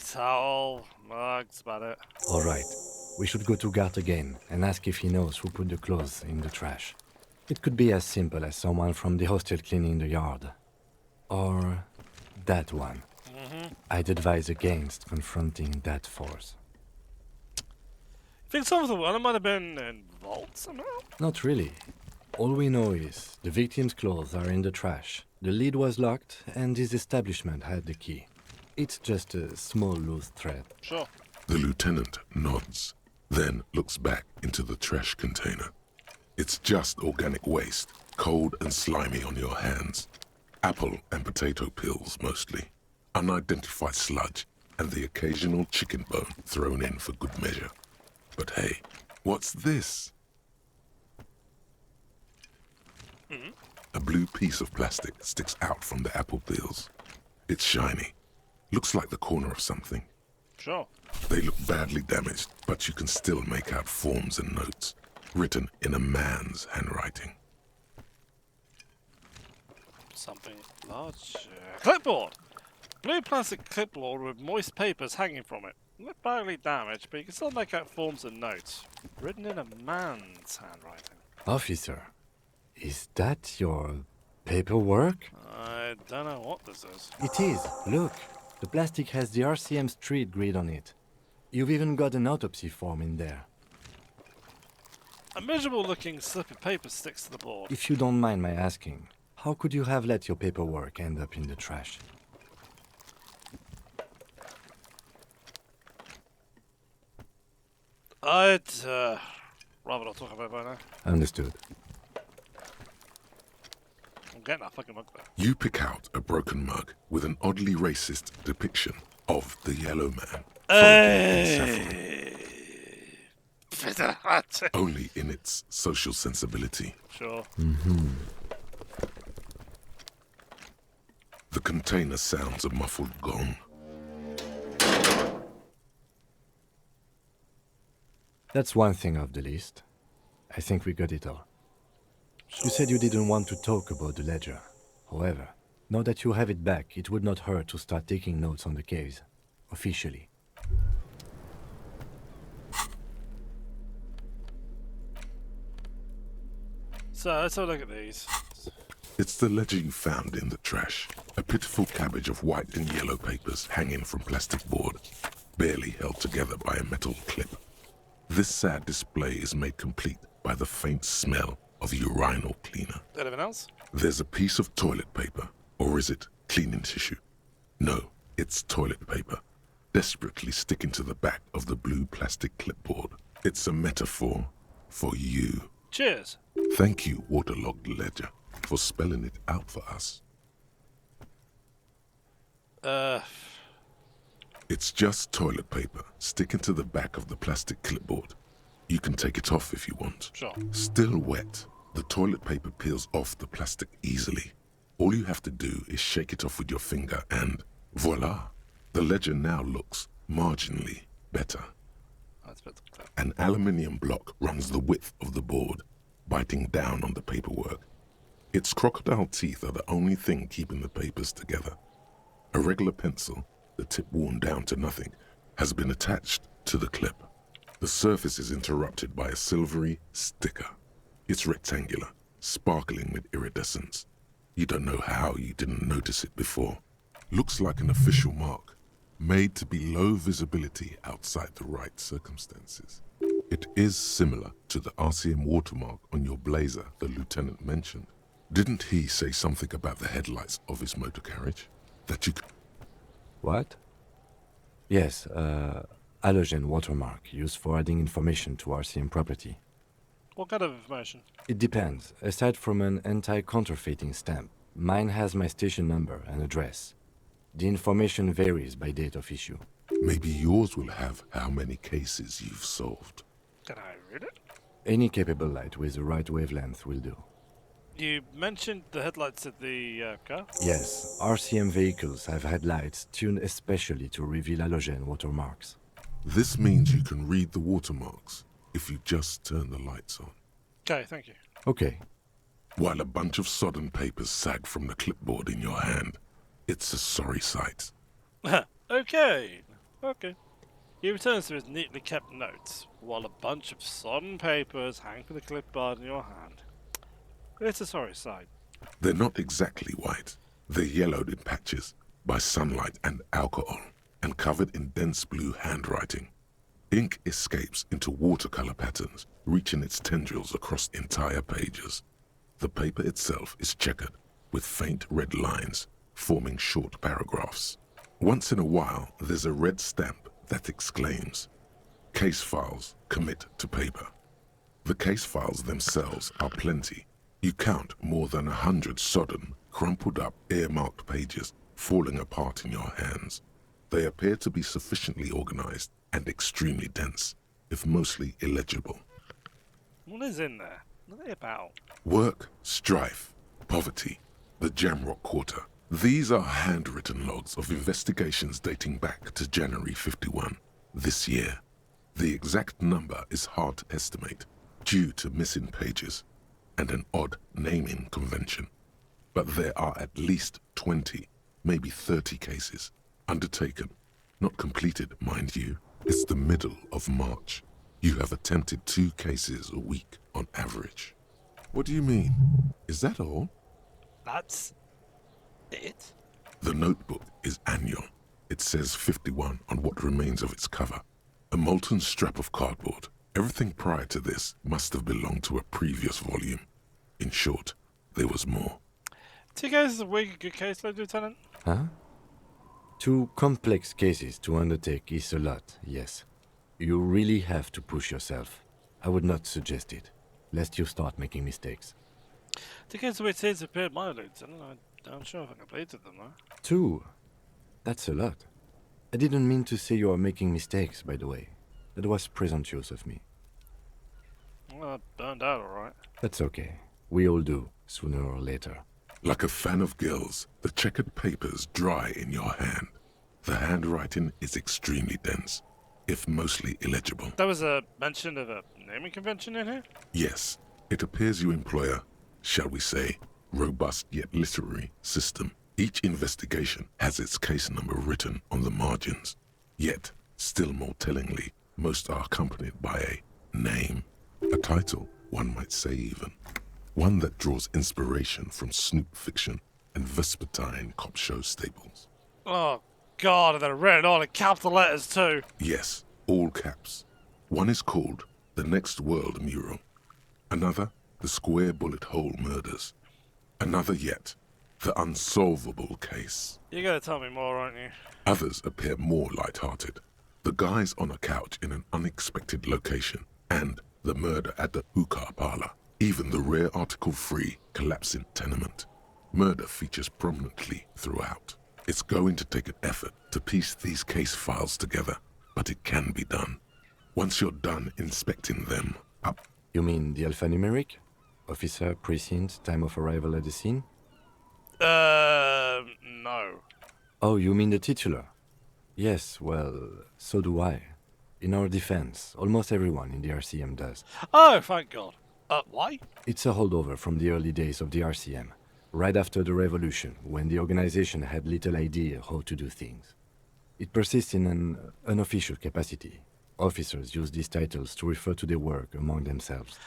Towel, mugs, about it. All right. We should go to Gart again and ask if he knows who put the clothes in the trash. It could be as simple as someone from the hostel cleaning the yard. Or that one. I'd advise against confronting that force. Think some of the one might have been involved somehow? Not really. All we know is the victim's clothes are in the trash. The lid was locked and his establishment had the key. It's just a small loose thread. Sure. The lieutenant nods, then looks back into the trash container. It's just organic waste, cold and slimy on your hands. Apple and potato peels, mostly. Unidentified sludge, and the occasional chicken bone thrown in for good measure. But hey, what's this? A blue piece of plastic sticks out from the apple peels. It's shiny. Looks like the corner of something. Sure. They look badly damaged, but you can still make out forms and notes, written in a man's handwriting. Something large. Clipboard! Blue plastic clipboard with moist papers hanging from it. Look badly damaged, but you can still make out forms and notes. Written in a man's handwriting. Officer, is that your paperwork? I Don't know what this is. It is. Look. The plastic has the RCM street grid on it. You've even got an autopsy form in there. A miserable-looking slip of paper sticks to the board. If you don't mind my asking, how could you have let your paperwork end up in the trash? I'd rather not talk about it right now. Understood. I'm getting that fucking mug back. You pick out a broken mug with an oddly racist depiction of the Yellow Man. Only in its social sensibility. Sure. The container sounds a muffled gong. That's one thing off the list. I think we got it all. You said you didn't want to talk about the ledger. However, now that you have it back, it would not hurt to start taking notes on the case. Officially. So, let's have a look at these. It's the ledger you found in the trash. A pitiful cabbage of white and yellow papers hanging from plastic board, barely held together by a metal clip. This sad display is made complete by the faint smell of urinal cleaner. Anything else? There's a piece of toilet paper, or is it cleaning tissue? No, it's toilet paper, desperately sticking to the back of the blue plastic clipboard. It's a metaphor for you. Cheers. Thank you, waterlogged ledger, for spelling it out for us. It's just toilet paper sticking to the back of the plastic clipboard. You can take it off if you want. Sure. Still wet, the toilet paper peels off the plastic easily. All you have to do is shake it off with your finger and voila! The ledger now looks marginally better. That's better. An aluminium block runs the width of the board, biting down on the paperwork. Its crocodile teeth are the only thing keeping the papers together. A regular pencil, the tip worn down to nothing, has been attached to the clip. The surface is interrupted by a silvery sticker. It's rectangular, sparkling with iridescence. You don't know how you didn't notice it before. Looks like an official mark, made to be low visibility outside the right circumstances. It is similar to the RCM watermark on your blazer the lieutenant mentioned. Didn't he say something about the headlights of his motor carriage? That you could... What? Yes, halogen watermark used for adding information to RCM property. What kind of information? It depends. Aside from an anti-counterfeiting stamp, mine has my station number and address. The information varies by date of issue. Maybe yours will have how many cases you've solved. Can I read it? Any capable light with the right wavelength will do. You mentioned the headlights of the car? Yes, RCM vehicles have headlights tuned especially to reveal halogen watermarks. This means you can read the watermarks if you just turn the lights on. Okay, thank you. Okay. While a bunch of sodden papers sag from the clipboard in your hand, it's a sorry sight. Okay. He returns to his neatly kept notes, while a bunch of sodden papers hang from the clipboard in your hand. It's a sorry sight. They're not exactly white. They're yellowed in patches by sunlight and alcohol, and covered in dense blue handwriting. Ink escapes into watercolor patterns, reaching its tendrils across entire pages. The paper itself is checkered, with faint red lines, forming short paragraphs. Once in a while, there's a red stamp that exclaims, "Case files commit to paper." The case files themselves are plenty. You count more than 100 sodden, crumpled up, earmarked pages falling apart in your hands. They appear to be sufficiently organized and extremely dense, if mostly illegible. What is in there? What are they about? Work, strife, poverty, the Jamrock Quarter. These are handwritten logs of investigations dating back to January 51, this year. The exact number is hard to estimate, due to missing pages and an odd naming convention. But there are at least 20, maybe 30 cases, undertaken, not completed, mind you. It's the middle of March. You have attempted 2 cases a week on average. What do you mean? Is that all? That's It? The notebook is annual. It says 51 on what remains of its cover. A molten strap of cardboard. Everything prior to this must have belonged to a previous volume. In short, there was more. 2 cases a week, a good caseload, Lieutenant? Huh? 2 complex cases to undertake is a lot, yes. You really have to push yourself. I would not suggest it, lest you start making mistakes. 2 cases a week seems a bit mild, Lieutenant. I'm sure if I completed them, though. 2? That's a lot. I didn't mean to say you are making mistakes, by the way. That was presumptuous of me. Well, I burned out alright. That's okay. We all do, sooner or later. Like a fan of gills, the checkered papers dry in your hand. The handwriting is extremely dense, if mostly illegible. There was a mention of a naming convention in here? Yes, it appears you employ a, shall we say, robust yet literary system. Each investigation has its case number written on the margins. Yet, still more tellingly, most are accompanied by a name. A title, one might say even. One that draws inspiration from snoop fiction and vespertine cop show staples. Oh, God, and they're written all in capital letters, too. Yes, all caps. One is called The Next World Mural. Another, The Square Bullet Hole Murders. Another yet, The Unsolvable Case. You're gonna tell me more, aren't you? Others appear more light-hearted. The guys on a couch in an unexpected location, and the murder at the hookah parlor. Even the rare article-free collapsing tenement. Murder features prominently throughout. It's going to take an effort to piece these case files together, but it can be done. Once you're done inspecting them up. You mean the alphanumeric? Officer, precinct, time of arrival at the scene? No. Oh, you mean the titular? Yes, well, so do I. In our defense, almost everyone in the RCM does. Oh, thank God. Why? It's a holdover from the early days of the RCM, right after the revolution, when the organization had little idea how to do things. It persists in an unofficial capacity. Officers use these titles to refer to their work among themselves.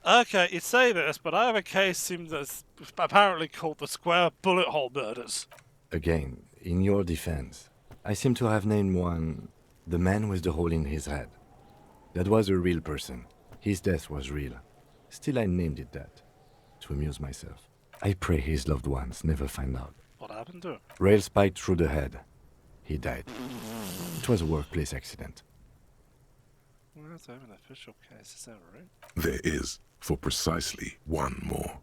Okay, you say this, but I have a case that's apparently called the Square Bullet Hole Murders. Again, in your defense, I seem to have named one the man with the hole in his head. That was a real person. His death was real. Still, I named it that, to amuse myself. I pray his loved ones never find out. What happened to him? Rail spiked through the head. He died. It was a workplace accident. Well, that's an official case, is that right? There is, for precisely one more.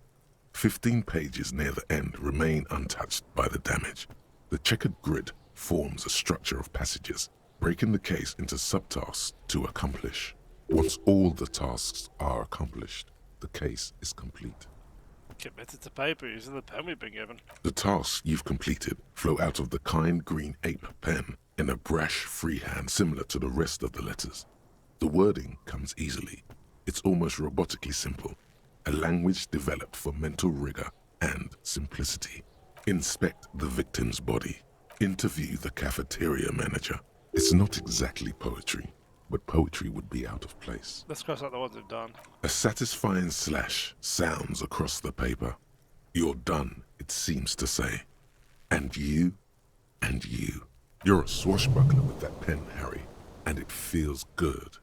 15 pages near the end remain untouched by the damage. The checkered grid forms a structure of passages, breaking the case into subtasks to accomplish. Once all the tasks are accomplished, the case is complete. Committed to paper using the pen we've been given. The tasks you've completed flow out of the kind green ape pen in a brash freehand similar to the rest of the letters. The wording comes easily. It's almost robotically simple, a language developed for mental rigor and simplicity. Inspect the victim's body. Interview the cafeteria manager. It's not exactly poetry, but poetry would be out of place. Let's cross out the ones we've done. A satisfying slash sounds across the paper. You're done, it seems to say. And you, and you. You're a swashbuckler with that pen, Harry, and it feels good.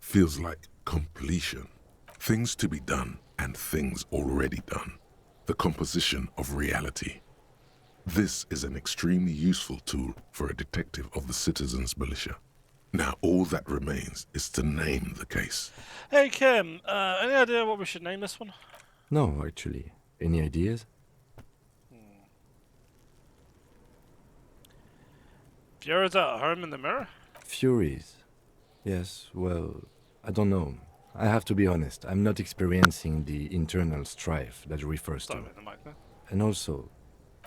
Feels like completion. Things to be done and things already done. The composition of reality. This is an extremely useful tool for a detective of the citizens' militia. Now all that remains is to name the case. Hey Kim, any idea what we should name this one? No, actually. Any ideas? Furies at home in the mirror? Furies? Yes, well, I don't know. I have to be honest, I'm not experiencing the internal strife that refers to. And also,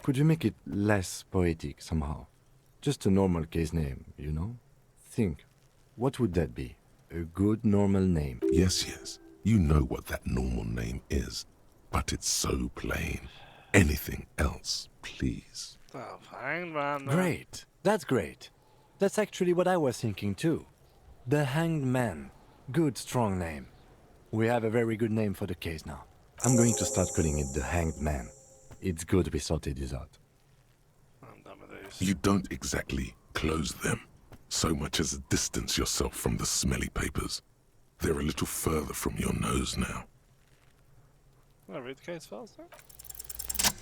could you make it less poetic somehow? Just a normal case name, you know? Think, what would that be? A good normal name? Yes. You know what that normal name is. But it's so plain. Anything else, please. Oh, hanged man. Great. That's great. That's actually what I was thinking too. The Hanged Man. Good, strong name. We have a very good name for the case now. I'm going to start calling it the Hanged Man. It's good we sorted this out. use? You don't exactly close them, so much as distance yourself from the smelly papers. They're a little further from your nose now. Can I read the case files now?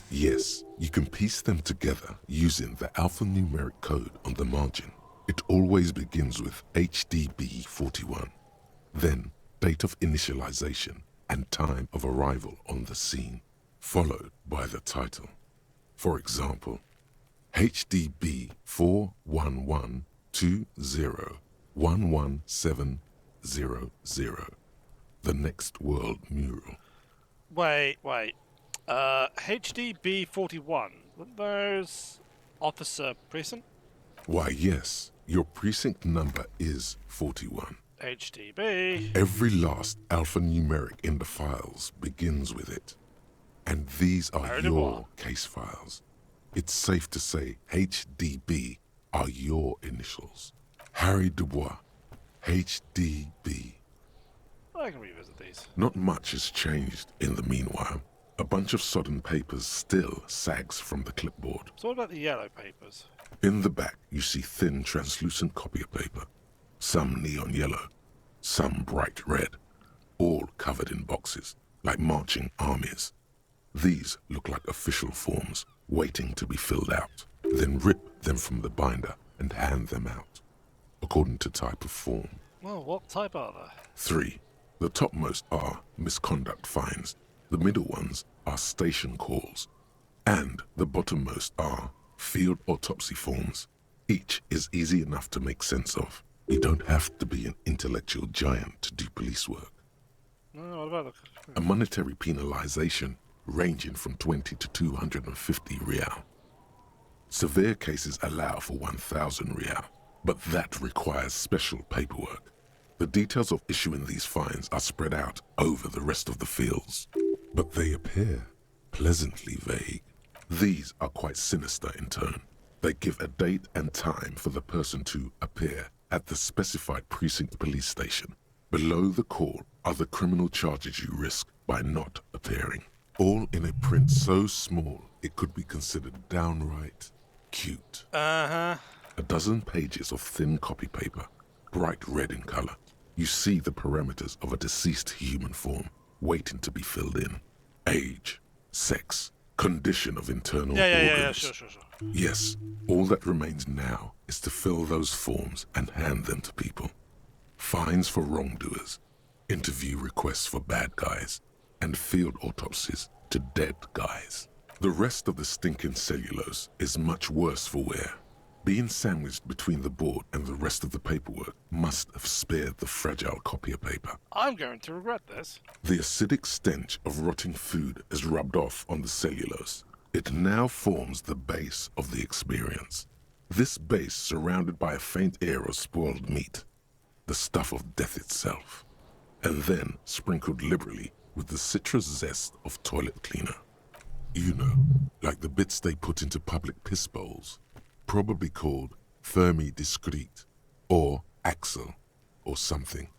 Yes, you can piece them together using the alphanumeric code on the margin. It always begins with HDB41, then date of initialization and time of arrival on the scene, followed by the title. For example, HDB 41120111700, the Next World Mural. Wait. HDB 41. Those officer precinct? Why, yes, your precinct number is 41. HDB. Every last alphanumeric in the files begins with it. And these are Harry Du Bois. your case files. It's safe to say HDB are your initials. Harry Du Bois, HDB. I can revisit these. Not much has changed in the meanwhile. A bunch of sodden papers still sags from the clipboard. So what about the yellow papers? In the back, you see thin, translucent copier paper. Some neon yellow, some bright red, all covered in boxes, like marching armies. These look like official forms, waiting to be filled out. Then rip them from the binder and hand them out, according to type of form. Well, what type are they? 3. The topmost are misconduct fines. The middle ones are station calls. And the bottommost are field autopsy forms. Each is easy enough to make sense of. You don't have to be an intellectual giant to do police work. No, what about A monetary penalization ranging from 20 to 250 real. Severe cases allow for 1,000 real, but that requires special paperwork. The details of issuing these fines are spread out over the rest of the fields, but they appear pleasantly vague. These are quite sinister in turn. They give a date and time for the person to appear at the specified precinct police station. Below the call are the criminal charges you risk by not appearing. All in a print so small it could be considered downright cute. Uh-huh. A dozen pages of thin copy paper, bright red in color. You see the parameters of a deceased human form waiting to be filled in. Age, sex, condition of internal organs. Yeah, sure. Yes, all that remains now is to fill those forms and hand them to people. Fines for wrongdoers, interview requests for bad guys, and field autopsies to dead guys. The rest of the stinking cellulose is much worse for wear. Being sandwiched between the board and the rest of the paperwork must have spared the fragile copier paper. I'm going to regret this. The acidic stench of rotting food is rubbed off on the cellulose. It now forms the base of the experience. This base surrounded by a faint air of spoiled meat, the stuff of death itself, and then sprinkled liberally with the citrus zest of toilet cleaner. You know, like the bits they put into public piss bowls, probably called Fermi Discrete, or Axel, or something.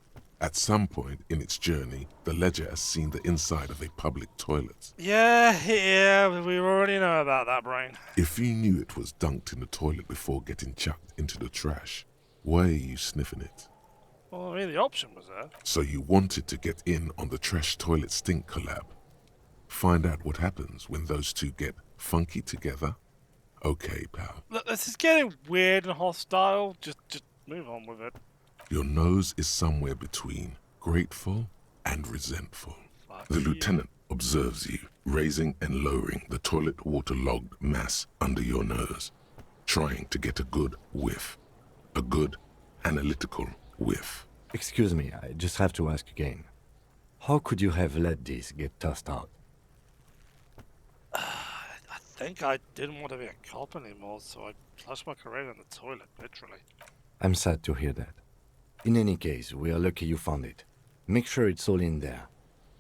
At some point in its journey, the ledger has seen the inside of a public toilet. Yeah, we already know about that, Brain. If you knew it was dunked in the toilet before getting chucked into the trash, why are you sniffing it? Well, I mean, the option was there. So you wanted to get in on the trash toilet stink collab. Find out what happens when those two get funky together? Okay, pal. Look, this is getting weird and hostile. Just move on with it. Your nose is somewhere between grateful and resentful. The lieutenant observes you, raising and lowering the toilet water-logged mass under your nose, trying to get a good whiff. A good analytical whiff. Excuse me, I just have to ask again. How could you have let this get tossed out? I think I didn't want to be a cop anymore, so I flushed my career in the toilet, literally. I'm sad to hear that. In any case, we are lucky you found it. Make sure it's all in there.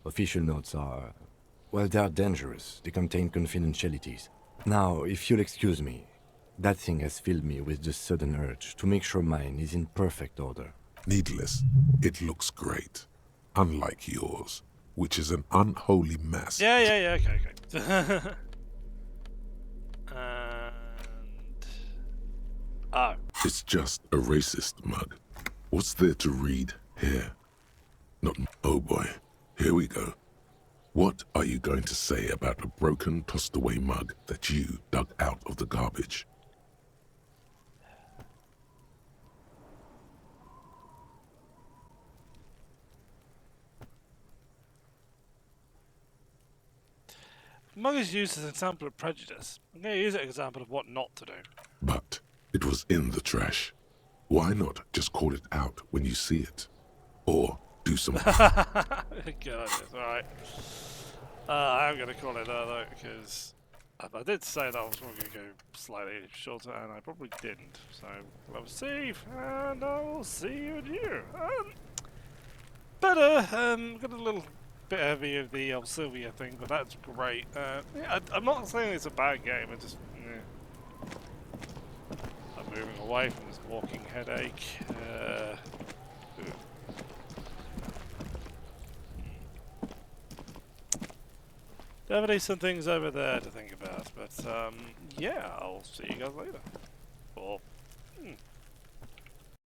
Official notes are... well, they are dangerous. They contain confidentialities. Now, if you'll excuse me, that thing has filled me with the sudden urge to make sure mine is in perfect order. Needless, it looks great. Unlike yours, which is an unholy mess. Yeah, okay. And Oh. It's just a racist mug. What's there to read here? Not. Oh boy. Here we go. What are you going to say about a broken, tossed-away mug that you dug out of the garbage? Mug is used as an example of prejudice. I'm going to use it as an example of what not to do. But it was in the trash. Why not just call it out when you see it? Or do some... Good idea, alright. I am going to call it out though, because I did say that I was going to go slightly shorter, and I probably didn't. So, I will save, and I will see you in here. Better, got a little bit heavy of the Sylvia thing, but that's great. Yeah, I'm not saying it's a bad game, I'm just... I'm moving away from this walking headache. Definitely some things over there to think about, but yeah, I'll see you guys later. Or